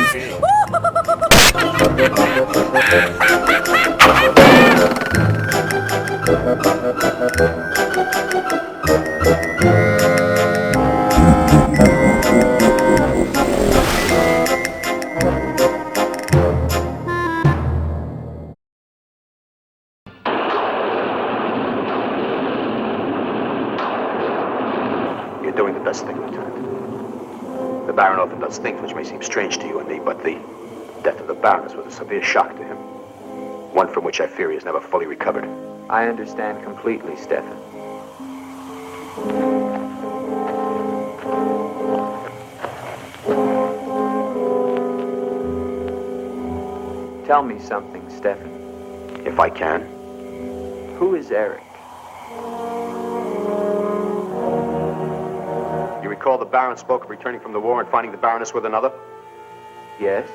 Speaker 18: doing the best thing, Lieutenant. The Baron often does things which may seem strange to you and me, but the death of the Baroness was a severe shock to him. One from which I fear he has never fully recovered.
Speaker 5: I understand completely, Stefan. Tell me something, Stefan.
Speaker 18: If I can.
Speaker 5: Who is Eric?
Speaker 18: You recall the Baron spoke of returning from the war and finding the Baroness with another?
Speaker 5: Yes?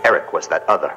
Speaker 18: Eric was that other.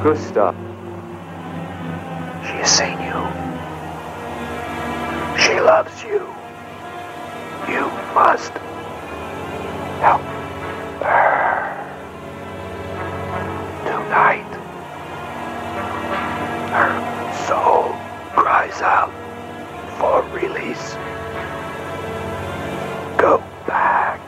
Speaker 5: Gustav.
Speaker 18: She has seen you. She loves you. You must help her. Tonight, her soul cries out for release. Go back.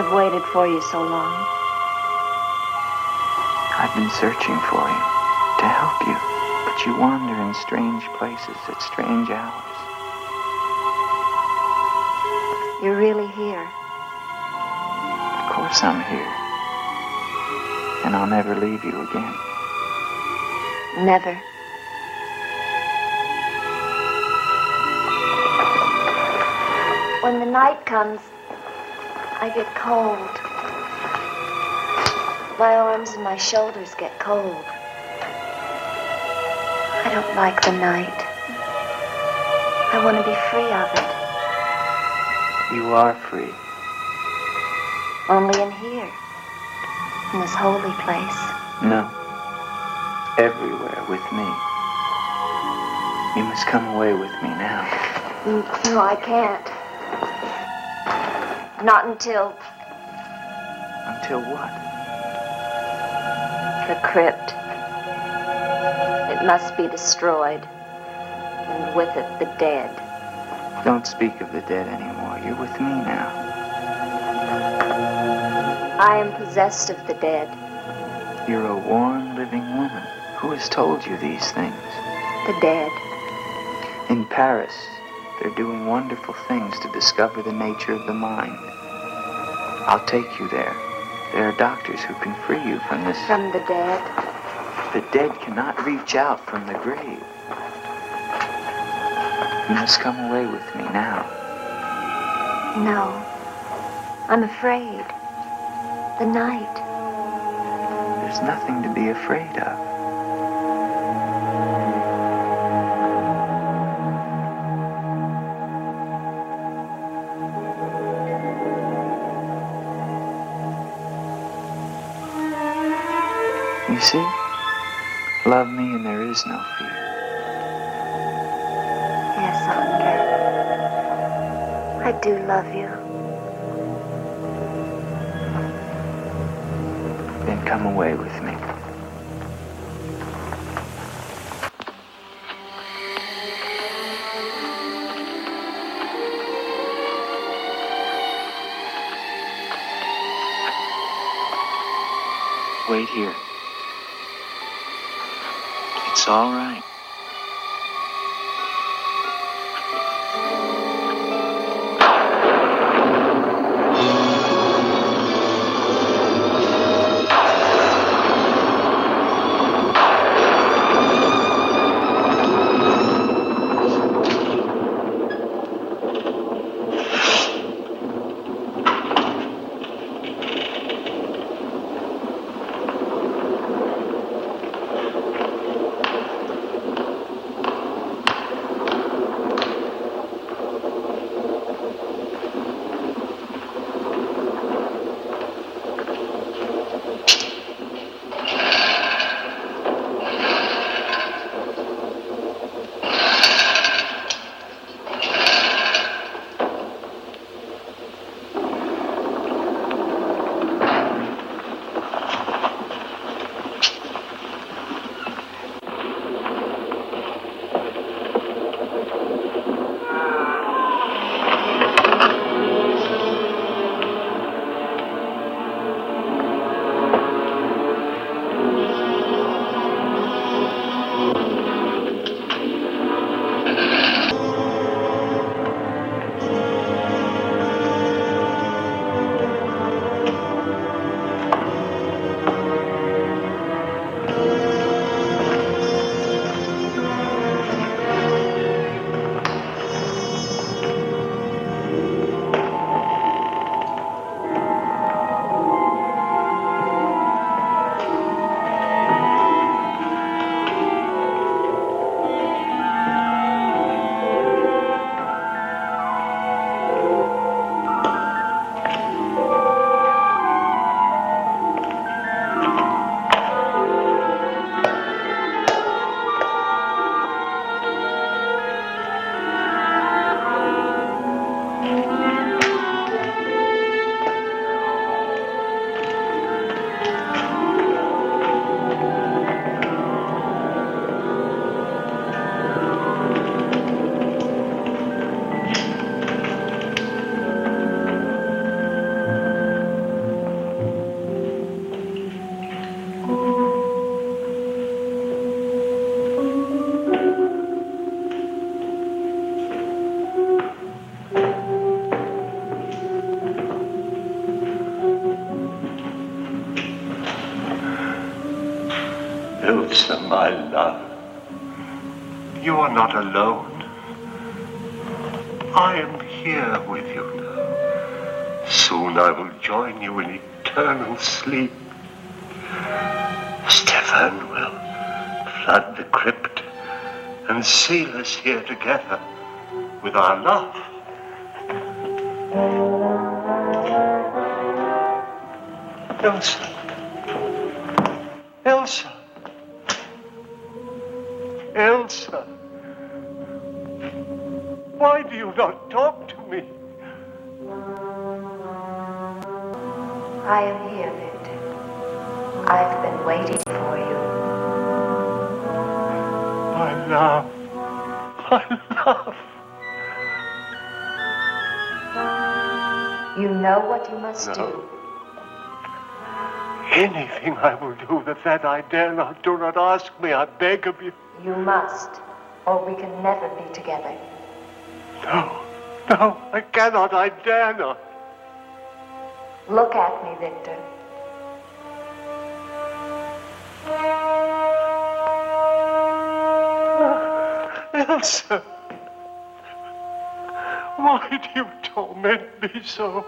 Speaker 6: I've waited for you so long.
Speaker 5: I've been searching for you, to help you, but you wander in strange places at strange hours.
Speaker 6: You're really here.
Speaker 5: Of course I'm here. And I'll never leave you again.
Speaker 6: Never. When the night comes, I get cold. My arms and my shoulders get cold. I don't like the night. I want to be free of it.
Speaker 5: You are free.
Speaker 6: Only in here. In this holy place.
Speaker 5: No. Everywhere with me. You must come away with me now.
Speaker 6: No, I can't. Not until...
Speaker 5: Until what?
Speaker 6: The crypt. It must be destroyed. And with it, the dead.
Speaker 5: Don't speak of the dead anymore. You're with me now.
Speaker 6: I am possessed of the dead.
Speaker 5: You're a warm, living woman. Who has told you these things?
Speaker 6: The dead.
Speaker 5: In Paris, they're doing wonderful things to discover the nature of the mind. I'll take you there. There are doctors who can free you from this...
Speaker 6: From the dead?
Speaker 5: The dead cannot reach out from the grave. You must come away with me now.
Speaker 6: No. I'm afraid. The night.
Speaker 5: There's nothing to be afraid of. You see? Love me and there is no fear.
Speaker 6: Yes, Andre. I do love you.
Speaker 5: Then come away with me. Wait here. It's all right.
Speaker 10: my love. You are not alone. I am here with you now. Soon I will join you in eternal sleep. Stefan will flood the crypt and seal us here together with our love. Elsa. Elsa. Elsa. Why do you not talk to me?
Speaker 20: I am here, Victor. I've been waiting for you.
Speaker 10: My love. My love.
Speaker 20: You know what you must do.
Speaker 10: Anything I will do that I dare not. Do not ask me, I beg of you.
Speaker 20: You must, or we can never be together.
Speaker 10: No, I cannot, I dare not.
Speaker 20: Look at me, Victor.
Speaker 10: Elsa, why do you torment me so?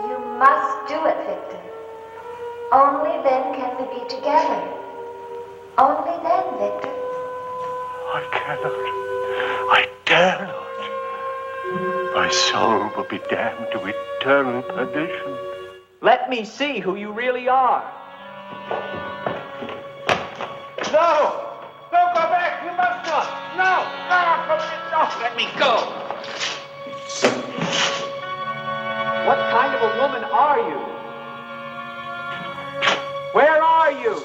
Speaker 20: You must do it, Victor. Only then can we be together. Only then, Victor.
Speaker 10: I cannot. I dare not. My soul will be damned to eternal perdition.
Speaker 21: Let me see who you really are.
Speaker 10: No! Don't go back! You must not! No! No!
Speaker 21: Let me go. What kind of a woman are you? Where are you?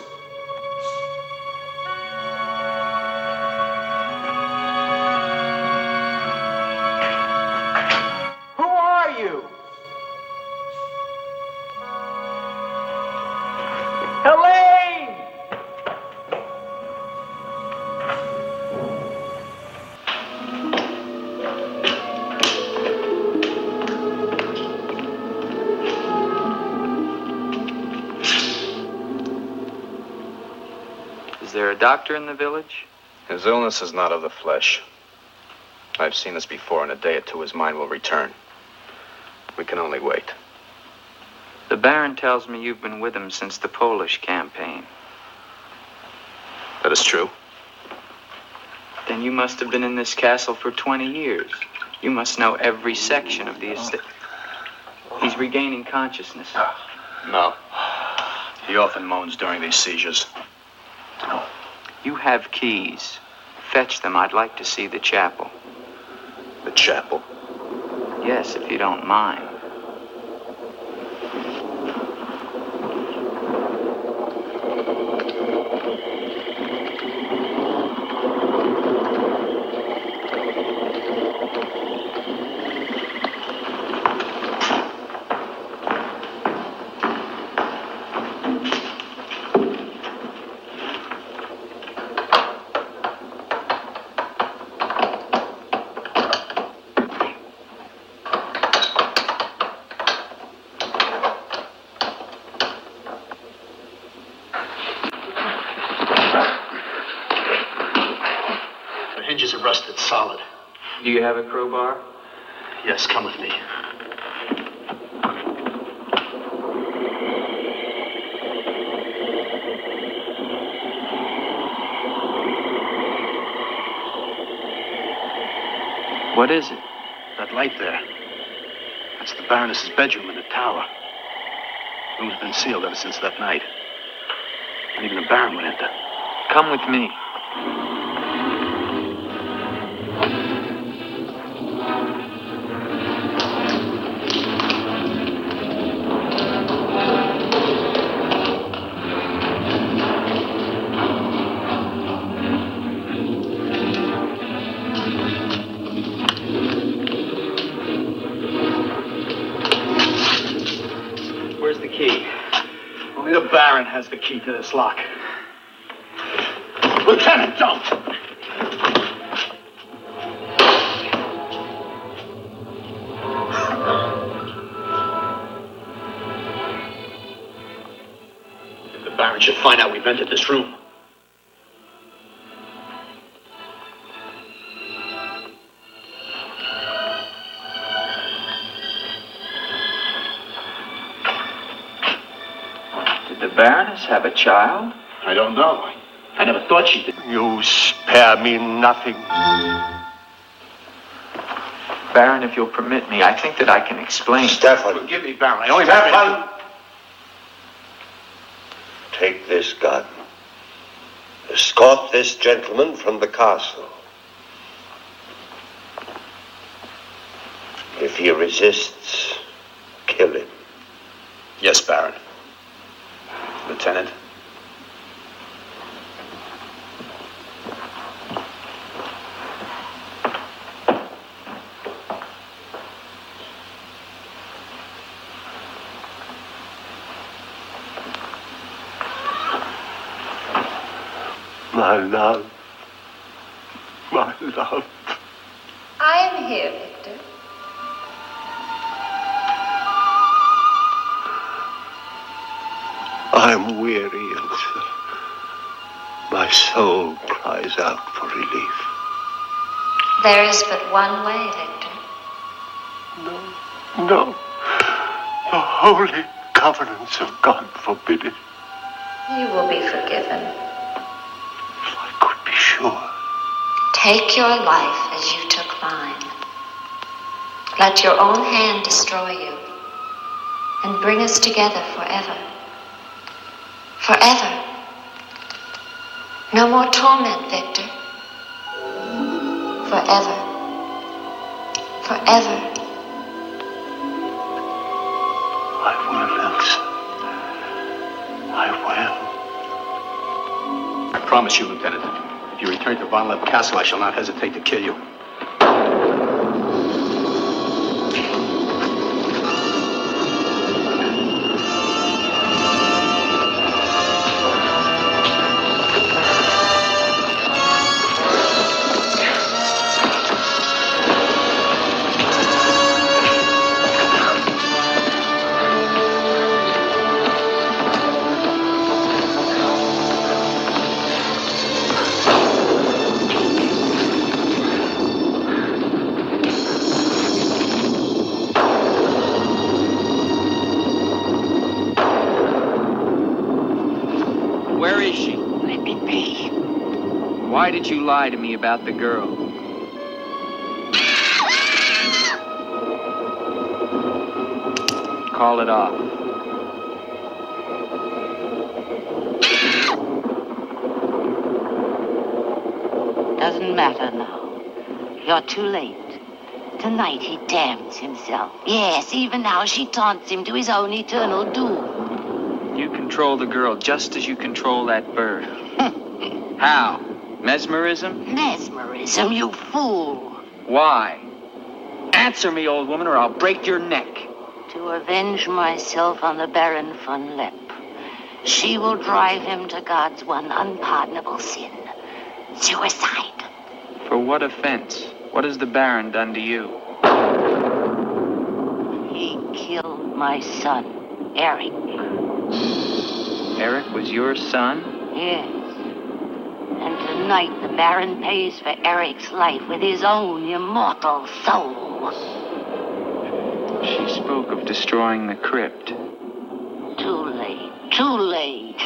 Speaker 21: Who are you? Helene!
Speaker 19: Is there a doctor in the village?
Speaker 17: His illness is not of the flesh. I've seen this before. In a day or two, his mind will return. We can only wait.
Speaker 19: The Baron tells me you've been with him since the Polish campaign.
Speaker 17: That is true.
Speaker 19: Then you must have been in this castle for 20 years. You must know every section of the estate. He's regaining consciousness.
Speaker 17: No. He often moans during these seizures.
Speaker 19: You have keys. Fetch them. I'd like to see the chapel.
Speaker 17: The chapel?
Speaker 19: Yes, if you don't mind.
Speaker 17: Hinges are rusted solid.
Speaker 19: Do you have a crowbar?
Speaker 17: Yes, come with me.
Speaker 19: What is it?
Speaker 17: That light there. That's the Baroness's bedroom in the tower. The room's been sealed ever since that night. And even the Baron would enter.
Speaker 19: Come with me.
Speaker 17: Where's the key? Only the Baron has the key to this lock. Lieutenant, don't! If the Baron should find out we've entered this room,
Speaker 19: Baroness have a child?
Speaker 17: I don't know. I never thought she did.
Speaker 10: You spare me nothing.
Speaker 19: Baron, if you'll permit me, I think that I can explain.
Speaker 10: Stefan.
Speaker 17: Forgive me, Baron. I only
Speaker 10: Stefan! Take this gun. Escort this gentleman from the castle. If he resists, kill him.
Speaker 17: Yes, Baron. Lieutenant.
Speaker 10: My love. My love.
Speaker 20: I am here, Victor.
Speaker 10: I'm weary, Ilsa. My soul cries out for relief.
Speaker 20: There is but one way, Victor.
Speaker 10: No. The holy covenants of God forbid it.
Speaker 20: You will be forgiven.
Speaker 10: If I could be sure.
Speaker 20: Take your life as you took mine. Let your own hand destroy you and bring us together forever. Forever. No more torment, Victor. Forever. Forever.
Speaker 10: I will, Elsa. I will.
Speaker 17: I promise you, Lieutenant. If you return to Von Lepp Castle, I shall not hesitate to kill you.
Speaker 19: Why did you lie to me about the girl? Call it off.
Speaker 7: Doesn't matter now. You're too late. Tonight he damns himself. Yes, even now she taunts him to his own eternal doom.
Speaker 19: You control the girl just as you control that bird. How? Mesmerism?
Speaker 7: Mesmerism, you fool.
Speaker 19: Why? Answer me, old woman, or I'll break your neck.
Speaker 7: To avenge myself on the Baron von Lepp. She will drive him to God's one unpardonable sin. Suicide.
Speaker 19: For what offense? What has the Baron done to you?
Speaker 7: He killed my son, Eric.
Speaker 19: Eric was your son?
Speaker 7: Yes. And tonight the Baron pays for Eric's life with his own immortal soul.
Speaker 19: She spoke of destroying the crypt.
Speaker 7: Too late. Too late.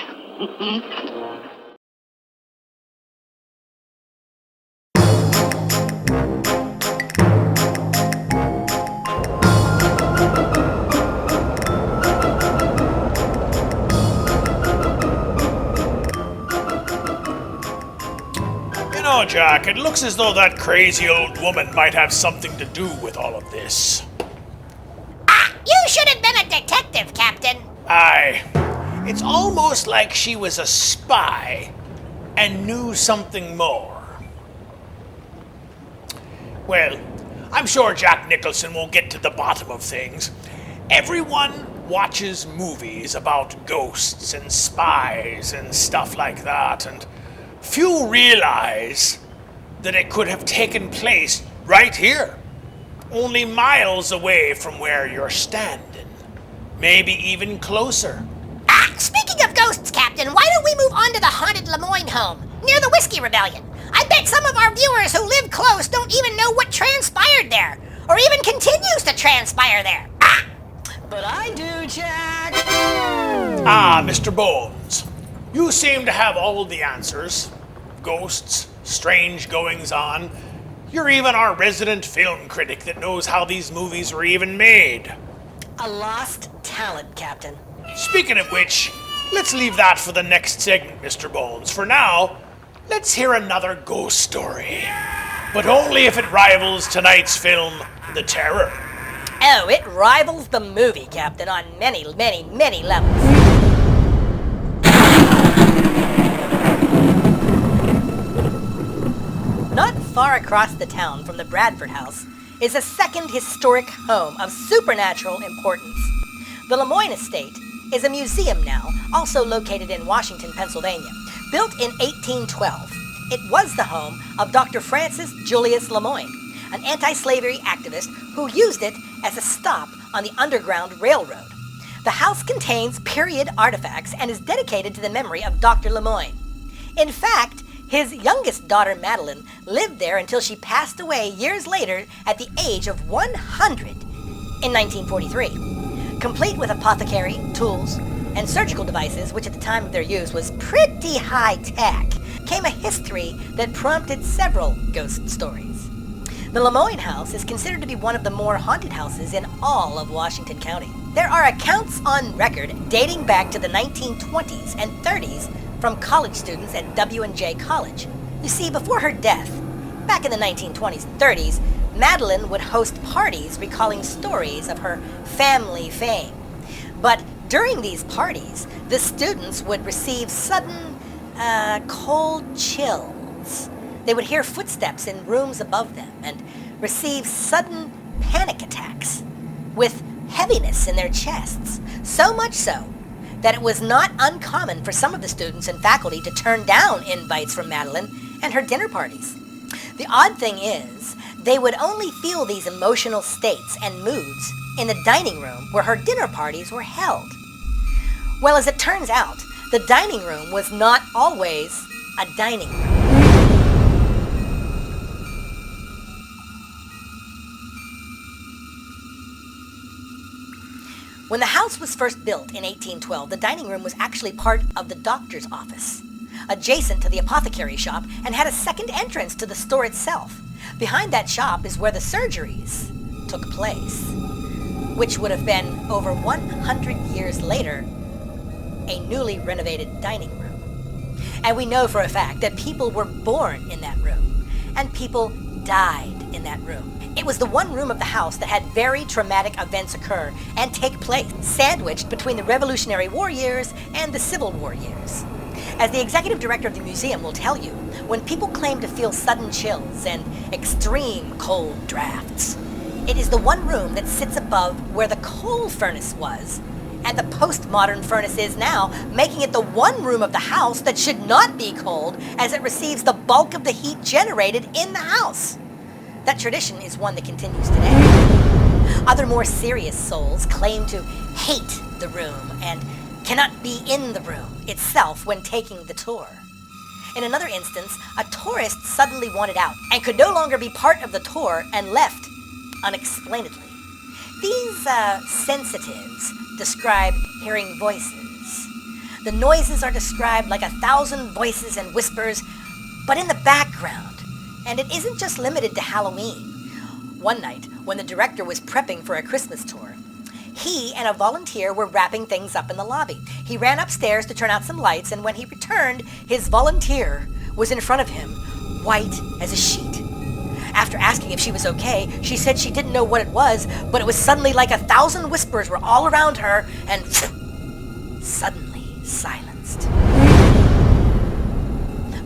Speaker 3: No, Jack, it looks as though that crazy old woman might have something to do with all of this.
Speaker 2: You should have been a detective, Captain.
Speaker 3: Aye. It's almost like she was a spy and knew something more. Well, I'm sure Jack Nicholson will get to the bottom of things. Everyone watches movies about ghosts and spies and stuff like that, and few realize that it could have taken place right here, only miles away from where you're standing. Maybe even closer.
Speaker 2: Speaking of ghosts, Captain, why don't we move on to the haunted Lemoyne home, near the Whiskey Rebellion? I bet some of our viewers who live close don't even know what transpired there, or even continues to transpire there.
Speaker 4: But I do, Jack.
Speaker 3: Ah, Mr. Bones, you seem to have all the answers. Ghosts, strange goings-on. You're even our resident film critic that knows how these movies were even made.
Speaker 4: A lost talent, Captain.
Speaker 3: Speaking of which, let's leave that for the next segment, Mr. Bones. For now, let's hear another ghost story. But only if it rivals tonight's film, The Terror.
Speaker 4: Oh, it rivals the movie, Captain, on many, many, many levels. Not far across the town from the Bradford House is a second historic home of supernatural importance. The Lemoyne Estate is a museum now, also located in Washington, Pennsylvania. Built in 1812, it was the home of Dr. Francis Julius Lemoyne, an anti-slavery activist who used it as a stop on the Underground Railroad. The house contains period artifacts and is dedicated to the memory of Dr. Lemoyne. In fact, his youngest daughter, Madeline, lived there until she passed away years later at the age of 100 in 1943. Complete with apothecary, tools, and surgical devices, which at the time of their use was pretty high-tech, came a history that prompted several ghost stories. The Lemoyne House is considered to be one of the more haunted houses in all of Washington County. There are accounts on record dating back to the 1920s and 30s from college students at W&J College. You see, before her death, back in the 1920s and 30s, Madeline would host parties recalling stories of her family fame. But during these parties, the students would receive sudden, cold chills. They would hear footsteps in rooms above them and receive sudden panic attacks with heaviness in their chests. So much so that it was not uncommon for some of the students and faculty to turn down invites from Madeline and her dinner parties. The odd thing is, they would only feel these emotional states and moods in the dining room where her dinner parties were held. Well, as it turns out, the dining room was not always a dining room. When the house was first built in 1812, the dining room was actually part of the doctor's office, adjacent to the apothecary shop, and had a second entrance to the store itself. Behind that shop is where the surgeries took place, which would have been over 100 years later, a newly renovated dining room. And we know for a fact that people were born in that room, and people died in that room. It was the one room of the house that had very traumatic events occur and take place, sandwiched between the Revolutionary War years and the Civil War years. As the executive director of the museum will tell you, when people claim to feel sudden chills and extreme cold drafts, it is the one room that sits above where the coal furnace was and the postmodern furnace is now, making it the one room of the house that should not be cold as it receives the bulk of the heat generated in the house. That tradition is one that continues today. Other more serious souls claim to hate the room and cannot be in the room itself when taking the tour. In another instance, a tourist suddenly wanted out and could no longer be part of the tour and left unexplainedly. These sensitives describe hearing voices. The noises are described like 1,000 voices and whispers, but in the background. And it isn't just limited to Halloween. One night, when the director was prepping for a Christmas tour, he and a volunteer were wrapping things up in the lobby. He ran upstairs to turn out some lights, and when he returned, his volunteer was in front of him, white as a sheet. After asking if she was okay, she said she didn't know what it was, but it was suddenly like 1,000 whispers were all around her and suddenly silenced.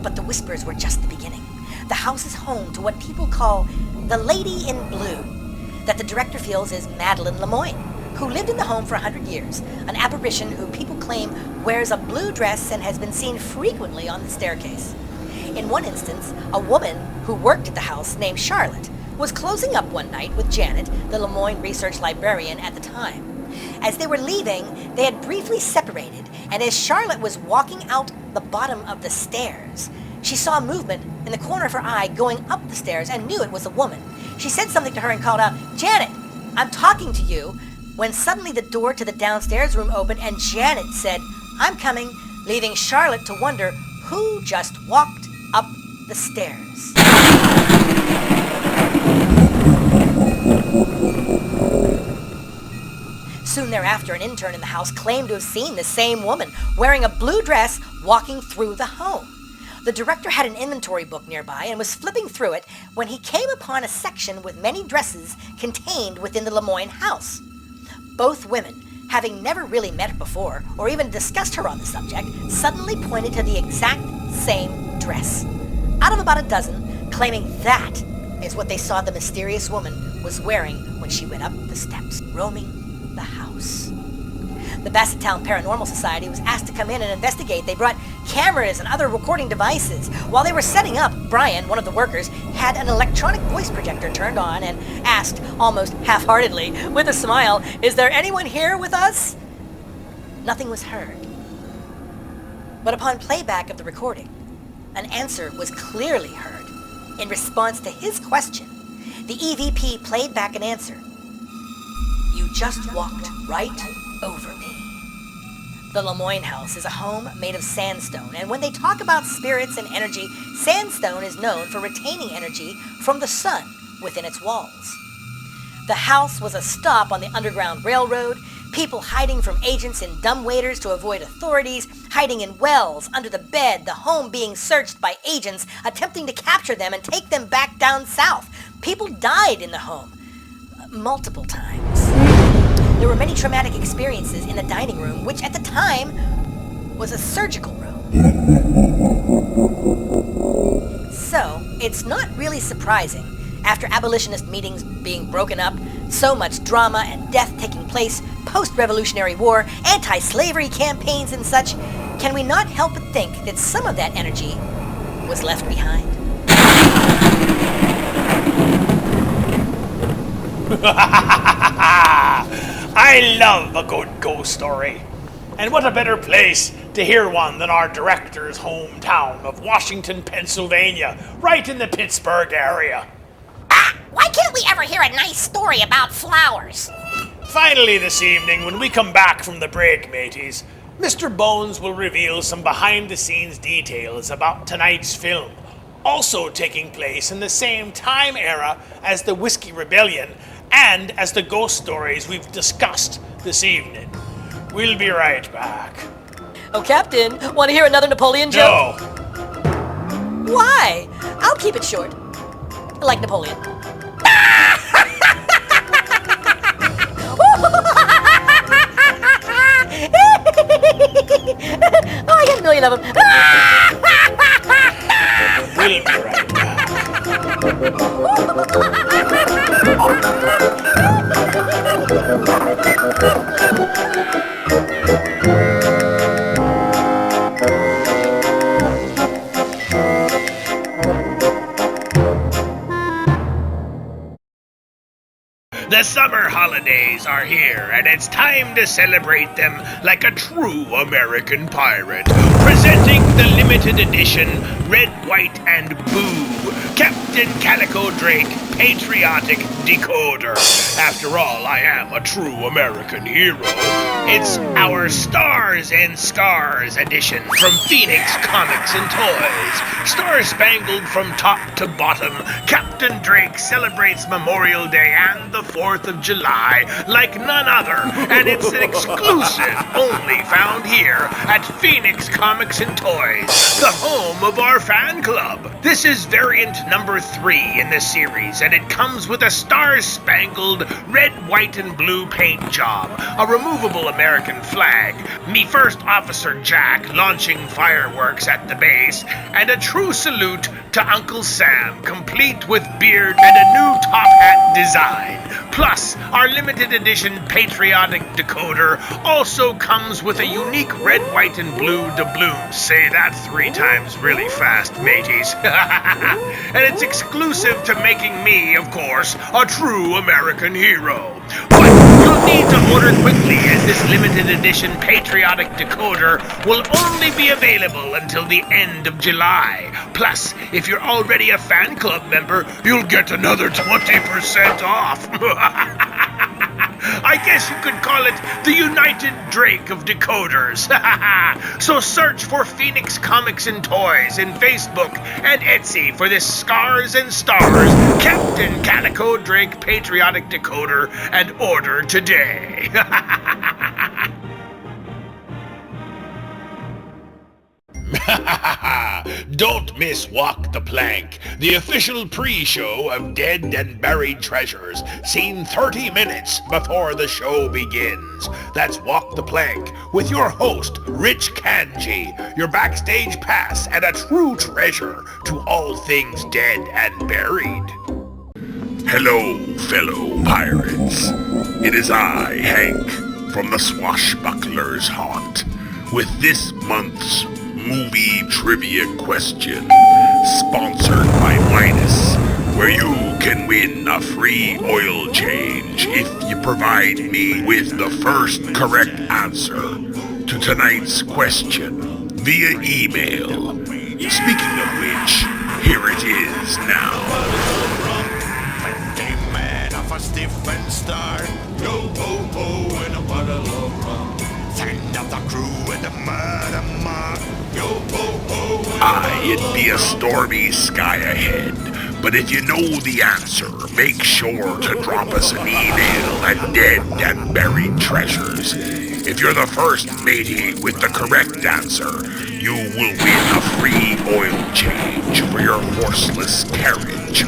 Speaker 4: But the whispers were just the beginning. The house is home to what people call the Lady in Blue, that the director feels is Madeline Lemoyne, who lived in the home for 100 years, an apparition who people claim wears a blue dress and has been seen frequently on the staircase. In one instance, a woman who worked at the house named Charlotte was closing up one night with Janet, the Lemoyne research librarian at the time. As they were leaving, they had briefly separated, and as Charlotte was walking out the bottom of the stairs, she saw movement in the corner of her eye going up the stairs and knew it was a woman. She said something to her and called out, "Janet, I'm talking to you." when suddenly the door to the downstairs room opened and Janet said, "I'm coming," leaving Charlotte to wonder who just walked up the stairs. Soon thereafter, an intern in the house claimed to have seen the same woman wearing a blue dress walking through the home. The director had an inventory book nearby and was flipping through it when he came upon a section with many dresses contained within the Lemoyne house. Both women, having never really met before or even discussed her on the subject, suddenly pointed to the exact same dress. Out of about a dozen, claiming that is what they saw the mysterious woman was wearing when she went up the steps, roaming the house. The Bassetttown Paranormal Society was asked to come in and investigate. They brought cameras and other recording devices. While they were setting up, Brian, one of the workers, had an electronic voice projector turned on and asked, almost half-heartedly, with a smile, "Is there anyone here with us?" Nothing was heard. But upon playback of the recording, an answer was clearly heard. In response to his question, the EVP played back an answer. "You just walked right over me." The Lemoyne house is a home made of sandstone, and when they talk about spirits and energy, sandstone is known for retaining energy from the sun within its walls. The house was a stop on the Underground Railroad, people hiding from agents in dumbwaiters to avoid authorities, hiding in wells, under the bed, the home being searched by agents attempting to capture them and take them back down south. People died in the home multiple times. There were many traumatic experiences in the dining room, which at the time was a surgical room. So, it's not really surprising, after abolitionist meetings being broken up, so much drama and death taking place, post-Revolutionary War, anti-slavery campaigns and such, can we not help but think that some of that energy was left behind?
Speaker 3: I love a good ghost story. And what a better place to hear one than our director's hometown of Washington, Pennsylvania, right in the Pittsburgh area.
Speaker 2: Why can't we ever hear a nice story about flowers?
Speaker 3: Finally this evening, when we come back from the break, mateys, Mr. Bones will reveal some behind-the-scenes details about tonight's film, also taking place in the same time era as the Whiskey Rebellion and as the ghost stories we've discussed this evening. We'll be right back.
Speaker 4: Oh, Captain, want to hear another Napoleon joke?
Speaker 3: No.
Speaker 4: Why? I'll keep it short. Like Napoleon. Oh, I got a million of them.
Speaker 3: We'll be right back.
Speaker 12: The summer holidays are here, and it's time to celebrate them like a true American pirate. Presenting the limited edition Red, White, and Blue Captain Calico Drake Patriotic Decoder. After all, I am a true American hero. It's our Stars and Scars edition from Phoenix Comics and Toys. Star-spangled from top to bottom, Captain Drake celebrates Memorial Day and the 4th of July like none other, and it's an exclusive only found here at Phoenix Comics and Toys, the home of our fan club. This is variant number 3 in the series, and it comes with a star-spangled red, white, and blue paint job, a removable American flag, me First Officer Jack launching fireworks at the base, and a true salute to Uncle Sam, complete with beard and a new top hat design. Plus, our limited edition patriotic decoder also comes with a unique red, white, and blue doubloon. Say that 3 times really fast, mateys. And it's exclusive to making me, of course, a true American hero. But you'll need to order quickly, as this limited edition patriotic decoder will only be available until the end of July. Plus, if you're already a fan club member, you'll get another 20% off. I guess you could call it the United Drake of decoders. So search for Phoenix Comics and Toys in Facebook and Etsy for this Scars and Stars Captain Calico Drake patriotic decoder and order today. Don't miss Walk the Plank, the official pre-show of Dead and Buried Treasures, seen 30 minutes before the show begins. That's Walk the Plank, with your host, Rich Kanji, your backstage pass and a true treasure to all things dead and buried. Hello, fellow pirates. It is I, Hank, from the Swashbuckler's Haunt, with this month's movie trivia question, sponsored by Midas, where you can win a free oil change if you provide me with the first correct answer to tonight's question via email. Speaking of which, here it is now.
Speaker 11: A stiff and star, yo ho ho, and a bottle of rum. Send up the crew and the murder mark, yo ho ho.
Speaker 12: Aye, it'd be a stormy sky ahead, but if you know the answer, make sure to drop us an email at Dead and Buried Treasures. If you're the first matey with the correct answer, you will win a free oil change for your horseless carriage,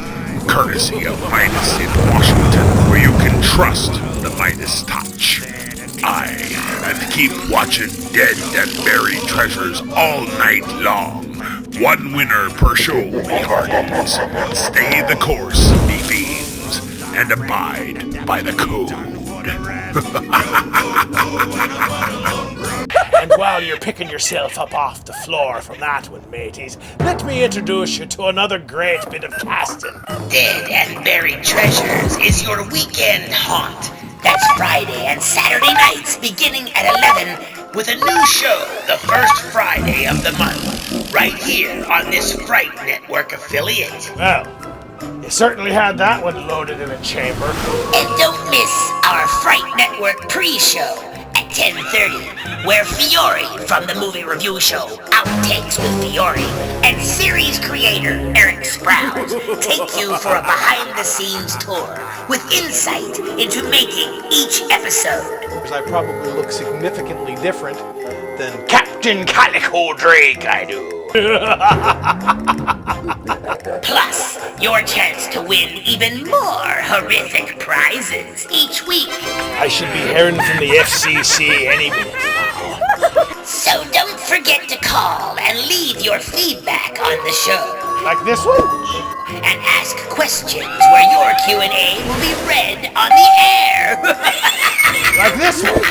Speaker 12: courtesy of Midas in Washington, where you can trust the Midas touch. Aye, and keep watching Dead and Buried Treasures all night long. One winner per show, me hearties. Stay the course, me fiends, and abide by the code.
Speaker 3: And while you're picking yourself up off the floor from that one, mateys, let me introduce you to another great bit of casting.
Speaker 1: Dead and Buried Treasures is your weekend haunt. That's Friday and Saturday nights beginning at 11 with a new show the first Friday of the month, right here on this Fright Network affiliate.
Speaker 3: Well, you certainly had that one loaded in a chamber.
Speaker 1: And don't miss our Fright Network pre-show at 10:30, where Fiore from the movie review show Outtakes with Fiore and series creator Eric Sprouse take you for a behind-the-scenes tour with insight into making each episode.
Speaker 3: Because I probably look significantly different than Captain Calico Drake I do.
Speaker 1: Plus, your chance to win even more horrific prizes each week.
Speaker 3: I should be hearing from the FCC any minute now.
Speaker 1: So don't forget to call and leave your feedback on the show.
Speaker 3: Like this one?
Speaker 1: And ask questions where your Q&A will be read on the air.
Speaker 3: Like this one?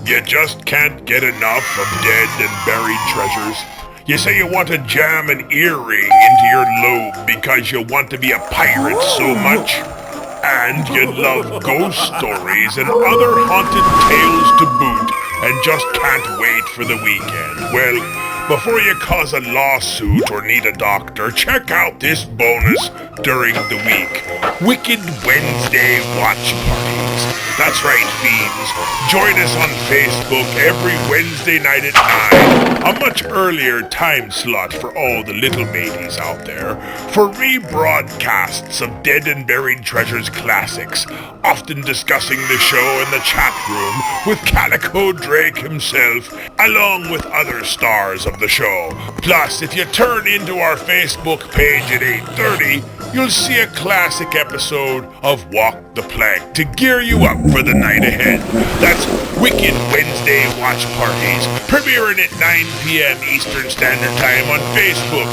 Speaker 12: You just can't get enough of Dead and Buried Treasures. You say you want to jam an earring into your lobe because you want to be a pirate so much? And you love ghost stories and other haunted tales to boot and just can't wait for the weekend. Well, before you cause a lawsuit or need a doctor, check out this bonus during the week. Wicked Wednesday Watch Parties. That's right, fiends. Join us on Facebook every Wednesday night at 9, a much earlier time slot for all the little mateys out there, for rebroadcasts of Dead and Buried Treasures classics, often discussing the show in the chat room with Calico Drake himself, along with other stars of the show. Plus, if you turn into our Facebook page at 8:30, you'll see a classic episode of Walk the Plank to gear you up for the night ahead. That's Wicked Wednesday Watch Parties, premiering at 9 p.m. Eastern Standard Time on Facebook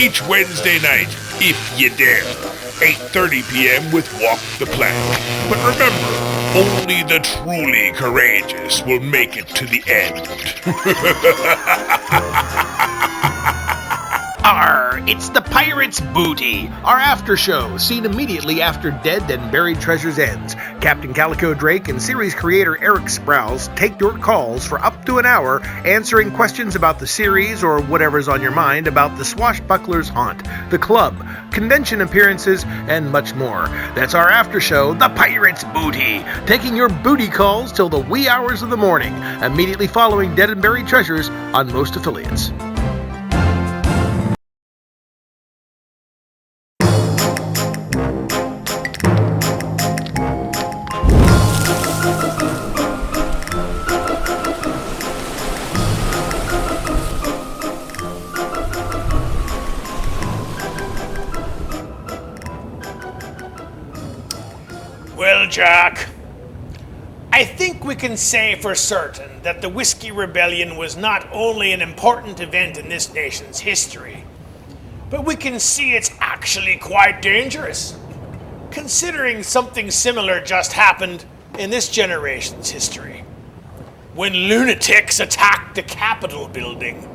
Speaker 12: each Wednesday night, if you dare. 8:30 p.m. with Walk the Plank. But remember, only the truly courageous will make it to the end.
Speaker 13: Arr, it's the Pirate's Booty, our after show, seen immediately after Dead and Buried Treasures ends. Captain Calico Drake and series creator Eric Sprouse take your calls for up to an hour, answering questions about the series or whatever's on your mind about the swashbuckler's haunt, the club, convention appearances, and much more. That's our after show, the Pirate's Booty, taking your booty calls till the wee hours of the morning, immediately following Dead and Buried Treasures on most affiliates.
Speaker 3: Well, Jack, I think we can say for certain that the Whiskey Rebellion was not only an important event in this nation's history, but we can see it's actually quite dangerous, considering something similar just happened in this generation's history, when lunatics attacked the Capitol building.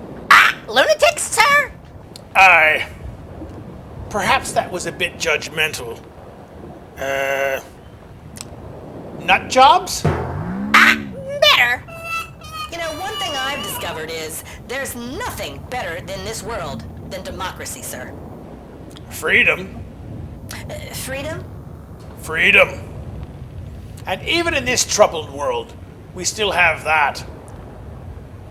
Speaker 2: Lunatics, sir?
Speaker 3: Aye. Perhaps that was a bit judgmental. Nut jobs?
Speaker 2: Better.
Speaker 4: You know, one thing I've discovered is there's nothing better than this world than democracy, sir.
Speaker 3: Freedom?
Speaker 4: Freedom?
Speaker 3: Freedom. And even in this troubled world, we still have that.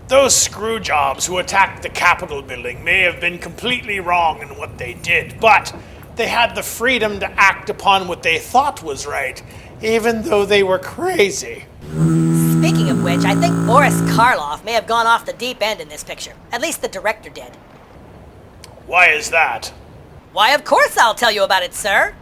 Speaker 3: Those screwjobs who attacked the Capitol building may have been completely wrong in what they did, but they had the freedom to act upon what they thought was right, even though they were crazy.
Speaker 4: Speaking of which, I think Boris Karloff may have gone off the deep end in this picture. At least the director did.
Speaker 3: Why is that?
Speaker 4: Why, of course I'll tell you about it, sir.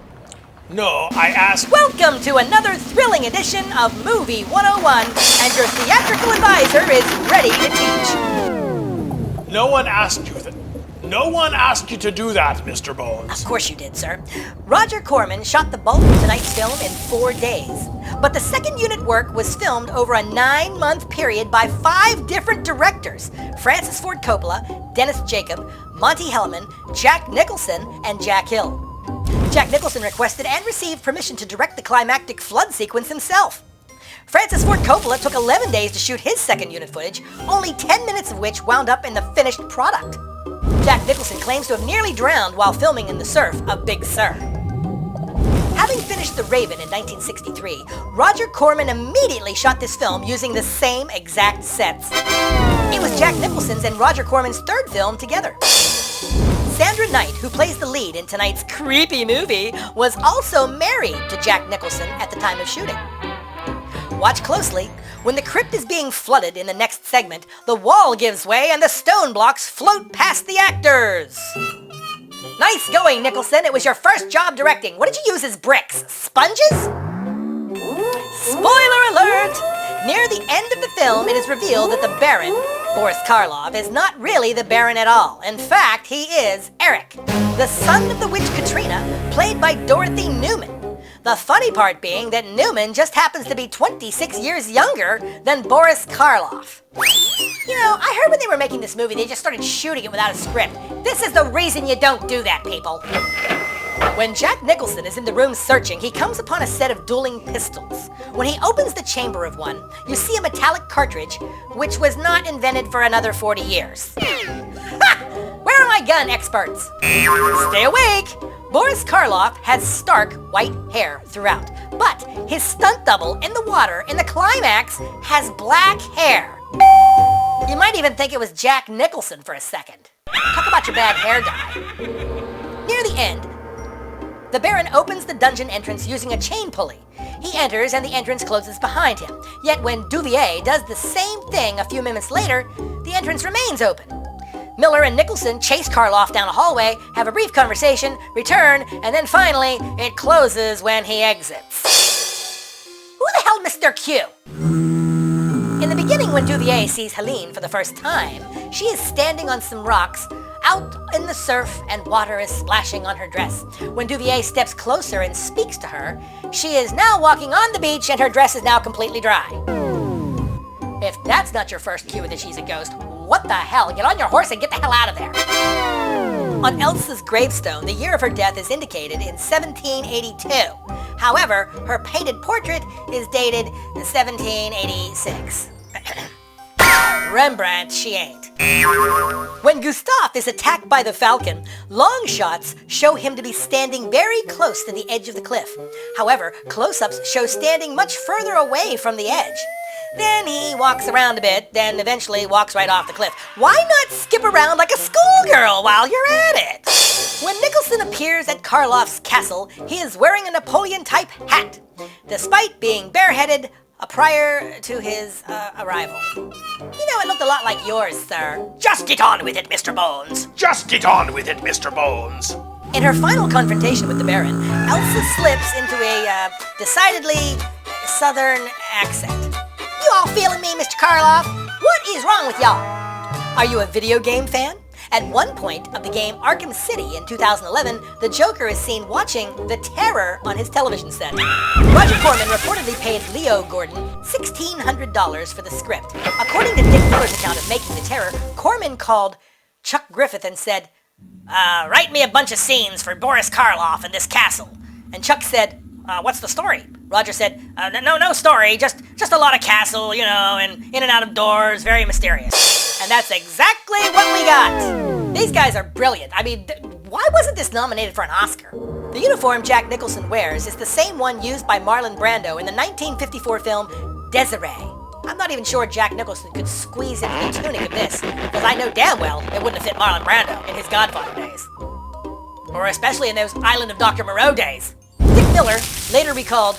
Speaker 3: No, I asked...
Speaker 4: Welcome to another thrilling edition of Movie 101, and your theatrical advisor is ready to teach.
Speaker 3: No one asked you that. No one asked you to do that, Mr. Bones.
Speaker 4: Of course you did, sir. Roger Corman shot the bulk of tonight's film in 4 days. But the second unit work was filmed over a 9-month period by 5 different directors: Francis Ford Coppola, Dennis Jacob, Monty Hellman, Jack Nicholson, and Jack Hill. Jack Nicholson requested and received permission to direct the climactic flood sequence himself. Francis Ford Coppola took 11 days to shoot his second unit footage, only 10 minutes of which wound up in the finished product. Jack Nicholson claims to have nearly drowned while filming in the surf of Big Sur. Having finished The Raven in 1963, Roger Corman immediately shot this film using the same exact sets. It was Jack Nicholson's and Roger Corman's third film together. Sandra Knight, who plays the lead in tonight's creepy movie, was also married to Jack Nicholson at the time of shooting. Watch closely. When the crypt is being flooded in the next segment, the wall gives way and the stone blocks float past the actors. Nice going, Nicholson. It was your first job directing. What did you use as bricks? Sponges? Spoiler alert! Near the end of the film, it is revealed that the Baron, Boris Karloff, is not really the Baron at all. In fact, he is Eric, the son of the witch Katrina, played by Dorothy Newman. The funny part being that Newman just happens to be 26 years younger than Boris Karloff. You know, I heard when they were making this movie, they just started shooting it without a script. This is the reason you don't do that, people. When Jack Nicholson is in the room searching, he comes upon a set of dueling pistols. When he opens the chamber of one, you see a metallic cartridge, which was not invented for another 40 years. Ha! Where are my gun experts? Stay awake! Boris Karloff has stark white hair throughout, but his stunt double in the water in the climax has black hair. You might even think it was Jack Nicholson for a second. Talk about your bad hair dye. Near the end, the Baron opens the dungeon entrance using a chain pulley. He enters and the entrance closes behind him. Yet when Duvier does the same thing a few minutes later, the entrance remains open. Miller and Nicholson chase Karloff down a hallway, have a brief conversation, return, and then finally, it closes when he exits. Who the hell missed their cue? In the beginning, when Duvier sees Helene for the first time, she is standing on some rocks out in the surf and water is splashing on her dress. When Duvier steps closer and speaks to her, she is now walking on the beach and her dress is now completely dry. If that's not your first cue that she's a ghost, what the hell? Get on your horse and get the hell out of there. On Elsa's gravestone, the year of her death is indicated in 1782. However, her painted portrait is dated 1786. Rembrandt she ain't. When Gustav is attacked by the Falcon, long shots show him to be standing very close to the edge of the cliff. However, close-ups show standing much further away from the edge. Then he walks around a bit, then eventually walks right off the cliff. Why not skip around like a schoolgirl while you're at it? When Nicholson appears at Karloff's castle, he is wearing a Napoleon-type hat, despite being bareheaded prior to his arrival. You know, it looked a lot like yours, sir.
Speaker 1: Just get on with it, Mr. Bones.
Speaker 3: Just get on with it, Mr. Bones.
Speaker 4: In her final confrontation with the Baron, Elsa slips into a decidedly southern accent. You all feeling me, Mr. Karloff? What is wrong with y'all? Are you a video game fan? At one point of the game Arkham City in 2011, the Joker is seen watching The Terror on his television set. Roger Corman reportedly paid Leo Gordon $1,600 for the script. According to Dick Miller's account of making The Terror, Corman called Chuck Griffith and said, write me a bunch of scenes for Boris Karloff in this castle. And Chuck said, what's the story? Roger said, no story, just a lot of castle, you know, and in and out of doors, very mysterious. And that's exactly what we got. These guys are brilliant. I mean, why wasn't this nominated for an Oscar? The uniform Jack Nicholson wears is the same one used by Marlon Brando in the 1954 film Desiree. I'm not even sure Jack Nicholson could squeeze into the tunic of this, because I know damn well it wouldn't have fit Marlon Brando in his Godfather days. Or especially in those Island of Dr. Moreau days. Dick Miller later recalled,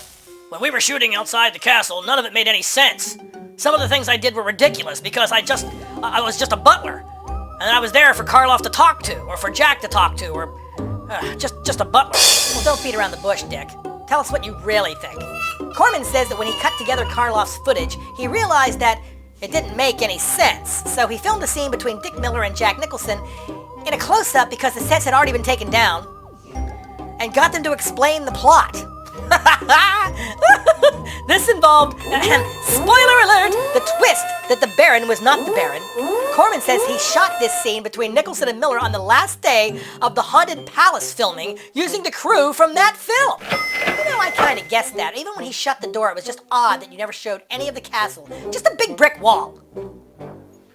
Speaker 4: when we were shooting outside the castle, none of it made any sense. Some of the things I did were ridiculous because I was just a butler. And I was there for Karloff to talk to, or for Jack to talk to, or just a butler. Well, don't beat around the bush, Dick. Tell us what you really think. Corman says that when he cut together Karloff's footage, he realized that it didn't make any sense. So he filmed a scene between Dick Miller and Jack Nicholson in a close-up because the sets had already been taken down, and got them to explain the plot. This involved, spoiler alert, the twist that the Baron was not the Baron. Corman says he shot this scene between Nicholson and Miller on the last day of the Haunted Palace filming using the crew from that film. You know, I kind of guessed that. Even when he shut the door, it was just odd that you never showed any of the castle. Just a big brick wall.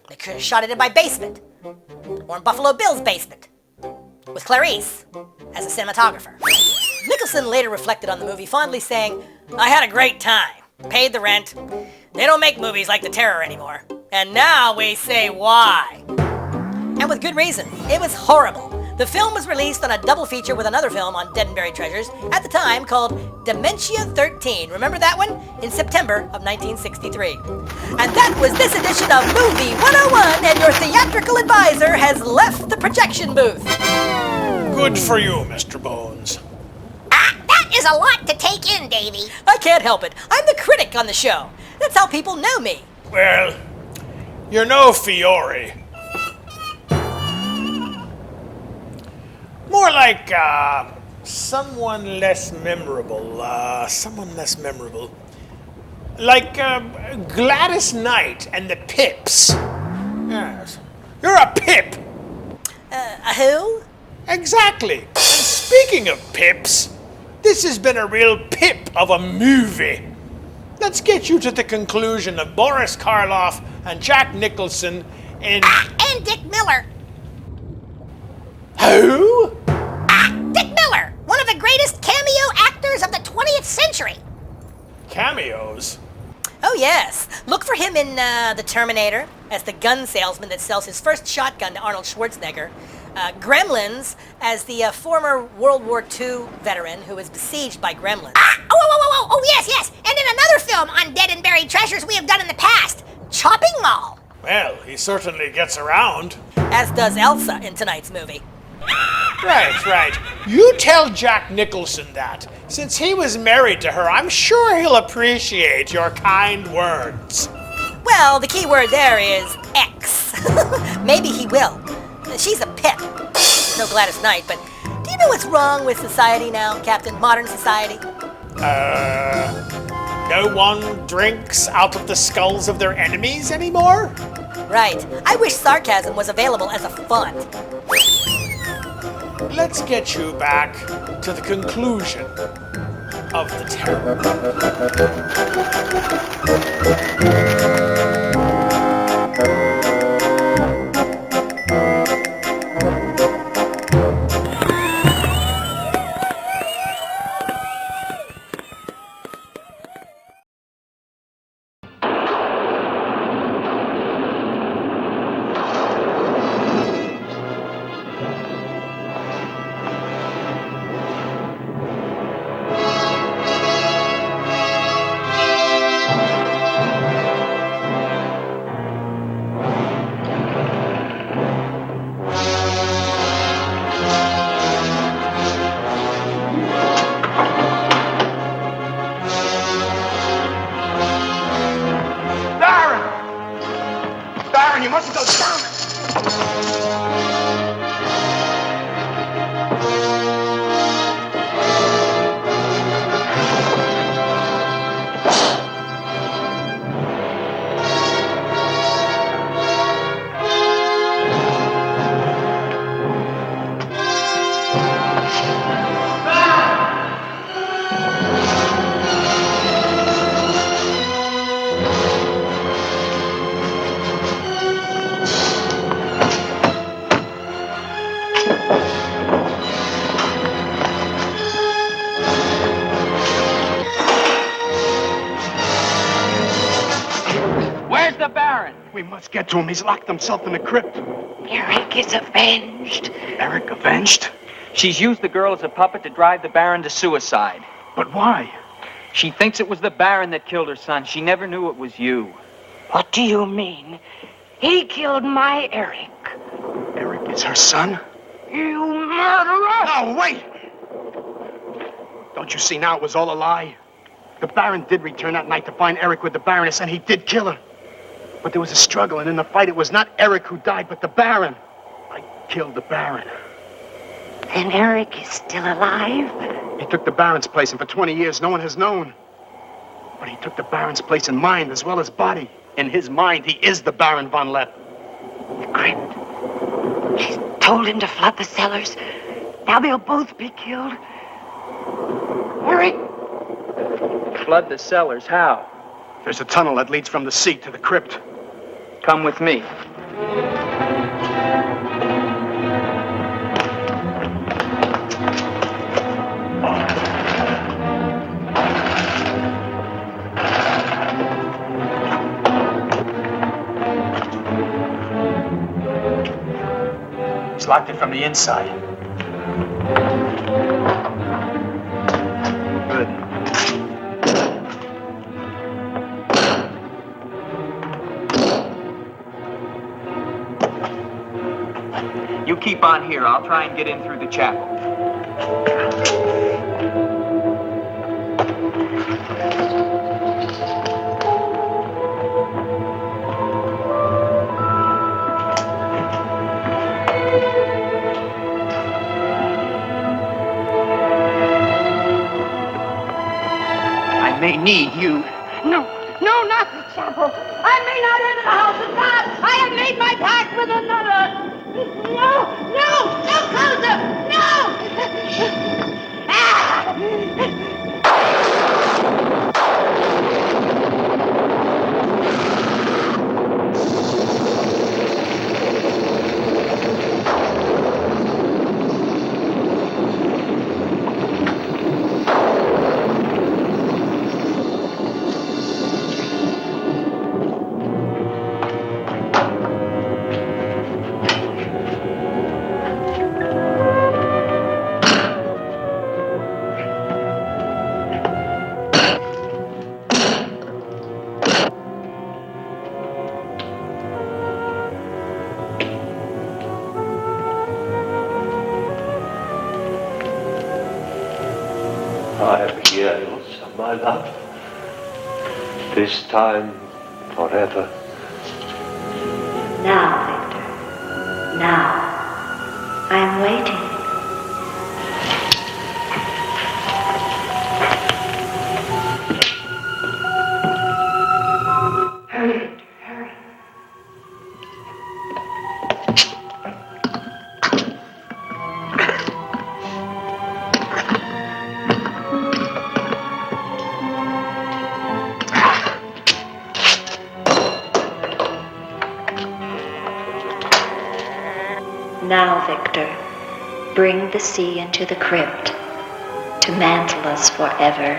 Speaker 4: They could have shot it in my basement. Or in Buffalo Bill's basement. With Clarice as a cinematographer. Nicholson later reflected on the movie, fondly saying, I had a great time, paid the rent. They don't make movies like The Terror anymore. And now we say why. And with good reason. It was horrible. The film was released on a double feature with another film on Dead and Buried Treasures, at the time called Dementia 13. Remember that one? In September of 1963. And that was this edition of Movie 101, and your theatrical advisor has left the projection booth.
Speaker 3: Good for you, Mr. Bones.
Speaker 2: That is a lot to take in, Davy.
Speaker 4: I can't help it. I'm the critic on the show. That's how people know me.
Speaker 3: Well, you're no Fiore. More like, someone less memorable. Like, Gladys Knight and the Pips. Yes. You're a Pip.
Speaker 4: Who?
Speaker 3: Exactly. And speaking of Pips, this has been a real pip of a movie. Let's get you to the conclusion of Boris Karloff and Jack Nicholson in...
Speaker 2: and Dick Miller.
Speaker 3: Who?
Speaker 2: Dick Miller, one of the greatest cameo actors of the 20th century.
Speaker 3: Cameos?
Speaker 4: Oh yes. Look for him in The Terminator as the gun salesman that sells his first shotgun to Arnold Schwarzenegger. Gremlins as the former World War II veteran who was besieged by gremlins.
Speaker 2: Oh, yes. And in another film on Dead and Buried Treasures we have done in the past, Chopping Mall.
Speaker 3: Well, he certainly gets around.
Speaker 4: As does Elsa in tonight's movie.
Speaker 3: Right. You tell Jack Nicholson that. Since he was married to her, I'm sure he'll appreciate your kind words.
Speaker 4: Well, the key word there is X. Maybe he will. She's a pip. No Gladys Knight, but do you know what's wrong with society now, Captain? Modern society?
Speaker 3: No one drinks out of the skulls of their enemies anymore?
Speaker 4: Right. I wish sarcasm was available as a font.
Speaker 3: let's get you back to the conclusion of the terror.
Speaker 8: Baron, you mustn't go down.
Speaker 21: Where's the Baron?
Speaker 17: We must get to him. He's locked himself in the crypt.
Speaker 21: Eric is avenged. Eric avenged? She's used the girl as a puppet to drive the Baron to suicide.
Speaker 17: But why?
Speaker 21: She thinks it was the Baron that killed her son. She never knew it was you.
Speaker 7: What do you mean? He killed my Eric.
Speaker 17: Eric is her son?
Speaker 7: You murderer!
Speaker 17: No, wait! Don't you see now it was all a lie? The Baron did return that night to find Eric with the Baroness, and he did kill her. But there was a struggle, and in the fight, it was not Eric who died, but the Baron. I killed the Baron.
Speaker 7: Then Eric is still alive?
Speaker 17: He took the Baron's place, and for 20 years, no one has known. But he took the Baron's place in mind as well as body. In his mind, he is the Baron von Lepp.
Speaker 7: The crypt. She's told him to flood the cellars. Now they'll both be killed. Eric!
Speaker 21: Flood the cellars? How?
Speaker 17: There's a tunnel that leads from the sea to the crypt.
Speaker 21: Come with me.
Speaker 17: He's locked it from the inside. Good.
Speaker 21: You keep on here. I'll try and get in through the chapel. I may need you.
Speaker 7: No, not the chapel. I may not enter the house of God. I have made my pact with another. No closer! No!
Speaker 10: I am here, my love. This time, forever.
Speaker 20: Now, Victor. Now. I'm waiting.
Speaker 7: Hurry, Victor, hurry.
Speaker 20: bring the sea into the crypt, to mantle us forever.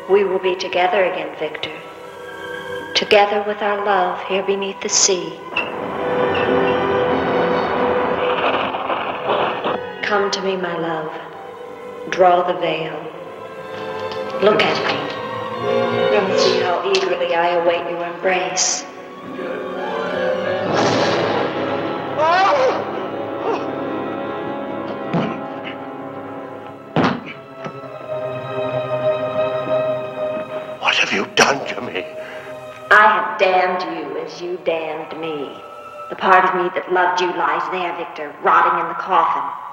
Speaker 20: We will be together again, Victor. Together with our love here beneath the sea. Come to me, my love. Draw the veil. Look at me. And see how eagerly I await your embrace.
Speaker 10: What have you done to me?
Speaker 20: I have damned you as you damned me. The part of me that loved you lies there, Victor, rotting in the coffin.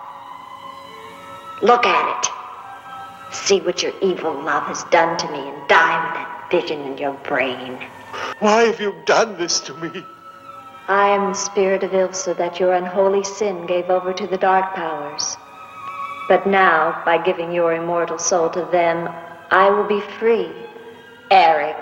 Speaker 20: Look at it. See what your evil love has done to me and die with that vision in your brain.
Speaker 10: Why have you done this to me?
Speaker 20: I am the spirit of Ilsa that your unholy sin gave over to the dark powers. But now, by giving your immortal soul to them, I will be free. Eric.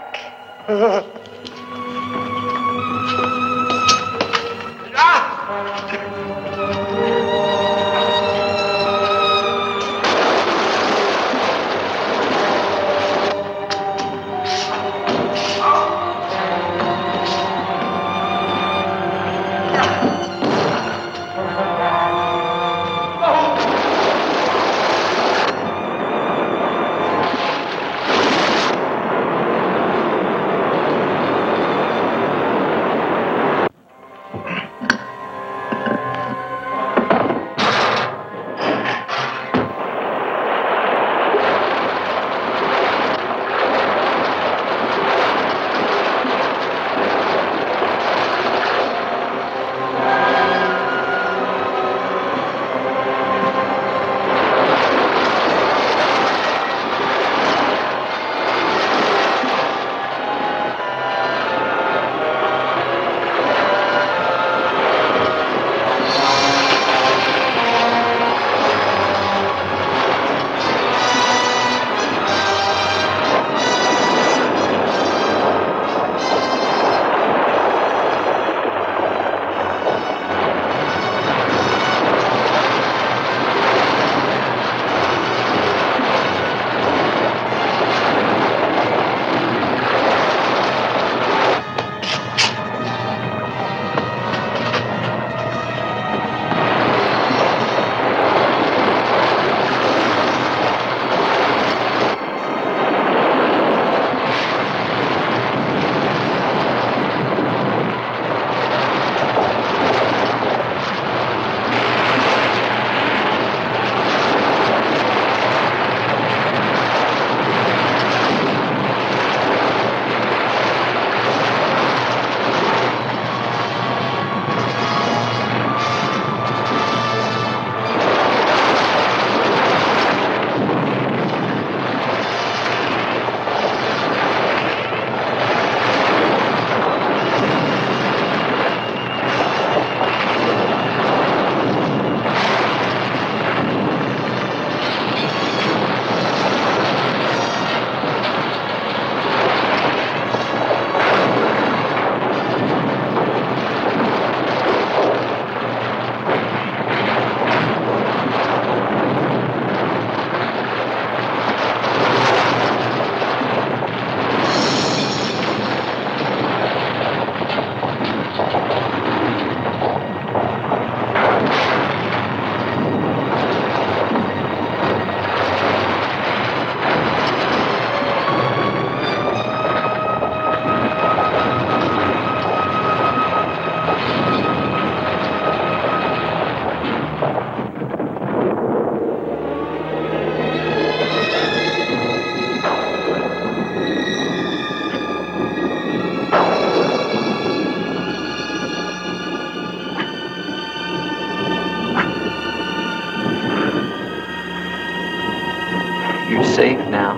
Speaker 19: safe now.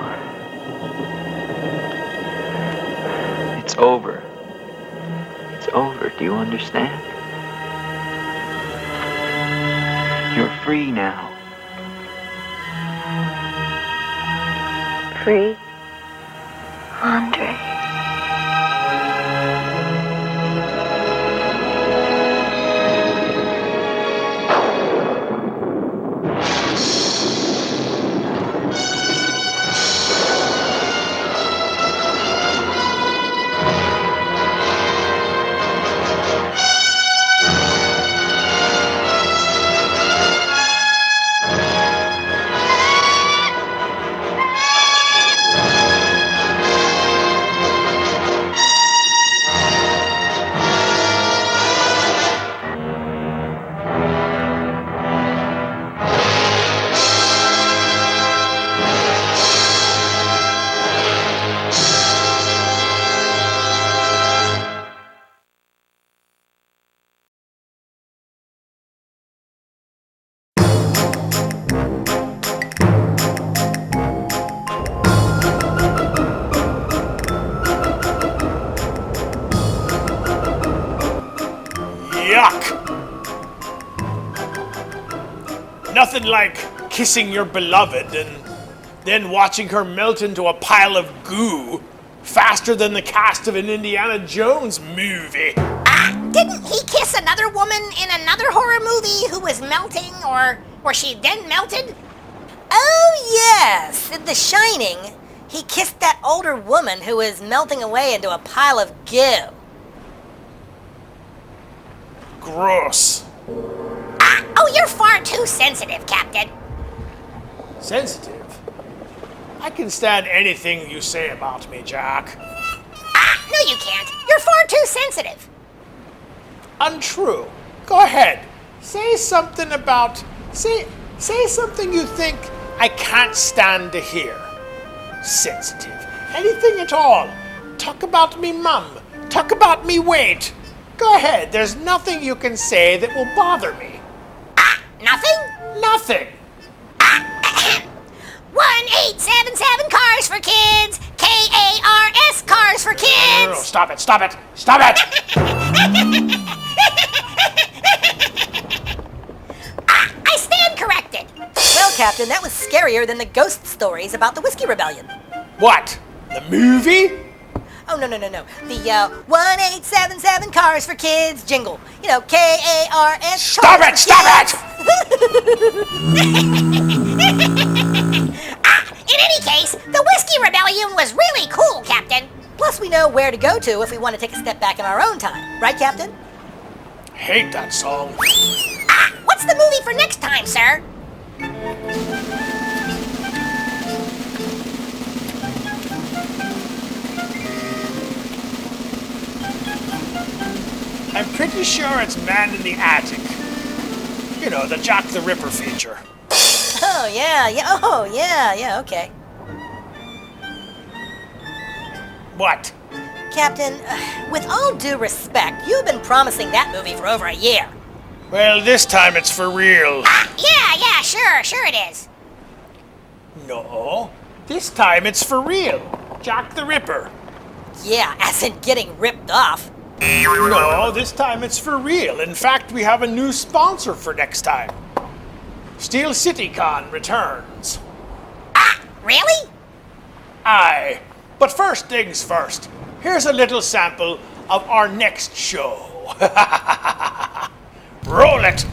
Speaker 19: It's over. It's over. Do you understand? You're free now.
Speaker 20: Free? Andre.
Speaker 3: Nothing like kissing your beloved and then watching her melt into a pile of goo faster than the cast of an Indiana Jones movie.
Speaker 2: Didn't he kiss another woman in another horror movie who was melting, or she then melted?
Speaker 4: Oh, yes. In The Shining, he kissed that older woman who was melting away into a pile of goo.
Speaker 3: Gross.
Speaker 2: Oh, you're far too sensitive, Captain.
Speaker 3: Sensitive? I can stand anything you say about me, Jack.
Speaker 2: No, you can't. You're far too sensitive.
Speaker 3: Untrue. Go ahead. Say something about... Say something you think I can't stand to hear. Sensitive. Anything at all. Talk about me mum. Talk about me weight. Go ahead. There's nothing you can say that will bother me.
Speaker 2: Nothing?
Speaker 3: Nothing.
Speaker 2: 1877 Cars for Kids. KARS Cars for Kids.
Speaker 3: No, stop it. Stop it. Stop it.
Speaker 2: I stand corrected.
Speaker 4: Well, Captain, that was scarier than the ghost stories about the Whiskey Rebellion.
Speaker 3: What? The movie?
Speaker 4: Oh, no. The 1877 Cars for Kids jingle. You know, KARS.
Speaker 3: Stop it! Stop it!
Speaker 2: In any case, the Whiskey Rebellion was really cool, Captain.
Speaker 4: Plus, we know where to go to if we want to take a step back in our own time. Right, Captain?
Speaker 3: Hate that song.
Speaker 2: What's the movie for next time, sir?
Speaker 3: I'm pretty sure it's Man in the Attic. You know, the Jack the Ripper feature.
Speaker 4: Oh, yeah, okay.
Speaker 3: What?
Speaker 4: Captain, with all due respect, you've been promising that movie for over a year.
Speaker 3: Well, this time it's for real.
Speaker 2: Yeah, sure it is.
Speaker 3: No, this time it's for real. Jack the Ripper.
Speaker 4: Yeah, as in getting ripped off.
Speaker 3: No, this time it's for real. In fact, we have a new sponsor for next time. Steel City Con returns.
Speaker 2: Really?
Speaker 3: Aye. But first things first. Here's a little sample of our next show. Roll it!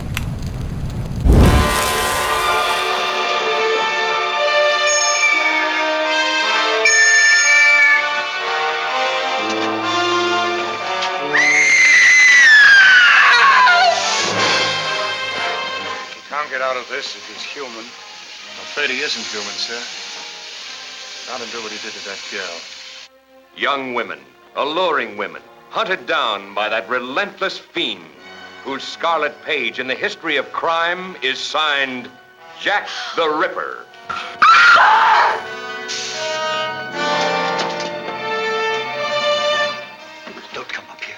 Speaker 9: Get out of this if he's human. I'm afraid he isn't human, sir. Not until what he did to that girl.
Speaker 22: Young women, alluring women, hunted down by that relentless fiend whose scarlet page in the history of crime is signed Jack the Ripper.
Speaker 9: Don't come up here.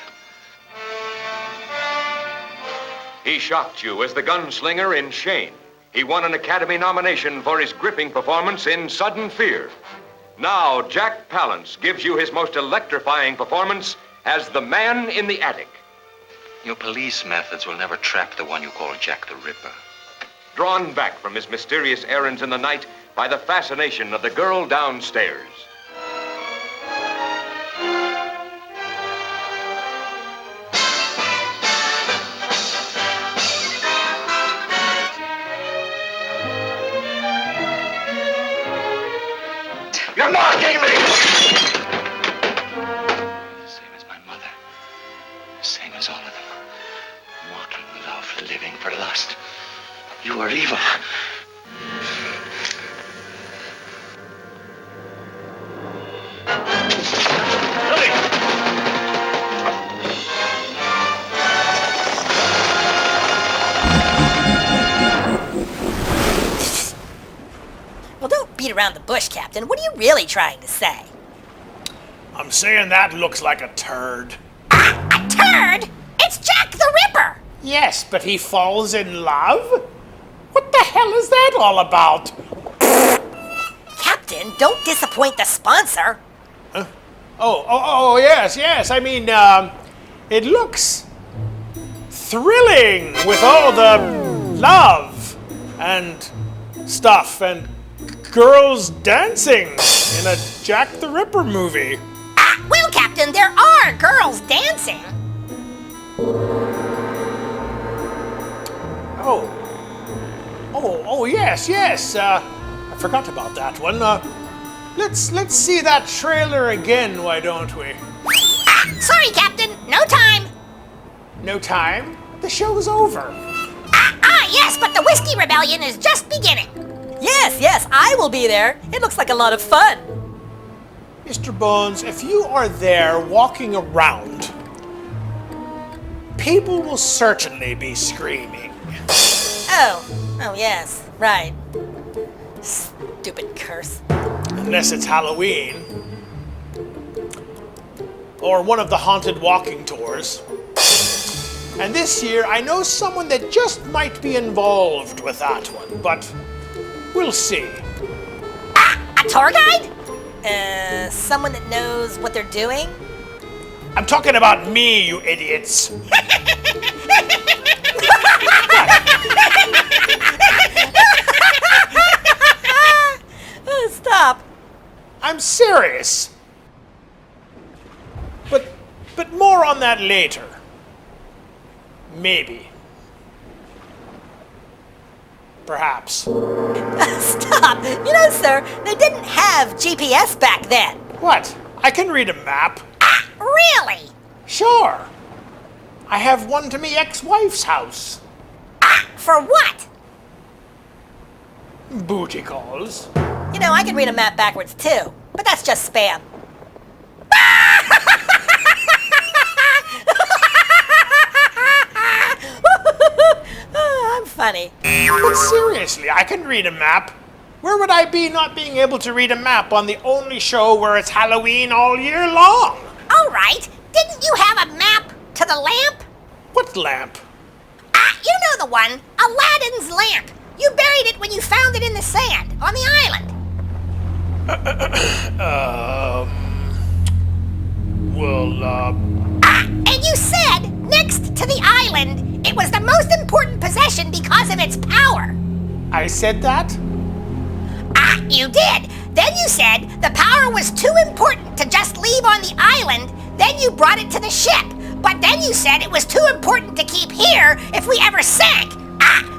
Speaker 22: He shocked you as the gunslinger in Shane. He won an Academy nomination for his gripping performance in Sudden Fear. Now, Jack Palance gives you his most electrifying performance as the Man in the Attic.
Speaker 23: Your police methods will never trap the one you call Jack the Ripper.
Speaker 22: drawn back from his mysterious errands in the night by the fascination of the girl downstairs.
Speaker 10: You're mocking me!
Speaker 8: Same as my mother. Same as all of them. Mocking love, living for lust. You are evil.
Speaker 4: Well, don't beat around the bush, Captain. What are you really trying to say?
Speaker 3: I'm saying that looks like a turd.
Speaker 2: A turd? It's Jack the Ripper!
Speaker 3: Yes, but he falls in love? What the hell is that all about?
Speaker 4: Captain, don't disappoint the sponsor.
Speaker 3: Oh, yes. I mean, it looks thrilling with all the love and stuff and girls dancing in a Jack the Ripper movie.
Speaker 2: Well, Captain, there are girls dancing.
Speaker 3: Oh, yes. I forgot about that one. Let's see that trailer again, why don't we?
Speaker 2: Sorry, Captain, no time.
Speaker 3: No time? The show's over.
Speaker 2: Yes, but the Whiskey Rebellion is just beginning.
Speaker 4: Yes, I will be there. It looks like a lot of fun.
Speaker 3: Mr. Bones, if you are there walking around, people will certainly be screaming.
Speaker 4: Oh, yes, right. Stupid curse.
Speaker 3: Unless it's Halloween. Or one of the haunted walking tours. And this year, I know someone that just might be involved with that one, but we'll see.
Speaker 2: A tour guide?
Speaker 4: Someone that knows what they're doing?
Speaker 3: I'm talking about me, you idiots.
Speaker 4: Stop.
Speaker 3: I'm serious. But more on that later. Maybe. Perhaps.
Speaker 4: Stop. You know, sir, they didn't have GPS back then.
Speaker 3: What? I can read a map.
Speaker 2: Really?
Speaker 3: Sure. I have one to me ex-wife's house.
Speaker 2: For what?
Speaker 3: Booty calls.
Speaker 4: You know, I can read a map backwards too, but that's just spam. I'm funny.
Speaker 3: But seriously, I can read a map. Where would I be not being able to read a map on the only show where it's Halloween all year long?
Speaker 2: All right. Didn't you have a map to the lamp?
Speaker 3: What lamp?
Speaker 2: You know the one. Aladdin's lamp. You buried it when you found it in the sand on the island. And you said, next to the island, it was the most important possession because of its power.
Speaker 3: I said that?
Speaker 2: You did. Then you said the power was too important to just leave on the island. Then you brought it to the ship. But then you said it was too important to keep here if we ever sank.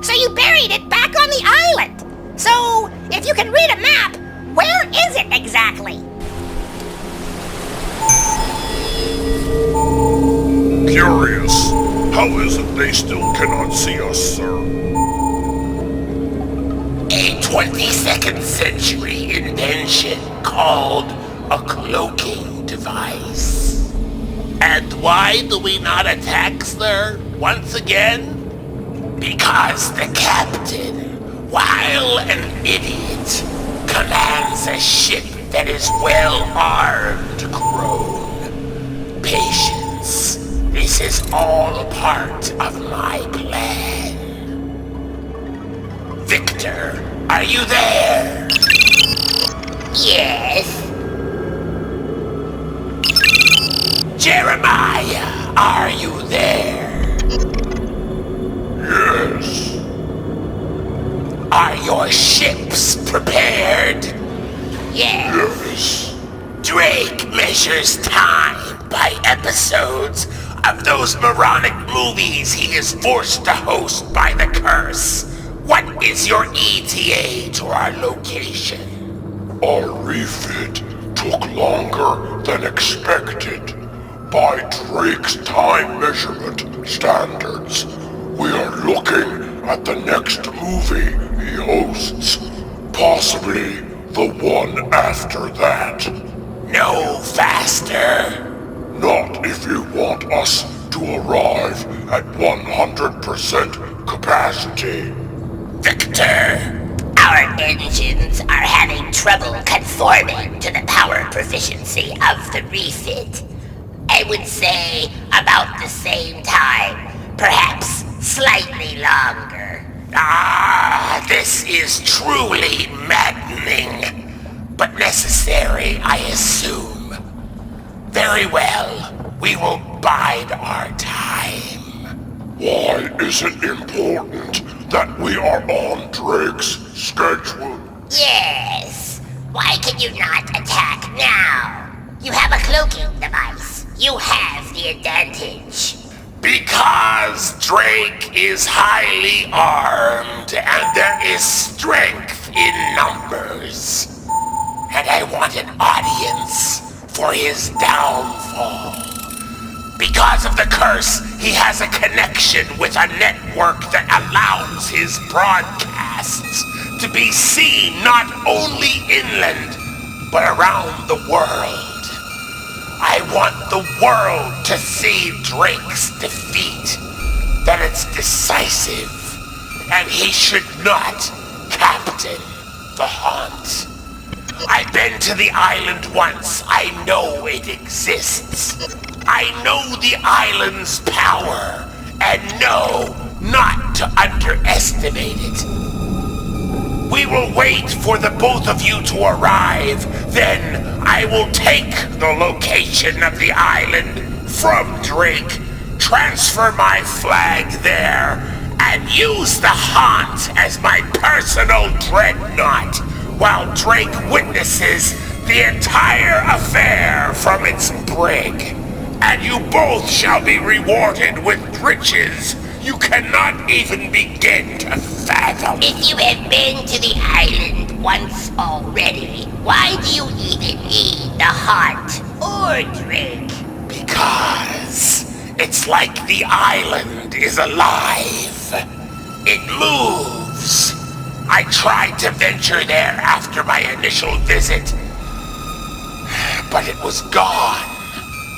Speaker 2: So you buried it back on the island. So, if you can read a map, where is it exactly?
Speaker 12: Curious. How is it they still cannot see us, sir?
Speaker 14: A 22nd century invention called a cloaking device. And why do we not attack, sir, once again? Because the captain, while an idiot, commands a ship that is well armed, crone. Patience. This is all a part of my plan. Victor, are you there? Yes. Jeremiah, are you there?
Speaker 12: Yes.
Speaker 14: Are your ships prepared?
Speaker 12: Yes.
Speaker 14: Drake measures time by episodes of those moronic movies he is forced to host by the curse. What is your ETA to our location?
Speaker 12: Our refit took longer than expected. By Drake's time measurement standards, we are looking at the next movie he hosts. Possibly the one after that.
Speaker 14: No faster.
Speaker 12: Not if you want us to arrive at 100% capacity.
Speaker 14: Victor!
Speaker 1: Our engines are having trouble conforming to the power proficiency of the refit. I would say about the same time, perhaps slightly longer.
Speaker 14: Ah, this is truly maddening, but necessary, I assume. Very well, we will bide our time.
Speaker 12: Why is it important that we are on Drake's schedule?
Speaker 1: Yes. Why can you not attack now? You have a cloaking device. You have the advantage.
Speaker 14: Because Drake is highly armed and there is strength in numbers. And I want an audience for his downfall. Because of the curse, he has a connection with a network that allows his broadcasts to be seen not only inland, but around the world. I want the world to see Drake's defeat, that it's decisive, and he should not captain the haunt. I've been to the island once. I know it exists. I know the island's power, and know not to underestimate it. We will wait for the both of you to arrive, then I will take the location of the island from Drake, transfer my flag there, and use the haunt as my personal dreadnought, while Drake witnesses the entire affair from its brig. And you both shall be rewarded with riches you cannot even begin to fathom.
Speaker 1: If you have been to the island once already, why do you even need the haunt or Drake?
Speaker 14: Because it's like the island is alive. It moves. I tried to venture there after my initial visit, but it was gone.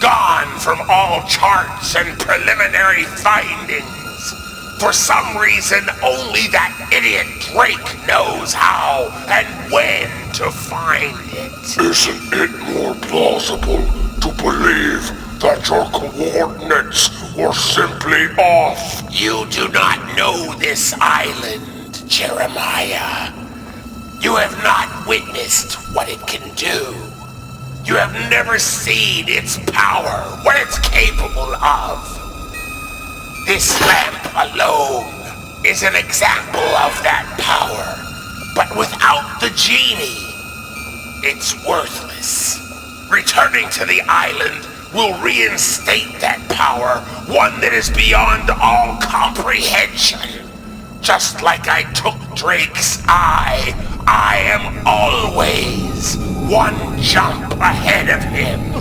Speaker 14: Gone from all charts and preliminary findings. For some reason, only that idiot Drake knows how and when to find it.
Speaker 12: Isn't it more plausible to believe that your coordinates were simply off?
Speaker 14: You do not know this island, Jeremiah. You have not witnessed what it can do. You have never seen its power, what it's capable of. This lamp alone is an example of that power. But without the genie, it's worthless. Returning to the island will reinstate that power, one that is beyond all comprehension. Just like I took Drake's eye, I am always one jump ahead of him.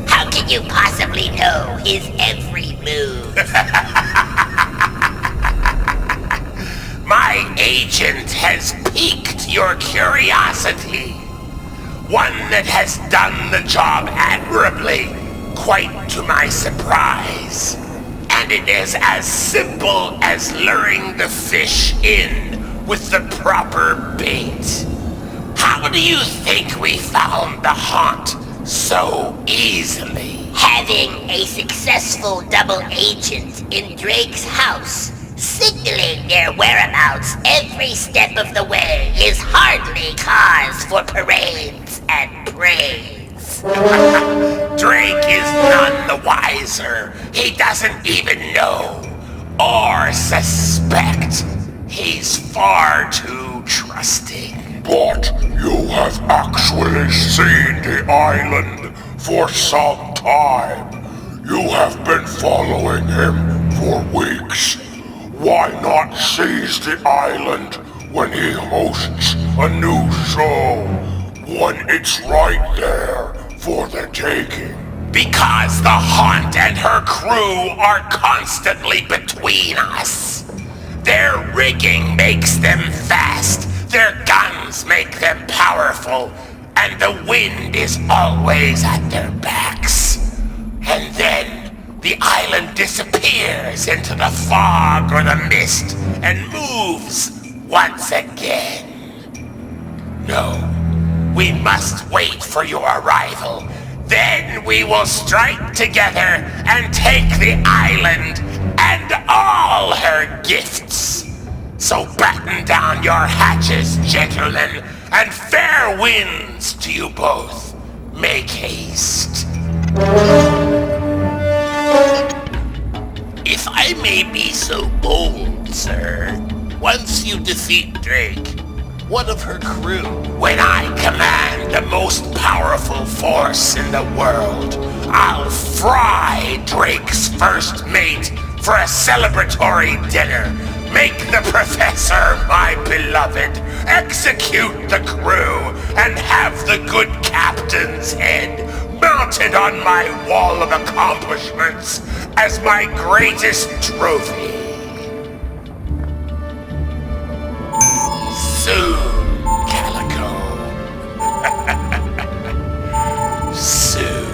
Speaker 1: How can you possibly know his every move?
Speaker 14: My agent has piqued your curiosity. One that has done the job admirably, quite to my surprise. And it is as simple as luring the fish in with the proper bait. How do you think we found the haunt so easily?
Speaker 1: Having a successful double agent in Drake's house, signaling their whereabouts every step of the way is hardly cause for parades and praise.
Speaker 14: Drake is none the wiser. He doesn't even know or suspect. He He's far too trusting.
Speaker 12: But you have actually seen the island for some time. You have been following him for weeks. Why not seize the island when he hosts a new show? When it's right there for the taking.
Speaker 14: Because the Haunt and her crew are constantly between us. Their rigging makes them fast, their guns make them powerful, and the wind is always at their backs. And then the island disappears into the fog or the mist and moves once again. No, we must wait for your arrival. Then we will strike together and take the island and all her gifts. So batten down your hatches, gentlemen, and fair winds to you both. Make haste. If I may be so bold, sir, once you defeat Drake, what of her crew? When I command the most powerful force in the world, I'll fry Drake's first mate for a celebratory dinner. Make the professor my beloved, execute the crew, and have the good captain's head mounted on my wall of accomplishments as my greatest trophy. Soon, Calico. Soon.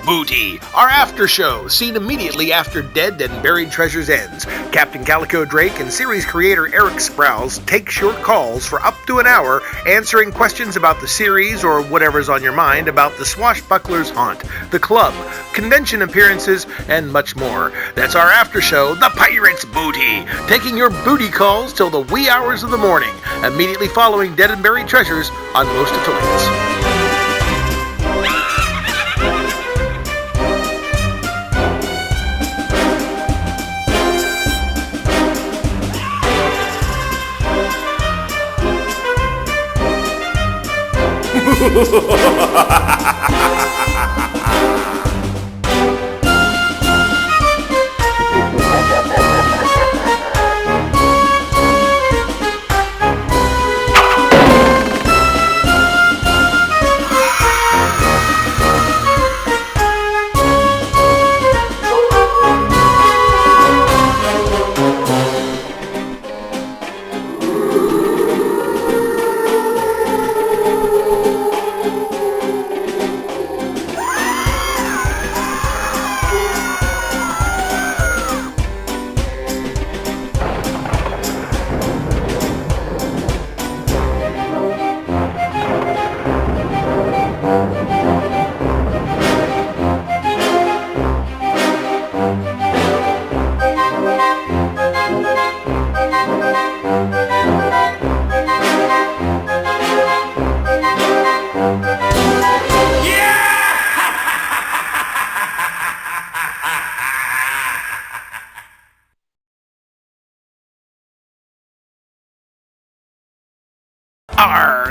Speaker 13: Booty, our after show, seen immediately after Dead and Buried Treasures ends. Captain Calico Drake and series creator Eric Sprouse take short calls for up to an hour, answering questions about the series or whatever's on your mind about the Swashbuckler's Haunt, the club, convention appearances, and much more. That's our after show, The Pirate's Booty, taking your booty calls till the wee hours of the morning, immediately following Dead and Buried Treasures on most affiliates.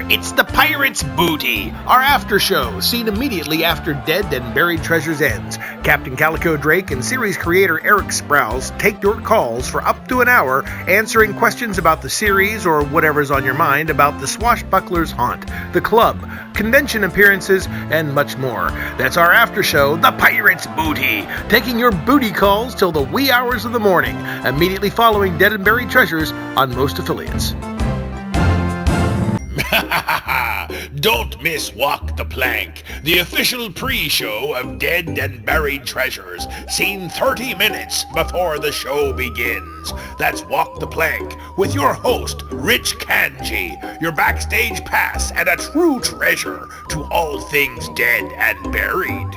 Speaker 13: It's The Pirate's Booty, our after show, seen immediately after Dead and Buried Treasures ends. Captain Calico Drake and series creator Eric Sprouse take your calls for up to an hour, answering questions about the series or whatever's on your mind about the Swashbuckler's Haunt, the club, convention appearances, and much more. That's our after show, The Pirate's Booty, taking your booty calls till the wee hours of the morning, immediately following Dead and Buried Treasures on most affiliates.
Speaker 12: Don't miss Walk the Plank, the official pre-show of Dead and Buried Treasures, seen 30 minutes before the show begins. That's Walk the Plank with your host, Rich Kanji, your backstage pass and a true treasure to all things dead and buried.